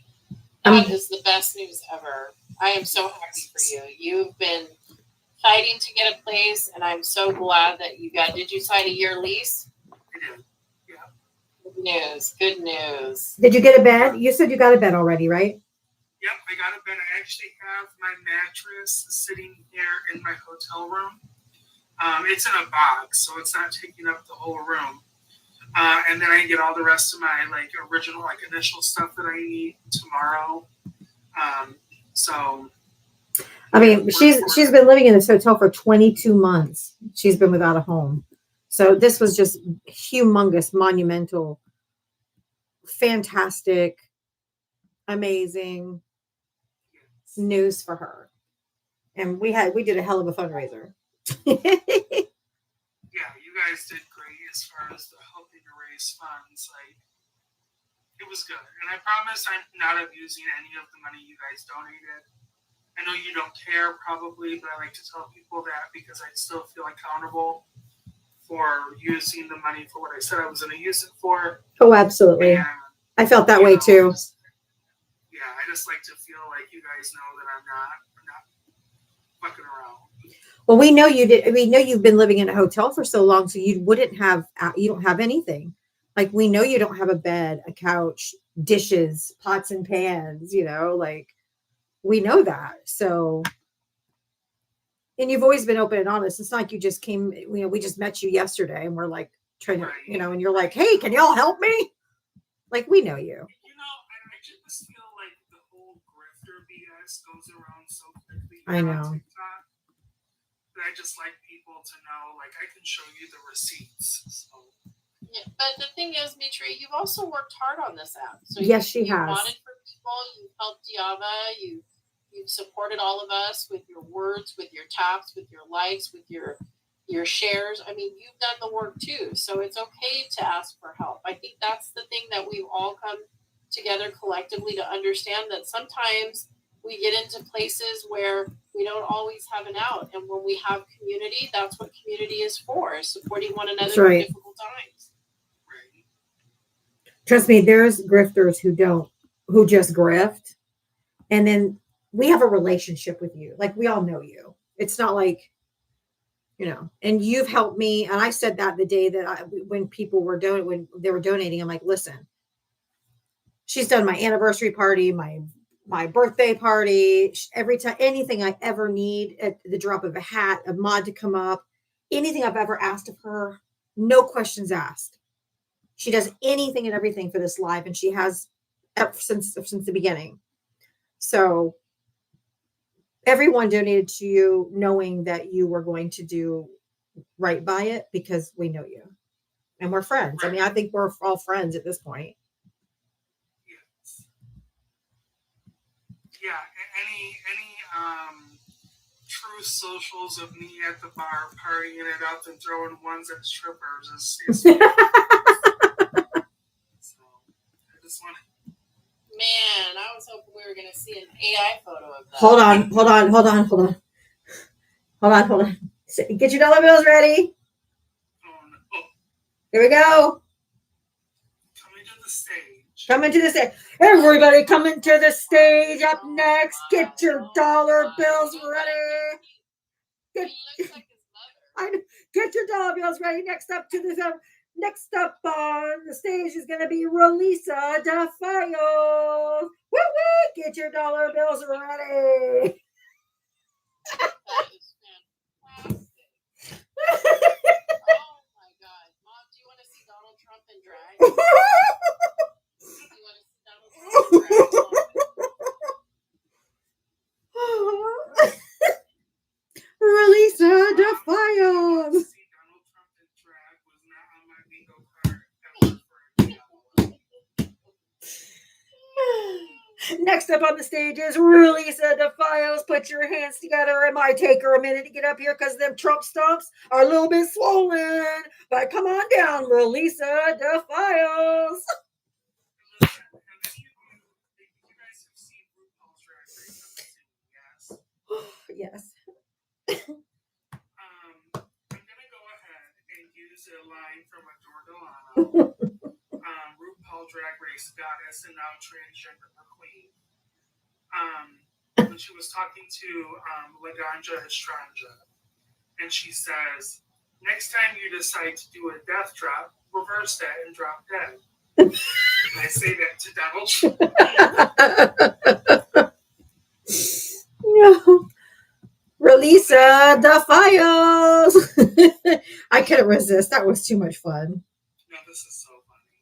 That is the best news ever. I am so happy for you. You've been fighting to get a place, and I'm so glad that you got. Did you sign a year lease?
I did. Yeah.
Good news. Good news.
Did you get a bed? You said you got a bed already, right?
Yep, I got a bed. I actually have my mattress sitting here in my hotel room. It's in a box, so it's not taking up the whole room. And then I get all the rest of my original initial stuff that I need tomorrow. So
I mean, she's been living in this hotel for 22 months. She's been without a home. So this was just humongous, monumental, fantastic, amazing news for her. And we did a hell of a fundraiser.
yeah, you guys did great as far as the helping to raise funds. It was good. And I promise I'm not abusing any of the money you guys donated. I know you don't care probably, but I like to tell people that because I still feel accountable for using the money for what I said I was going to use it for.
Oh, absolutely.
And,
I felt that way too.
I just like to feel like you guys know that I'm not fucking around.
Well, we know you did. We know you've been living in a hotel for so long, so you don't have anything. We know you don't have a bed, a couch, dishes, pots and pans, we know that. So, and you've always been open and honest. It's not like you just came, we just met you yesterday and we're trying to, and you're like, hey, can y'all help me? We know you.
I just feel like the whole grifter BS goes around so quickly.
I know.
On TikTok, that I just like people to know, I can show you the receipts. So.
Yeah, but the thing is, Mitri, you've also worked hard on this app. So
yes, she
you
has.
Wanted for people. You helped Diava. You've supported all of us with your words, with your taps, with your likes, with your shares. I mean, you've done the work too. So it's okay to ask for help. I think that's the thing that we've all come together collectively to understand, that sometimes we get into places where we don't always have an out. And when we have community, that's what community is for, is supporting one another in difficult times.
Trust me, there's grifters who just grift. And then we have a relationship with you. We all know you. It's not and you've helped me. And I said that the day that when people were when they were donating, I'm like, listen, she's done my anniversary party, my birthday party, every time, anything I ever need at the drop of a hat, a mod to come up, anything I've ever asked of her, no questions asked. She does anything and everything for this live, and she has since the beginning. So everyone donated to you knowing that you were going to do right by it because we know you and we're friends. I mean, I think we're all friends at this point.
Yes. Yeah. Any true socials of me at the bar partying it up and throwing ones at strippers is so I just want to.
Man, I was hoping we were going to see an AI photo of that.
Hold on. Get your dollar bills ready.
Oh, no.
Here we go.
Coming to the stage.
Coming to the stage. Everybody coming to the stage. Up next, get your dollar bills ready. Get, get your dollar bills ready. Next up on the stage is going to be Relisa DeFio. Woo woo! Get your dollar bills ready.
That is fantastic. Oh my God. Mom, do you want to see Donald Trump in drag? Do you want to see Donald Trump in drag?
Relisa DeFio.
See Donald Trump in drag was not on my bingo card ever for a
Next up on the stage is Relisa DeFios. Put your hands together. It might take her a minute to get up here because them Trump stumps are a little bit swollen. But come on down, Relisa DeFios. Yes.
I'm gonna go ahead and use a line from Adore Delano, RuPaul Drag Race goddess and now transgender queen. When she was talking to Laganja Estranja, and she says, "Next time you decide to do a death drop, reverse that and drop dead." And I say that to Donald Trump.
No. Relisa DeFios. I couldn't resist. That was too much fun.
No, this is so funny.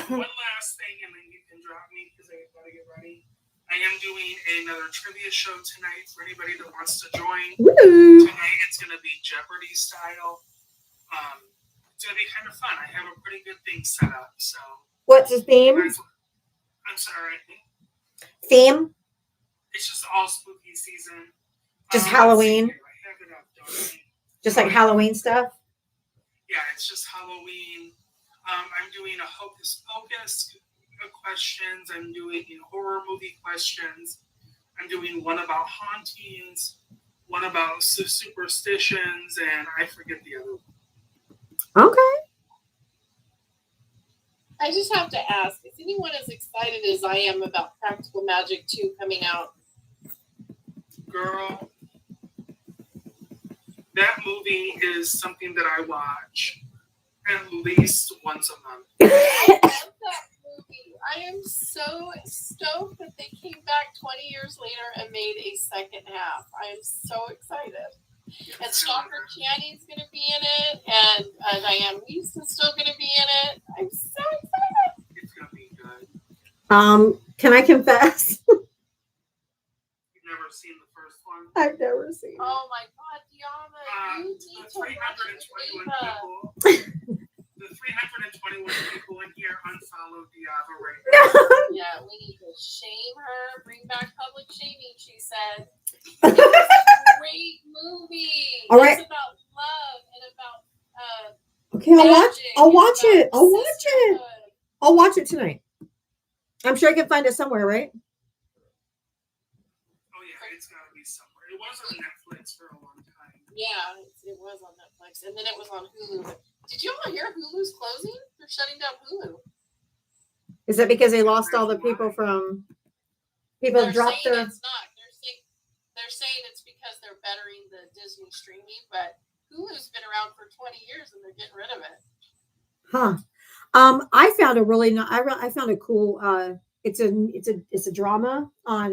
One last thing, and then you can drop me because I gotta get ready. I am doing another trivia show tonight for anybody that wants to join.
Woo. Tonight
it's gonna be Jeopardy style. It's gonna be kind of fun. I have a pretty good thing set up. So
what's the theme?
I'm sorry.
Theme?
It's just all spooky season.
Just Halloween?
I have it up, don't I?
Just like Halloween stuff?
Yeah, it's just Halloween. I'm doing a hocus pocus questions. I'm doing horror movie questions. I'm doing one about hauntings, one about superstitions, and I forget the other one.
Okay.
I just have to ask, is anyone as excited as I am about Practical Magic 2 coming out?
Girl, that movie is something that I watch at least once a month.
I love that movie. I am so stoked that they came back 20 years later and made a second half. I am so excited. And Stalker Channing's going to be in it, and Diane Weiss is still going to be in it. I'm so excited.
It's going to be good.
Can I confess?
You've never seen the first one?
I've never seen it.
Oh my God, Diana, you need to watch it.
The 321 people in here unfollow Diava right now.
Yeah, we need to shame her. Bring back public shaming, she said. It's a great movie.
All right.
It's about love and about
okay, I'll watch it. I'll watch it tonight. I'm sure I can find it somewhere, right?
Oh yeah, it's gotta be somewhere. It was on Netflix for a long time.
Yeah, it was on Netflix, and then it was on Hulu. Did you all hear Hulu's closing? They're shutting down Hulu.
Is that because they lost all the people from
They're
dropped
saying
their?
it's not. They're saying it's because they're bettering the Disney streaming, but Hulu's been around for 20 years and they're getting rid of it.
Huh. I found a really I found a cool it's a drama on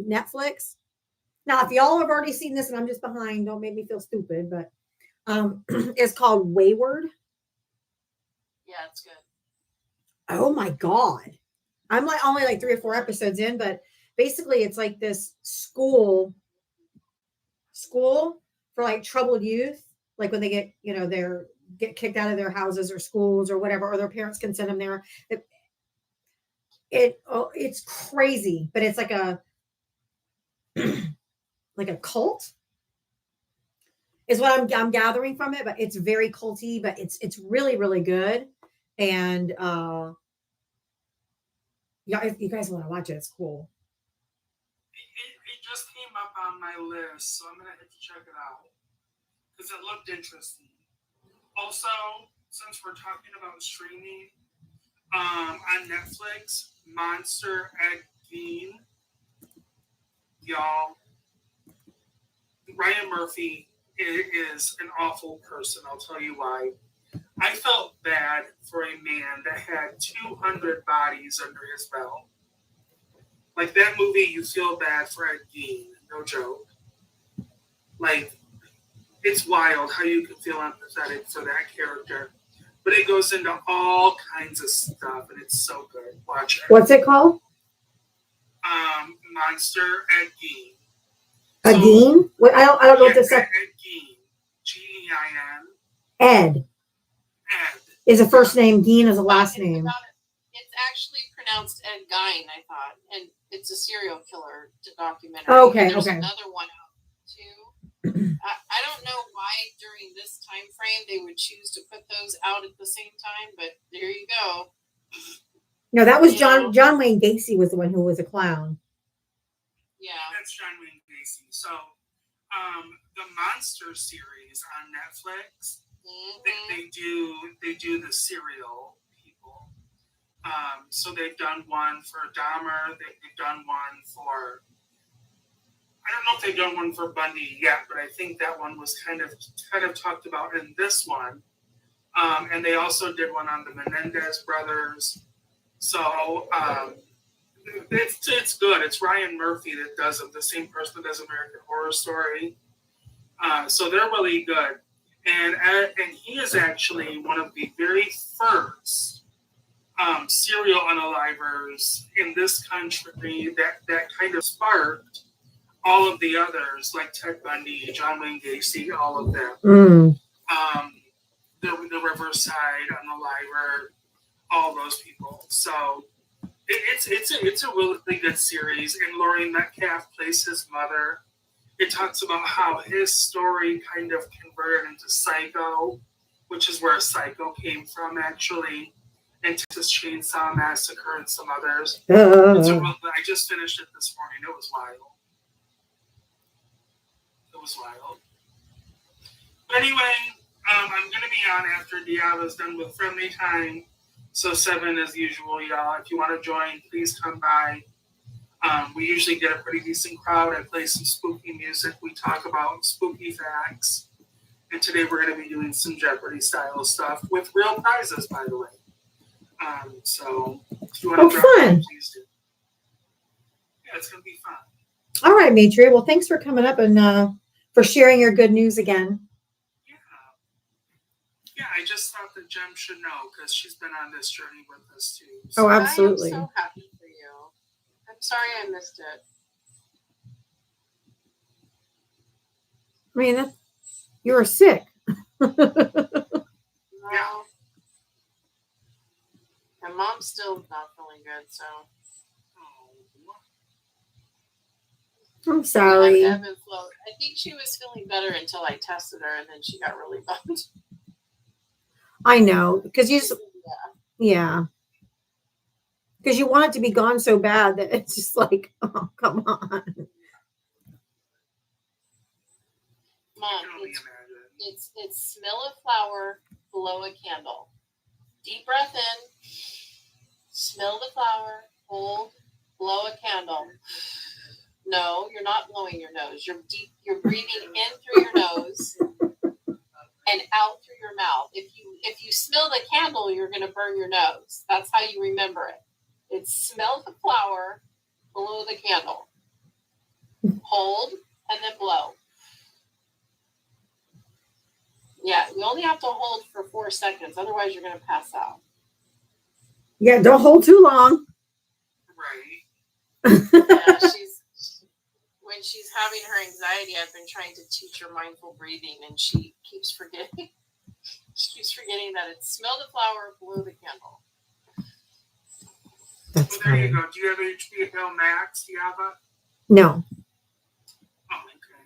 Netflix. Now if y'all have already seen this and I'm just behind, don't make me feel stupid, but it's called Wayward.
Yeah, it's good.
Oh my God. I'm like only like 3 or 4 episodes in, but basically it's like this school for like troubled youth, like when they get, get kicked out of their houses or schools or whatever, or their parents can send them there. It's crazy, but it's like a like a cult is what I'm gathering from it, but it's very culty, but it's really, really good. And yeah, if you guys want to watch it, it's cool.
It just came up on my list, so I'm gonna have to check it out because it looked interesting. Also, since we're talking about streaming, On Netflix, Monster Ed Gein. Y'all, Ryan Murphy is an awful person. I'll tell you why. I felt bad for a man that had 200 bodies under his belt. Like that movie, you feel bad for Ed Gein. No joke. Like, it's wild how you can feel empathetic for that character. But it goes into all kinds of stuff, and it's so good. Watch it.
What's it called?
Monster Ed Gein.
Gein? What? I don't know what this is.
Ed Gein. Gein.
Ed
Ed.
is a first name. Gein is a last name.
It's actually pronounced Ed Gein, I thought, and it's a serial killer documentary.
Oh, okay,
And there's
okay.
another one out too. I don't know why during this time frame they would choose to put those out at the same time, but there you go.
No, that was
Yeah.
John Wayne Gacy was the one who was a clown.
Yeah.
That's John Wayne Gacy. So, the Monster series on Netflix, they do the serial people. So they've done one for Dahmer. They've done one for, I don't know if they've done one for Bundy yet, but I think that one was kind of talked about in this one. And they also did one on the Menendez brothers. So it's good. It's Ryan Murphy that does it, the same person that does American Horror Story. So they're really good. And he is actually one of the very first serial unalivers in this country that kind of sparked all of the others, like Ted Bundy, John Wayne Gacy, all of them. The Riverside Unaliver, all those people. So it's a really good series, and Laurie Metcalf plays his mother. It talks about how his story kind of converted into Psycho, which is where Psycho came from, actually, and Texas Chainsaw Massacre and some others. I just finished it this morning. It was wild. But anyway, I'm going to be on after Diava's done with Friendly Time. So 7 as usual, y'all. If you want to join, please come by. We usually get a pretty decent crowd. I play some spooky music. We talk about spooky facts. And today we're going to be doing some Jeopardy style stuff with real prizes, by the way. So if you want to drop in, please do. Yeah, it's going to be fun.
All right, Matri. Well, thanks for coming up and for sharing your good news again.
Yeah, I just thought that Jem should know because she's been on this journey with us too. So.
Oh, absolutely.
I am so happy for you. I'm sorry I missed it.
I mean, you were sick.
No. My mom's still not feeling good, so.
I'm sorry.
I think she was feeling better until I tested her, and then she got really bummed.
I know, because you just, yeah. Because you want it to be gone so bad that it's just like, oh, come on.
Mom, it's smell a flower, blow a candle. Deep breath in, smell the flower, hold, blow a candle. No, you're not blowing your nose. You're breathing in through your nose and out through your mouth. If you smell the candle, you're going to burn your nose. That's how you remember it. It's smell the flower, blow the candle. Hold, and then blow. Yeah, you only have to hold for 4 seconds. Otherwise, you're going to pass out.
Yeah, don't hold too long.
Right.
Yeah, when she's having her anxiety, I've been trying to teach her mindful breathing, and she keeps forgetting. She keeps forgetting that it's smell the flower, blow the candle.
That's
well, there
funny.
you go. Do you have HBO Max, Diava?
No.
Oh, okay.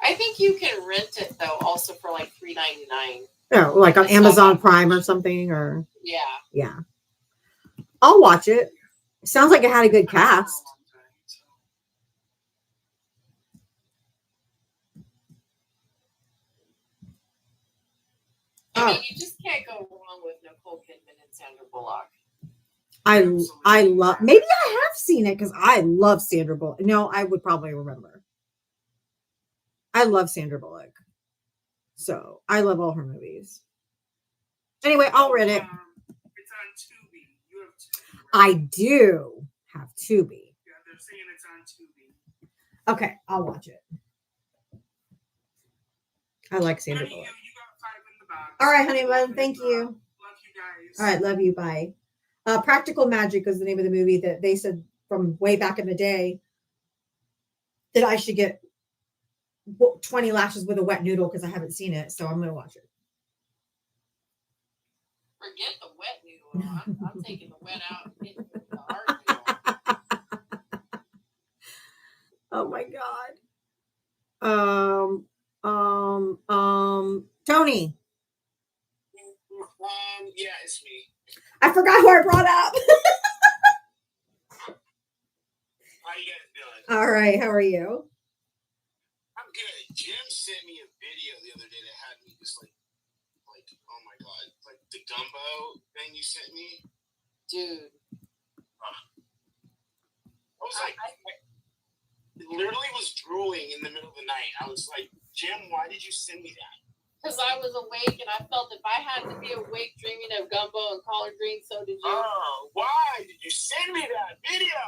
I think you can rent it though, also for like $3.99.
Oh, like on Amazon Prime or something, or
yeah.
I'll watch it. Sounds like it had a good cast.
I mean, you just can't go wrong with Nicole Kidman and Sandra Bullock.
I love. Maybe I have seen it because I love Sandra Bullock. No, I would probably remember. I love Sandra Bullock, so I love all her movies. Anyway, I'll read it.
It's on Tubi. You have Tubi. Right?
I do have Tubi.
Yeah, they're saying it's on Tubi.
Okay, I'll watch it. I like Sandra
Honey,
Bullock.
you got 5 in the box.
All right, honey bun. Thank you.
Love you guys.
All right, love you. Bye. Practical Magic is the name of the movie that they said from way back in the day that I should get 20 lashes with a wet noodle because I haven't seen it. So I'm going to watch it.
Forget the wet noodle. I'm taking the wet out and getting the hard noodle.
Oh my God. Tony.
Yeah, it's me.
I forgot who I brought up.
How you guys doing?
All right. How are you?
I'm good. Jim sent me a video the other day that had me just like, oh my god, like the gumbo thing you sent me.
Dude.
I was like, I literally was drooling in the middle of the night. I was like, Jim, why did you send me that?
Because I was awake and I felt if I had to be awake dreaming of gumbo and collard greens, so did you.
Oh, why did you send me that video?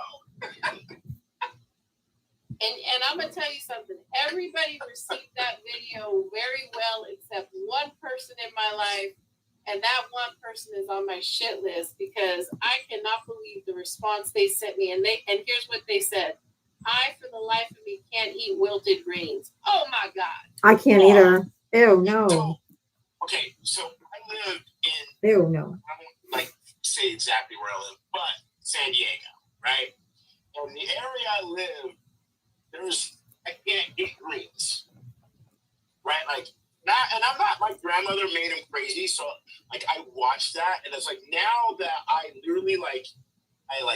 And I'm gonna tell you something. Everybody received that video very well, except one person in my life, and that one person is on my shit list because I cannot believe the response they sent me. And here's what they said: I, for the life of me, can't eat wilted greens. Oh my god!
I can't either. Ew, no.
So, okay, so I live in.
Ew, no.
I won't like say exactly where I live, but San Diego, right? In the area I live, I can't get greens, right? Like, and I'm not, my grandmother made him crazy, so like I watched that, and it's like now that I literally I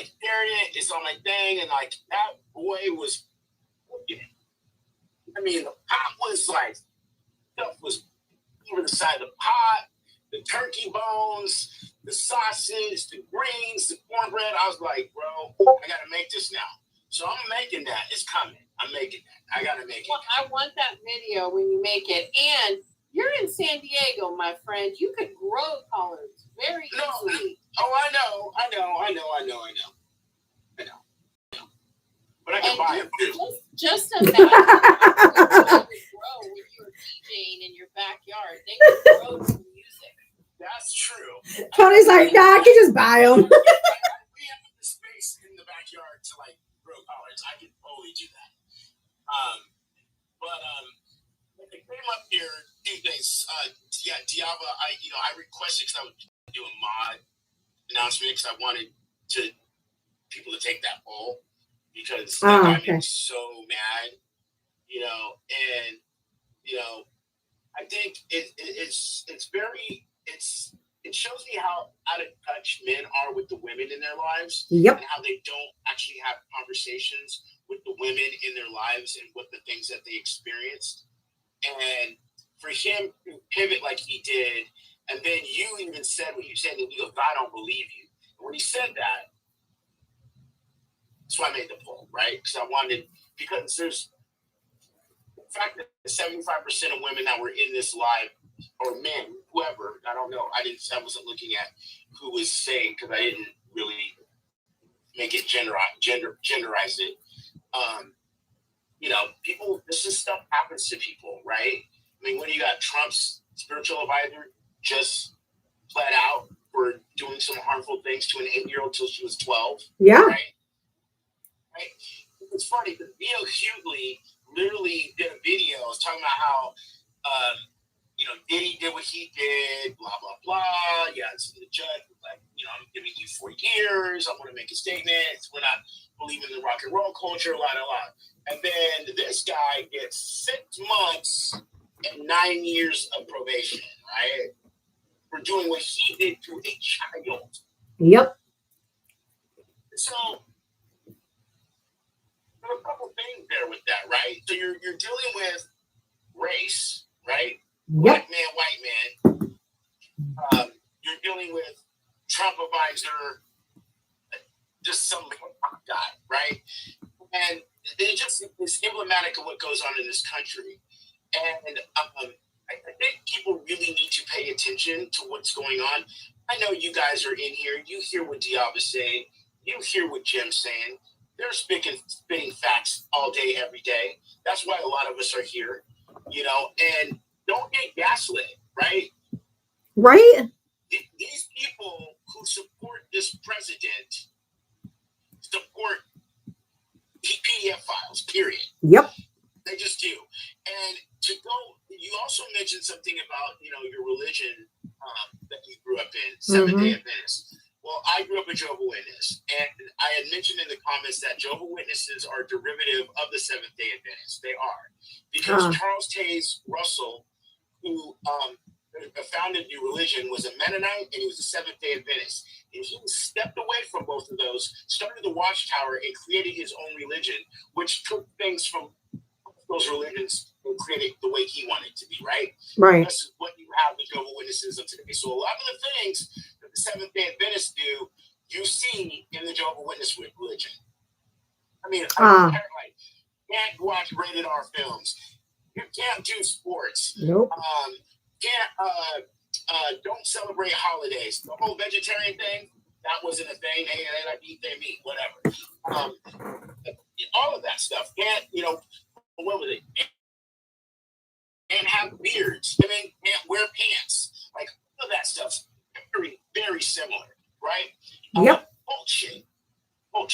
shared it, it's on my thing, and like that boy was, I mean, the pot was like, stuff was over the side of the pot, the turkey bones, the sausage, the greens, the cornbread. I was like, bro, I gotta make this now. So I'm making that. It's coming. I'm making that. I gotta make it.
Well, I want that video when you make it. And you're in San Diego, my friend. You could grow collards very easily.
Oh, I know. But I can buy them too.
Just imagine how they would grow when you were DJing in your backyard. They would grow to music.
That's true.
Tony's like, nah, I can just buy them.
We have the space in the backyard to like grow collards. I can totally do that. When they came up here, two things. Diava, I requested because I would do a mod announcement because I wanted people to take that poll because that got me so mad, and I think it shows me how out of touch men are with the women in their lives.
Yep.
And how they don't actually have conversations with the women in their lives and what the things that they experienced. And for him to pivot like he did, and then you even said what you said, and he goes, I don't believe you. And when he said that, that's why I made the poll, right? Because there's the fact that 75% of women that were in this live, or men, whoever, I don't know. I wasn't looking at who was saying because I didn't really make it genderize it. People, this is stuff happens to people, right? I mean, when you got Trump's spiritual advisor just flat out for doing some harmful things to an 8-year-old till she was 12.
Yeah.
Right? It's funny because Theo Hughley literally did a video talking about how, Diddy did what he did, blah, blah, blah. Yeah, it's the judge was like, I'm giving you 4 years. I want to make a statement. We're not believing in rock and roll culture, la, la, la. And then this guy gets 6 months and 9 years of probation, right? For doing what he did to a child.
Yep.
So there are a couple things there with that, right? So you're dealing with race, right?
Yep.
Black man, white man. Trump-abizer, just some guy, right? And it just is emblematic of what goes on in this country. And I think people really need to pay attention to what's going on. I know you guys are in here. You hear what Diab is saying. You hear what Jim's saying. They're spitting facts all day, every day. That's why a lot of us are here, and don't get gaslit, right?
Right?
These people who support this president support PDF files, period.
Yep.
They just do. And you also mentioned something about, your religion that you grew up in, Seventh-day Adventist. Well, I grew up a Jehovah's Witness, and I had mentioned in the comments that Jehovah's Witnesses are derivative of the Seventh-day Adventists. They are. Because Charles Taze Russell, who founded the religion, was a Mennonite and he was a Seventh-day Adventist. And he stepped away from both of those, started the Watchtower, and created his own religion, which took things from those religions and created the way he wanted it to be, right?
Right.
This is what you have with Jehovah's Witnesses of today. So a lot of the things that the Seventh-day Adventists do, you see in the Jehovah's Witness religion. I mean, you can't watch rated R films. You can't do sports.
Nope.
Don't celebrate holidays. The whole vegetarian thing, that wasn't a thing. Hey, they like to eat their meat, whatever. All of that stuff. What was it? And have beards. I mean, can't wear pants. Like, all of that stuff's very, very similar, right?
Yep.
Bullshit.
Don't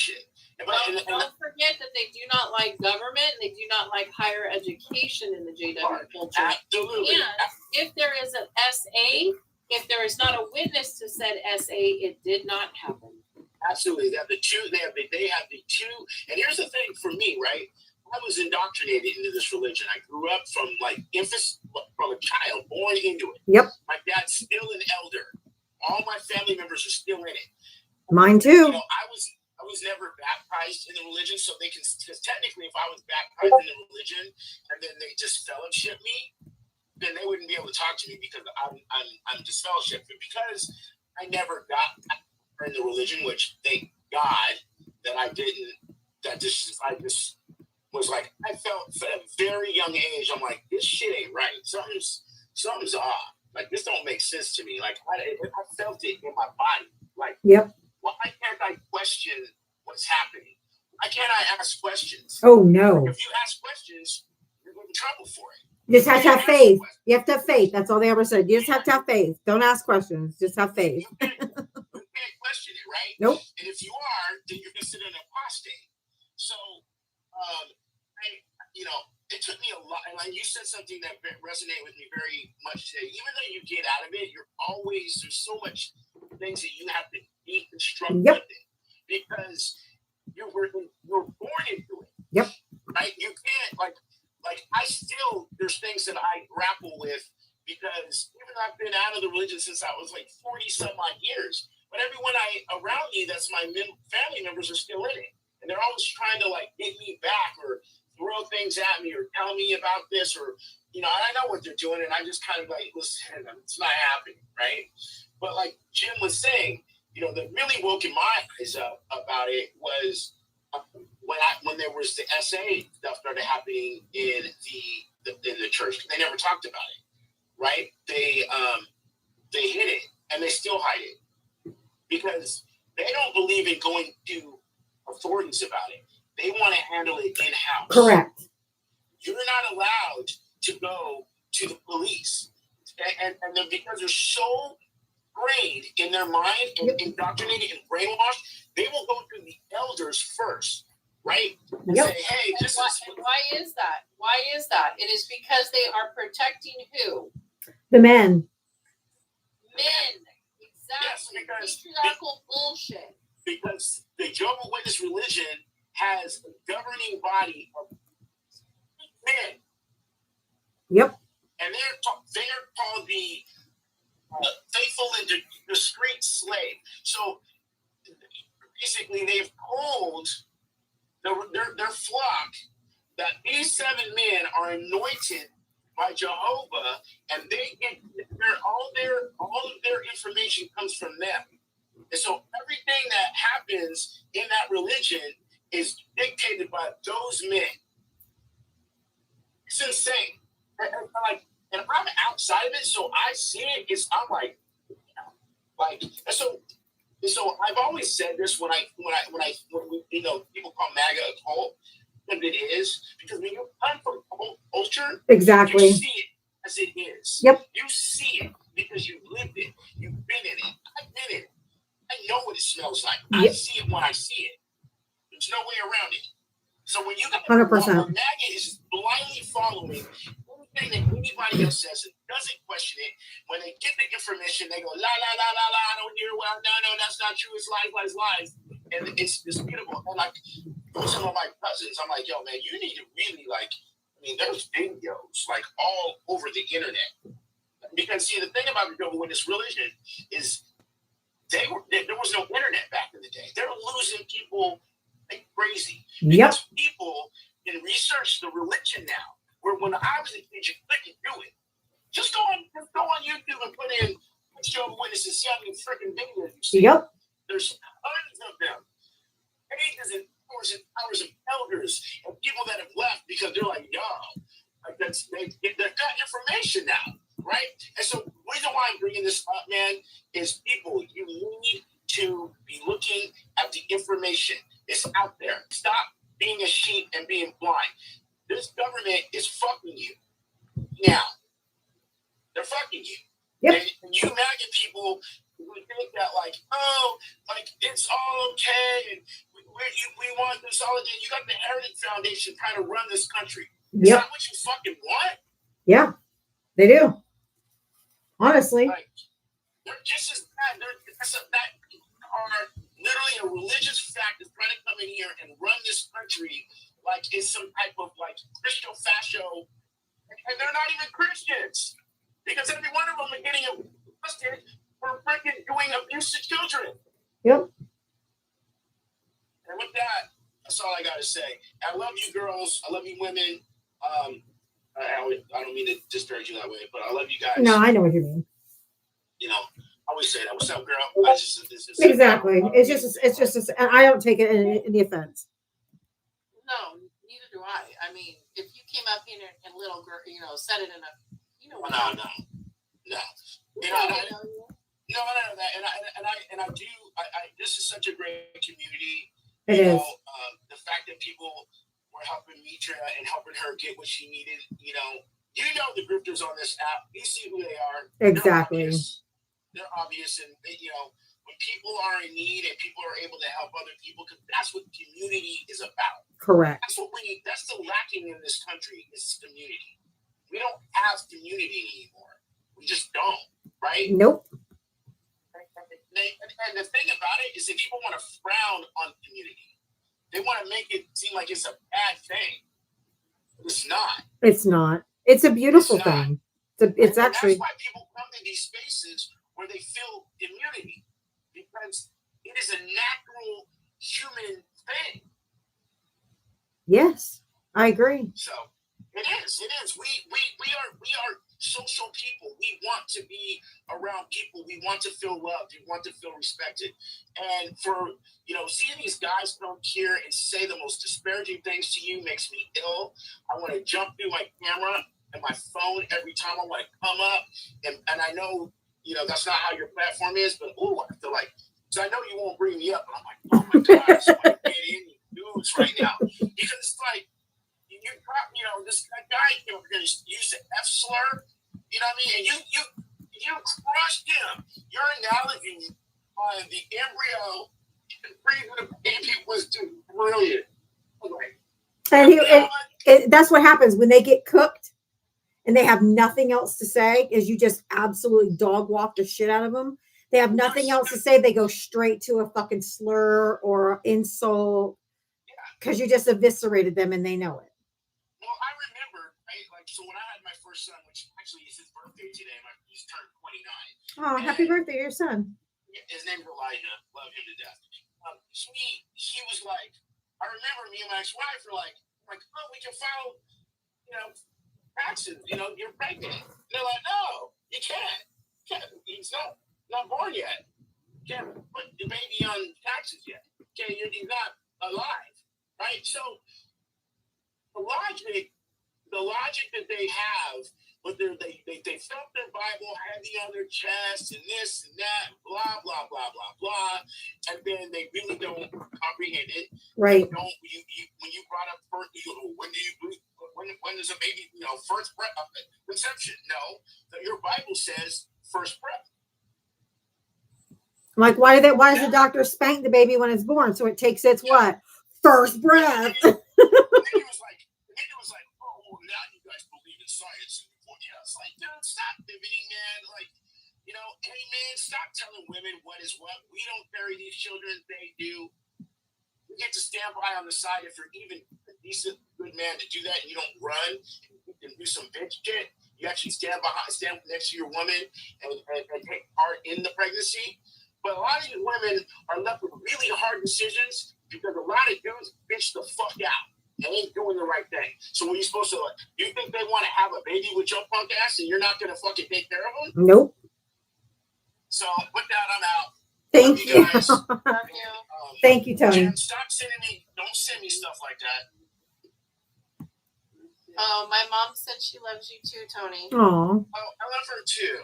forget that they do not like government. They do not like higher education in the JW culture.
Absolutely.
And if there is an SA, if there is not a witness to said SA, it did not happen.
Absolutely. They have the two. And here's the thing for me, right? I was indoctrinated into this religion. I grew up from from a child, born into it.
Yep.
My dad's still an elder. All my family members are still in it.
Mine too.
I was never baptized in the religion, so because technically, if I was baptized in the religion and then they just fellowship me, then they wouldn't be able to talk to me because I'm disfellowshipped. But because I never got in the religion, which thank God that I didn't. I just was like, I felt at a very young age, I'm like, this shit ain't right. Something's off. Like, this don't make sense to me. Like, I felt it in my body. Like,
yep.
Why can't I question what's happening? Why can't I ask questions?
Oh, no.
If you ask questions, you're in trouble for it.
You just have to have faith. You have to have faith. That's all they ever said. You just have to have faith. Don't ask questions. Just have faith.
You can't question it, right?
Nope.
And if you are, then you're considered an apostate. So, it took me a lot. And you said something that resonated with me very much today. Even though you get out of it, there's so much things that you have to deconstruct with it because you were born into it.
Yep.
Right? You can't there's things that I grapple with because even though I've been out of the religion since I was like 40 some odd years, but everyone around me that's my family members are still in it. And they're always trying to get me back or throw things at me or tell me about this or, I know what they're doing. And I just kind of listen, it's not happening. Right. But like Jim was saying, that really woke in my eyes up about it was when there was the SA stuff started happening in the church. They never talked about it. Right. They hid it and they still hide it because they don't believe in going to authorities about it. They want to handle it in-house.
Correct.
You're not allowed to go to the police. And then because they're so trained in their mind and indoctrinated and brainwashed, they will go to the elders first, right? And say, hey,
why is that? Why is that? It is because they are protecting who?
The men.
Men. Exactly.
Yes,
patriarchal bullshit.
Because the Jehovah's Witness religion has a governing body of men.
Yep.
And they're called the faithful and discreet slave. So basically, they've told their flock that these 7 men are anointed by Jehovah, and they get all of their information comes from them. so I see it. I'm like, and so I've always said this when we, people call MAGA a cult, and it is because when you come from cult culture,
Exactly.
you see it as it is.
Yep.
You see it because you've lived it. You've been in it. I've been in it. I know what it smells like. I
Yep.
see it when I see it. There's no way around it. So when you got
100%.
when MAGA is blindly following anything that anybody else says and doesn't question it, when they get the information, they go, la, la, la, la, la, I don't hear well, no, that's not true. It's lies. And it's disputable. And like some of my cousins, I'm like, yo, man, you need to really there's videos like all over the internet. Because see, the thing about the Jehovah's Witness religion is there was no internet back in the day. They're losing people like crazy.
Yep.
Because people can research the religion now. Where when I was a kid, you couldn't do it. Just go on YouTube and put in Jehovah's Witnesses, see how many freaking videos you see.
Yep.
There's tons of them. Pages and hours of elders and people that have left because they're like, yo, like they've got information now, right? And so the reason why I'm bringing this up, man, is people, you need to be looking at the information. It's out there. Stop being a sheep and being blind. This government is fucking you. Now, they're fucking you.
Yep.
And you MAGA people who think that it's all okay and we want this all again. You got the Heritage Foundation trying to run this country. Is
Yep.
that what you fucking want?
Yeah, they do. Honestly.
Like, they're just as bad. That are literally a religious fact that's trying to come in here and run this country like it's some type of like Christo fascio, and they're not even Christians because every one of them are getting arrested for freaking doing abuse to children.
Yep.
And with that, that's all I got to say. I love you girls. I love you women. I don't mean to disparage you that way, but I love you guys.
No, I know what you mean.
I always say that. What's up, girl?
Exactly. It's just, and I don't take it in the offense.
No, neither do I. I mean, if you came up here and little girl, said it in a,
No. I know that, and I do. This is such a great community.
It is.
The fact that people were helping Mitra and helping her get what she needed. The grifters on this app. You see who they are.
Exactly.
They're obvious, and when people are in need and people are able to help other people, because that's what community is about.
Correct.
That's the lacking in this country is community. We don't have community anymore. We just don't, right?
Nope.
And the thing about it is that people want to frown on community. They want to make it seem like it's a bad thing. It's not.
It's not. It's a beautiful thing. It's actually.
That's why people come to these spaces where they feel immunity, because it is a natural human thing.
Yes, I agree.
So it is. We are social people. We want to be around people. We want to feel loved. We want to feel respected. And for seeing these guys come here and say the most disparaging things to you makes me ill. I want to jump through my camera and my phone every time I want to come up. And I know that's not how your platform is, but I feel like, so I know you won't bring me up. And I'm like, oh my God, I want to get in these dudes right now, because it's like this guy came up here and used the F slur. You know what I mean? And you crushed him. Your analogy on the embryo freezing the baby was just brilliant.
And that's what happens when they get cooked and they have nothing else to say, is you just absolutely dog walk the shit out of them. They have nothing else to say. They go straight to a fucking slur or insult because you just eviscerated them and they know it.
Well, I remember, right? So when I had my first son, which actually is his birthday today, he's turned 29.
Oh, happy birthday, your son.
His name's Elijah. Love him to death. So he was like, I remember me and my ex-wife were like, oh, we can file, taxes. You're pregnant. And they're like, no, you can't. He's not born yet. You can't put the baby on taxes yet. Okay, he's not alive, right? So the logic that they have, but they felt their Bible heavy on their chest and this and that, blah, blah, blah, blah, blah. And then they really don't comprehend it.
Right.
Don't when you brought up first, when do you believe, when is a baby, first breath, conception? No, your Bible says first breath.
I'm like, why does the doctor spank the baby when it's born? So it takes its what? First breath.
And then it was like, oh, well, now you guys believe in science. It's like, dude, stop pivoting, man. Like, hey, man, stop telling women what is what. We don't carry these children. They do. You get to stand by on the side if you're even a decent, good man to do that and you don't run and do some bitch shit. You actually stand next to your woman and take part in the pregnancy. But a lot of these women are left with really hard decisions because a lot of dudes bitch the fuck out and ain't doing the right thing. So what are you supposed to like? You think they want to have a baby with your punk ass and you're not going to fucking take care of them?
Nope.
So with that, I'm out.
Thank you.
Guys.
Love you.
Thank you, Tony.
Jen, stop don't send me stuff like that.
Oh, my mom said she loves you too, Tony.
Aw.
Oh, I love her too.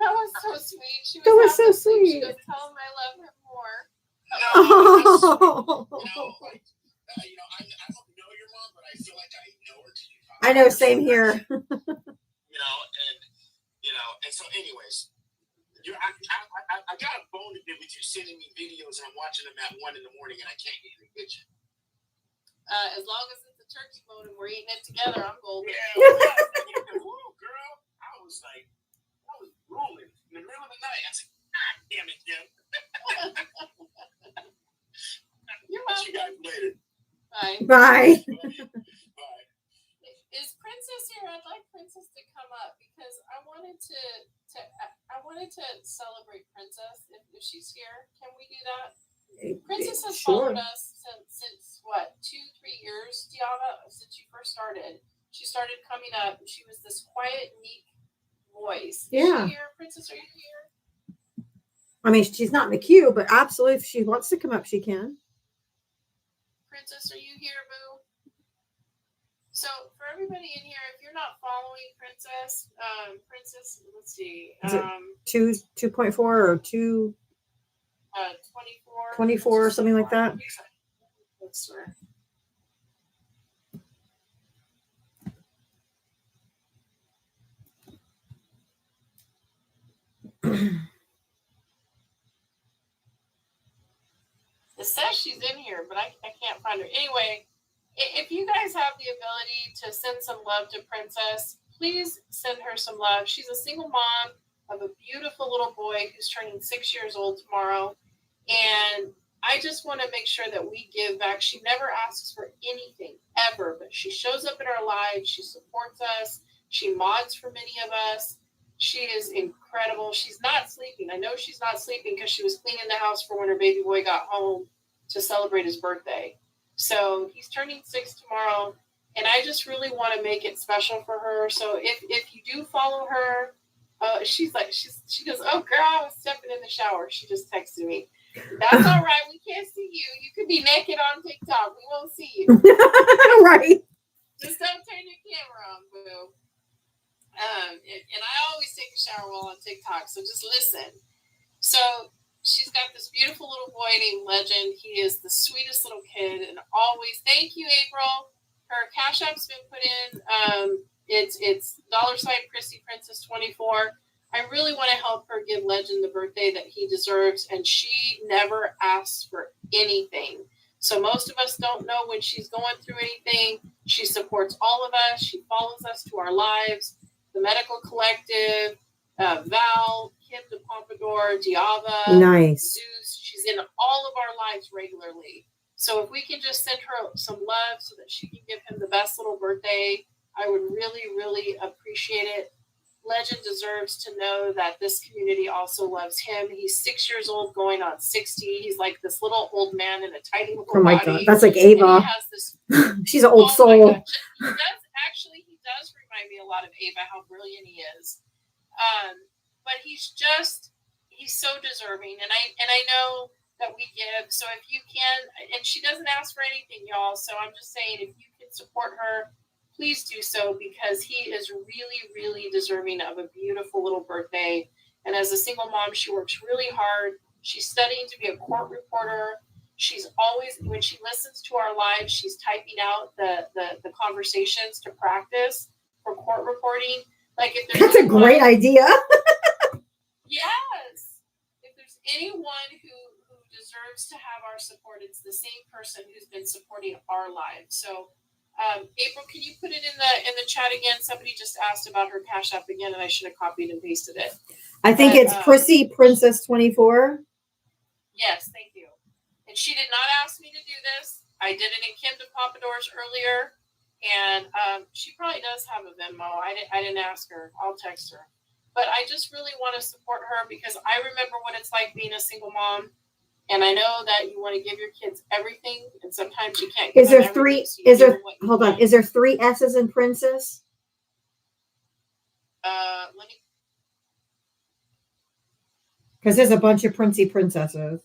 That was so sweet. She
That was
half
so
asleep. She
sweet.
goes, tell him I love him more.
Oh.
I don't know your mom, but I feel like I know her.
I know, same here.
And so anyways, I got a bone to pick with you sending me videos and I'm watching them at 1 a.m. and I can't get in the kitchen.
As long as it's a turkey bone and we're eating it together, I'm golden.
Yeah, girl, I was rolling in the middle of the night. I said, God damn it, Jim.
You're
I'll see you guys later.
Bye.
Bye.
Bye.
Is Princess here? I'd like Princess to come up because I wanted to celebrate Princess if she's here. Can we do that? Princess has followed us since what, 2-3 years, Diana, since you first started. She started coming up. She was this quiet, meek voice.
Yeah.
Is she here? Princess, are you here?
I mean, she's not in the queue, but absolutely, if she wants to come up, she can.
Princess, are you here, boo? So for everybody in here, if you're not following Princess, let's see,
Is it 2.4 or 2?
24.
24 or something like that.
Let's swear. It says she's in here, but I can't find her. Anyway, if you guys have the ability to send some love to Princess, please send her some love. She's a single mom of a beautiful little boy who's turning 6 years old tomorrow. And I just want to make sure that we give back. She never asks for anything ever, but she shows up in our lives. She supports us. She mods for many of us. She is incredible. She's not sleeping. I know she's not sleeping because she was cleaning the house for when her baby boy got home to celebrate his birthday. So he's turning 6 tomorrow, and I just really want to make it special for her. So if you do follow her, she goes, oh girl, I was stepping in the shower. She just texted me. That's all right. We can't see you. You could be naked on TikTok. We won't see you.
Right.
Just don't turn your camera on, boo. And I always take a shower while on TikTok, so just listen. So she's got this beautiful little boy named Legend. He is the sweetest little kid, and always, thank you, April. Her Cash App's been put in. It's $ Chrissy Princess 24. I really want to help her give Legend the birthday that he deserves, and she never asks for anything. So most of us don't know when she's going through anything. She supports all of us. She follows us to our lives. The Medical Collective, Val, Kim de Pompadour, Diava,
Nice.
Zeus. She's in all of our lives regularly. So if we can just send her some love so that she can give him the best little birthday, I would really, really appreciate it. Legend deserves to know that this community also loves him. He's 6 years old, going on 60. He's like this little old man in a tiny little
Oh my
body.
God, that's like
And
Ava.
he has this,
She's an old
my
soul.
God. He does remind me a lot of Ava, how brilliant he is. But he's so deserving. And I know that we give. So if you can, and she doesn't ask for anything, y'all. So I'm just saying, if you can support her, please do so, because he is really, really deserving of a beautiful little birthday. And as a single mom, she works really hard. She's studying to be a court reporter. She's always, when she listens to our lives, she's typing out the conversations to practice for court reporting. Like, if there's
That's a great idea.
Yes. If there's anyone who deserves to have our support, it's the same person who's been supporting our lives. So, April, can you put it in the chat again? Somebody just asked about her Cash App again, and I should have copied and pasted it.
I think it's Prissy Princess 24.
Yes, thank you. And she did not ask me to do this. I did it in Kim de Pompadour's earlier, and she probably does have a Venmo. I didn't ask her. I'll text her. But I just really want to support her, because I remember what it's like being a single mom. And I know that you want to give your kids everything, and sometimes you can't give
Is there
them
three?
everything, so you
Is
give
there?
them what you
Hold on.
can.
Is there 3 S's in Princess?
Let me.
Because there's a bunch of princesses.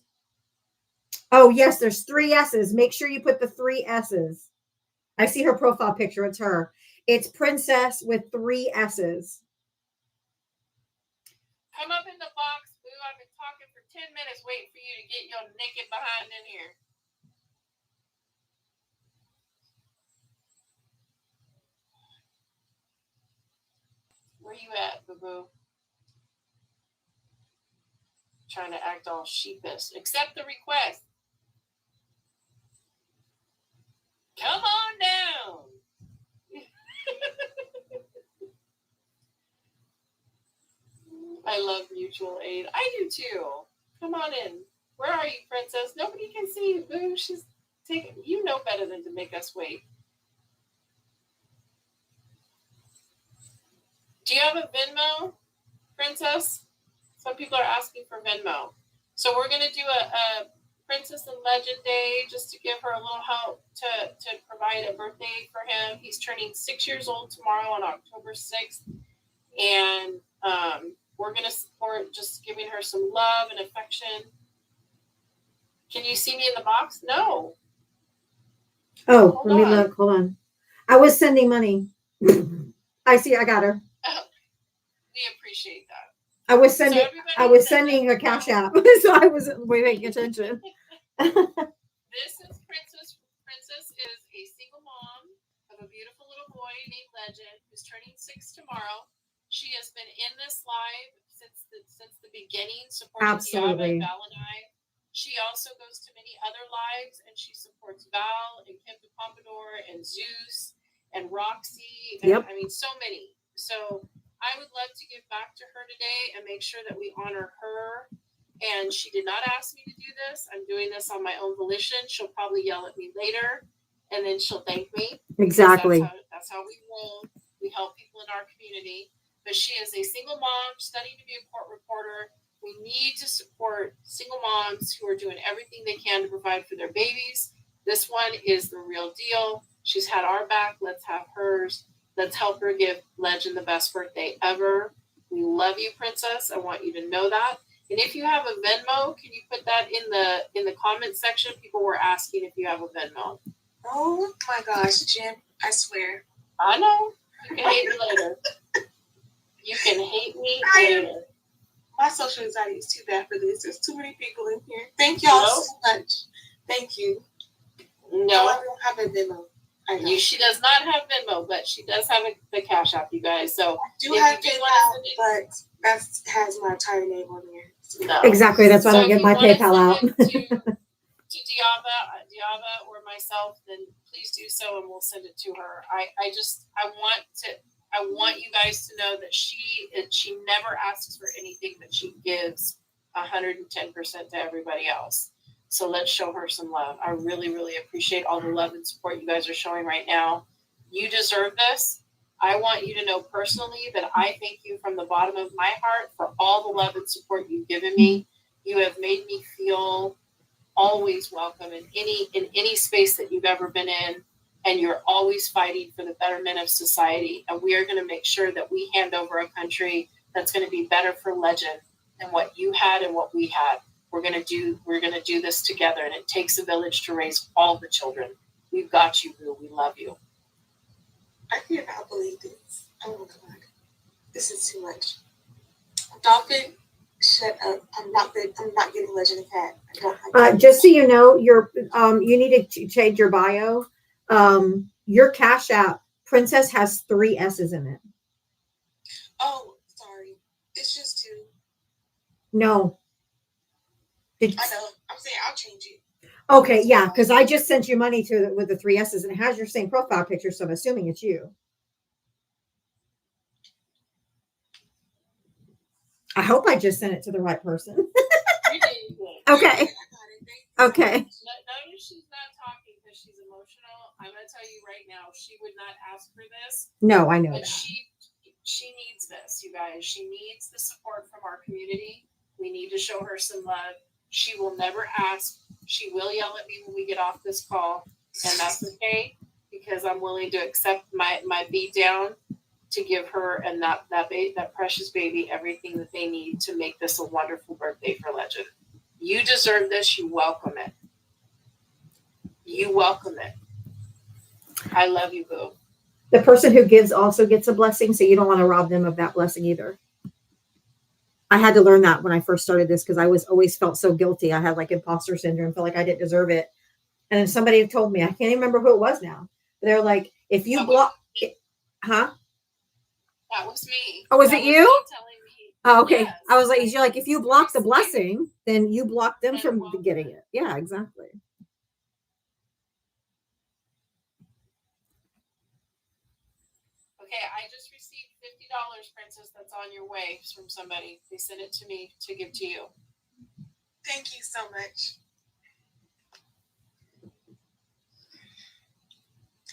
Oh yes, there's 3 S's. Make sure you put the 3 S's. I see her profile picture. It's her. It's Princess with 3 S's.
Come up in the box, boo. I've been talking for 10 minutes waiting for you to get your naked behind in here. Where you at, boo-boo? Trying to act all sheepish. Accept the request. Come on down. I love mutual aid. I do too. Come on in. Where are you, princess? Nobody can see you, boo. She's taking. You know better than to make us wait. Do you have a Venmo, princess? Some people are asking for Venmo. So we're gonna do a Princess and Legend Day, just to give her a little help to provide a birthday for him. He's turning 6 years old tomorrow on October 6th, and we're gonna support just giving her some love and affection. Can you see me in the box? No.
Oh, let me look. Hold on. I was sending money. I see. I got her.
We appreciate that.
I was sending a Cash App, so I wasn't paying attention.
This is Princess. Princess is a single mom of a beautiful little boy named Legend, who's turning 6 tomorrow. She has been in this live since the beginning, supporting
Absolutely.
Diava, Val, and I. She also goes to many other lives, and she supports Val and Kim de Pompadour and Zeus and Roxy. And,
Yep.
I mean, so many. So I would love to give back to her today and make sure that we honor her. And she did not ask me to do this. I'm doing this on my own volition. She'll probably yell at me later, and then she'll thank me.
Exactly.
That's how we roll. We help people in our community. But she is a single mom studying to be a court reporter. We need to support single moms who are doing everything they can to provide for their babies. This one is the real deal. She's had our back. Let's have hers. Let's help her give Legend the best birthday ever. We love you, Princess. I want you to know that. And if you have a Venmo, can you put that in the comment section? People were asking if you have a Venmo.
Oh my gosh, Jen, I swear.
I know. You can hate me later. You can hate me later.
My social anxiety is too bad for this. There's too many people in here. Thank y'all so much. Thank you.
No,
I don't have a Venmo. I know.
She does not have Venmo, but she does have the Cash App, you guys. So
I do have PayPal, but that has my entire name on there. So.
No.
Exactly. That's why I don't get my PayPal out.
To Diava or myself, then please do so, and we'll send it to her. I want you guys to know that she never asks for anything, but she gives 110% to everybody else. So let's show her some love. I really, really appreciate all the love and support you guys are showing right now. You deserve this. I want you to know personally that I thank you from the bottom of my heart for all the love and support you've given me. You have made me feel always welcome in any space that you've ever been in, and you're always fighting for the betterment of society. And we are going to make sure that we hand over a country that's going to be better for Legend than what you had and what we had. We're going to do this together, and it takes a village to raise all the children. We've got you, Boo. We love you.
I cannot believe this. Oh my God. This is too much. Dolphin, shut up. I'm not getting Legend of Cat. I don't like
Just so you know, you need to change your bio. Your Cash App, Princess, has 3 S's in it.
Oh, sorry. It's just 2.
No.
I know. I'm saying I'll change it.
Okay, yeah, because I just sent you money with the 3 S's and it has your same profile picture, so I'm assuming it's you. I hope I just sent it to the right person.
You did good.
Okay. Okay.
Notice she's not talking because she's emotional. I'm gonna tell you right now, she would not ask for this,
No, I know
but
that.
she needs this, you guys. She needs the support from our community. We need to show her some love. She will never ask. She will yell at me when we get off this call, and that's okay because I'm willing to accept my beat down to give her and that precious baby everything that they need to make this a wonderful birthday for Legend. You deserve this. You welcome it. You welcome it. I love you, boo.
The person who gives also gets a blessing, so you don't want to rob them of that blessing either. I had to learn that when I first started this because I always felt so guilty. I had like imposter syndrome, felt like I didn't deserve it. And then somebody told me, I can't even remember who it was now. They're like, if you block, huh?
That was me.
Oh, was
That
it you?
Telling me,
Oh, okay.
yes.
I was like, you're like, if you block the blessing, then you block them from getting it. Yeah, exactly.
Okay, I just received $50, Princess. That's on your way from somebody. They sent it to me to give to you.
Thank you so much.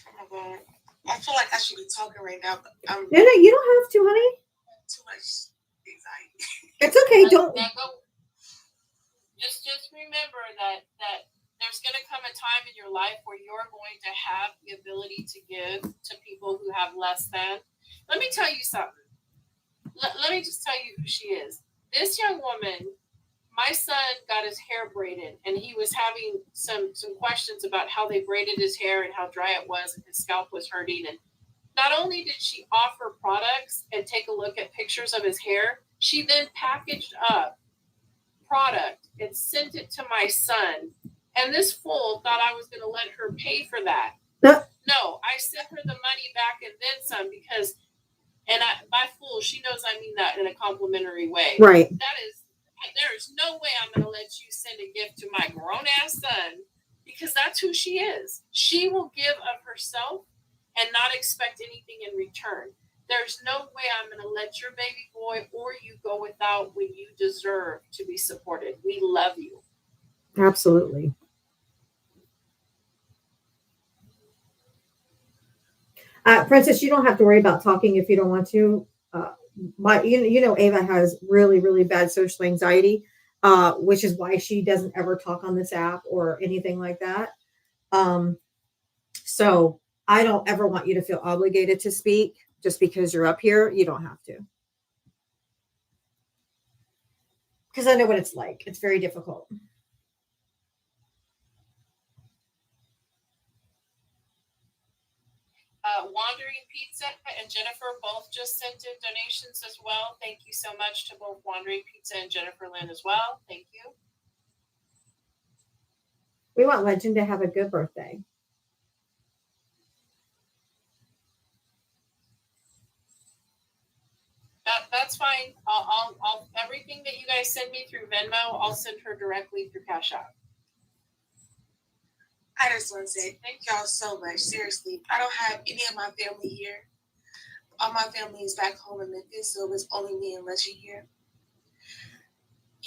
Oh my God. I feel like I should be talking right now, but I'm
No, you don't have to, honey.
too much anxiety.
It's okay. Don't.
Just remember that there's going to come a time in your life where you're going to have the ability to give to people who have less than. Let me tell you something. Let me just tell you who she is. This young woman, my son got his hair braided, and he was having some questions about how they braided his hair and how dry it was, and his scalp was hurting. And not only did she offer products and take a look at pictures of his hair, she then packaged up product and sent it to my son. And this fool thought I was going to let her pay for that. No, I sent her the money back and then some because, by fool, she knows I mean that in a complimentary way.
Right.
There is no way I'm going to let you send a gift to my grown-ass son because that's who she is. She will give of herself and not expect anything in return. There's no way I'm going to let your baby boy or you go without when you deserve to be supported. We love you.
Absolutely. Princess, you don't have to worry about talking if you don't want to. Ava has really, really bad social anxiety, which is why she doesn't ever talk on this app or anything like that. So I don't ever want you to feel obligated to speak just because you're up here. You don't have to. Because I know what it's like. It's very difficult.
Wandering Pizza and Jennifer both just sent in donations as well. Thank you so much to both Wandering Pizza and Jennifer Lynn as well. Thank you.
We want Legend to have a good birthday.
That's fine. I'll everything that you guys send me through Venmo, I'll send her directly through Cash App.
I just want to say thank y'all so much. Seriously, I don't have any of my family here. All my family is back home in Memphis, so it was only me and Legend here.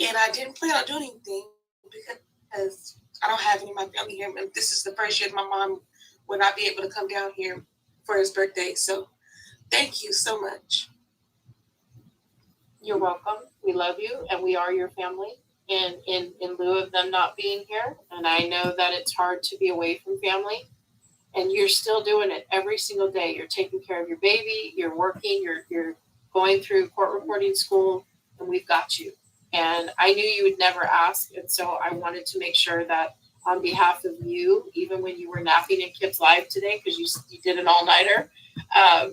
And I didn't plan on doing anything because I don't have any of my family here. And this is the first year my mom would not be able to come down here for his birthday. So thank you so much.
You're welcome. We love you, and we are your family. And in lieu of them not being here, and I know that it's hard to be away from family, and you're still doing it every single day. You're taking care of your baby. You're working. You're going through court reporting school, and we've got you. And I knew you would never ask, and so I wanted to make sure that on behalf of you, even when you were napping in Kip's live today, because you did an all-nighter, I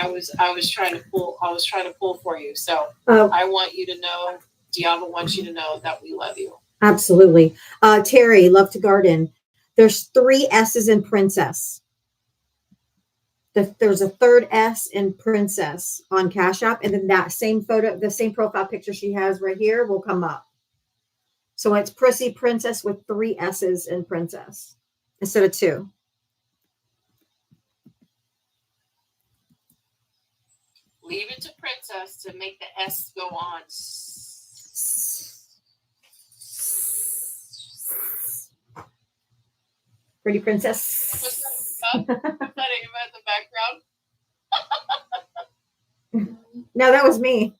was trying to pull for you. So
Oh,
I want you to know, Diava wants you to know that we love you.
absolutely. Terry, love to garden. There's 3 S's in princess. There's a third S in princess on Cash App, and then that same photo, the same profile picture she has right here will come up. So it's Prissy Princess with 3 S's in princess instead of 2.
Leave it to Princess to make the S go on.
Pretty princess.
What's that? Is that Ava in the background?
No, that was me.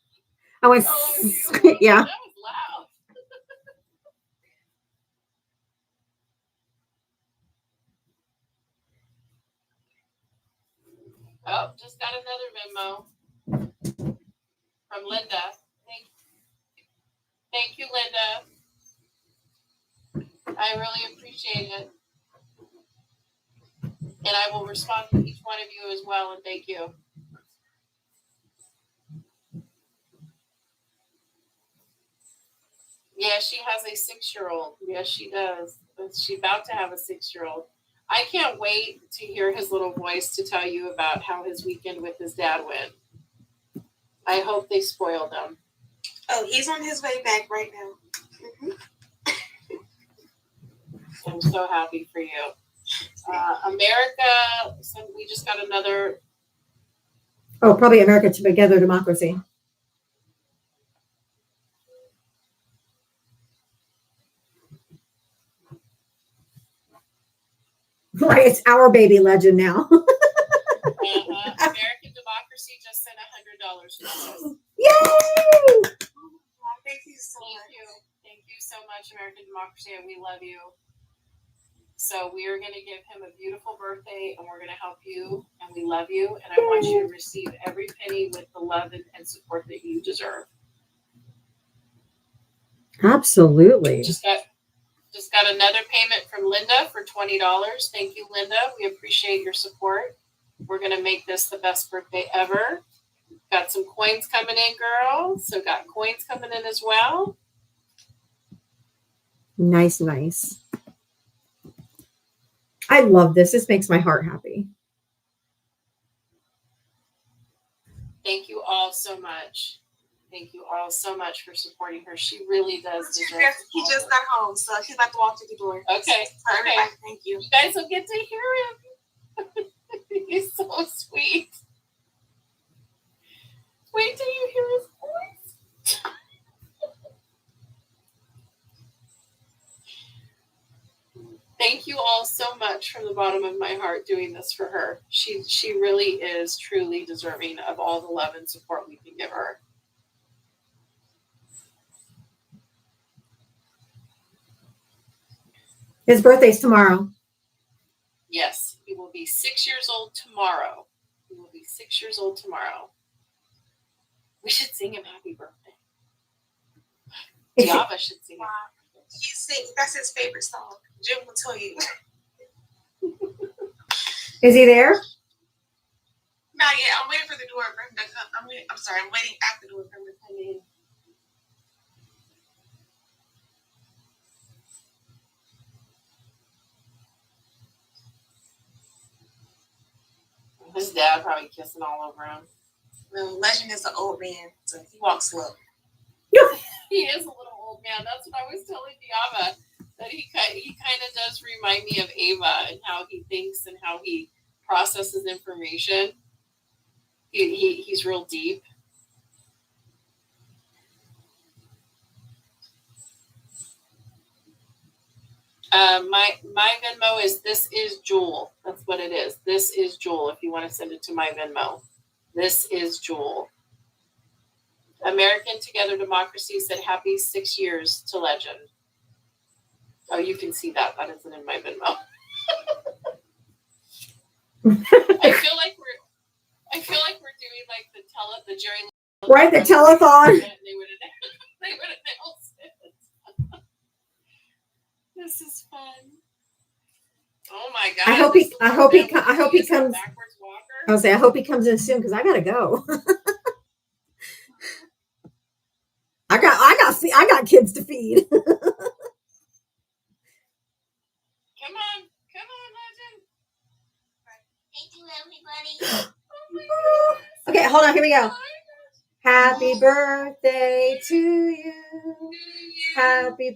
I went,
Oh, you.
yeah.
That was loud. Oh, just got another memo from Linda. Thank you, Linda. I really appreciate it. And I will respond to each one of you as well, and thank you. Yeah, she has a 6-year-old. Yes, she does. She's about to have a 6-year-old. I can't wait to hear his little voice to tell you about how his weekend with his dad went. I hope they spoiled him.
Oh, he's on his way back right now.
I'm so happy for you. America, so we just got another.
Oh, probably America Together Democracy. Right, it's our baby legend now.
American Democracy just sent $100 to us.
Yay!
Thank you so much.
Thank you so much, American Democracy, and we love you. So we are going to give him a beautiful birthday, and we're going to help you, and we love you, and I want you to receive every penny with the love and support that you deserve.
Absolutely.
Just got another payment from Linda for $20. Thank you, Linda. We appreciate your support. We're going to make this the best birthday ever. Got some coins coming in, girl. So got coins coming in as well.
Nice, nice. I love this. This makes my heart happy.
Thank you all so much. Thank you all so much for supporting her. She really does deserve it.
He just got home, so he's about to walk through the door.
Okay.
For everybody, thank you.
You guys will get to hear him. He's so sweet. Wait till you hear his voice. Thank you all so much from the bottom of my heart doing this for her. She really is truly deserving of all the love and support we can give her.
His birthday's tomorrow.
Yes, he will be 6 years old tomorrow. He will be 6 years old tomorrow. We should sing him happy birthday. Diava should sing him.
He sings. That's his favorite song. Jim will tell you.
Is he there?
Not yet. I'm waiting for the door for him to come. I'm waiting at the door for him to come in.
His dad probably kissing all over him.
Well, Legend is an old man, so he walks slow.
He is a little old man. That's what I was telling Diava, that he kind of does remind me of Ava and how he thinks and how he processes information. He's real deep. My Venmo is This Is Jewel. That's what it is. This is Jewel. If you want to send it to my Venmo, This Is Jewel. American Together Democracy said happy 6 years to Legend. Oh, you can see that. That isn't in my Venmo. I feel like we're doing like the Jerry.
Right, the telethon.
They would announce it. This is fun. Oh my god!
I hope he comes.
Backwards walker.
I'll say I hope he comes in soon because I gotta go. I got kids to feed.
Come on, legend.
Thank you, everybody.
Oh my
Okay, hold on. Here we go.
goodness.
Happy birthday to you.
To you.
Happy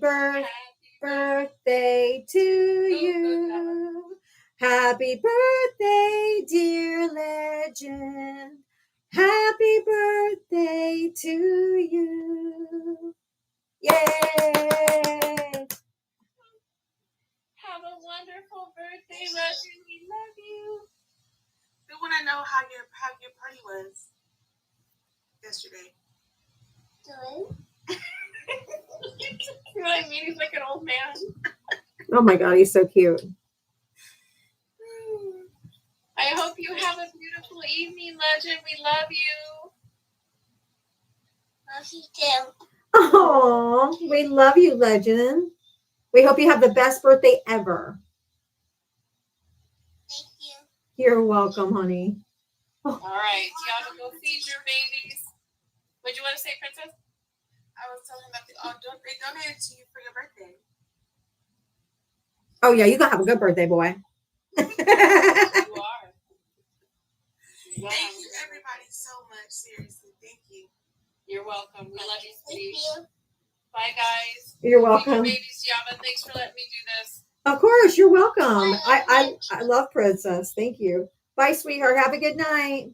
birthday to you. Happy birthday, dear legend. Happy birthday to you. Yay!
Have a wonderful birthday, legend. We love you.
We want to know how your party was yesterday.
You know what I mean? He's like an old man.
Oh my God, he's so cute.
I hope you have a beautiful evening, legend. We love you.
Love you too.
Oh, we love you, legend. We hope you have the best birthday ever.
Thank you.
You're welcome, honey.
All right, Tiana, go feed your babies. What'd you want to say, Princess?
I was telling them that they donated to you for your birthday.
Oh yeah, you gonna have a good birthday, boy.
You are.
Thank you, everybody, so much. Seriously, thank you.
You're welcome. We love you,
Thank
sweetie.
you.
Bye, guys.
You're
Feed your
welcome.
babies, Tiana. Thanks for letting me do this.
Of course, you're welcome. I love Princess. Thank you. Bye, sweetheart. Have a good night.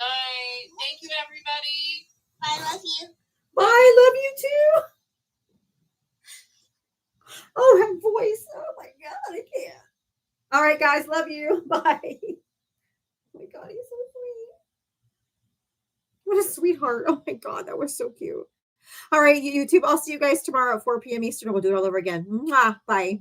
Night. Thank you, everybody.
I love you.
Bye. I love you too. Oh, her voice. Oh my God, I can't. All right, guys. Love you. Bye. Oh my God, he's so sweet. What a sweetheart. Oh my God, that was so cute. All right, YouTube. I'll see you guys tomorrow at 4 p.m. Eastern. We'll do it all over again. Mwah. Bye.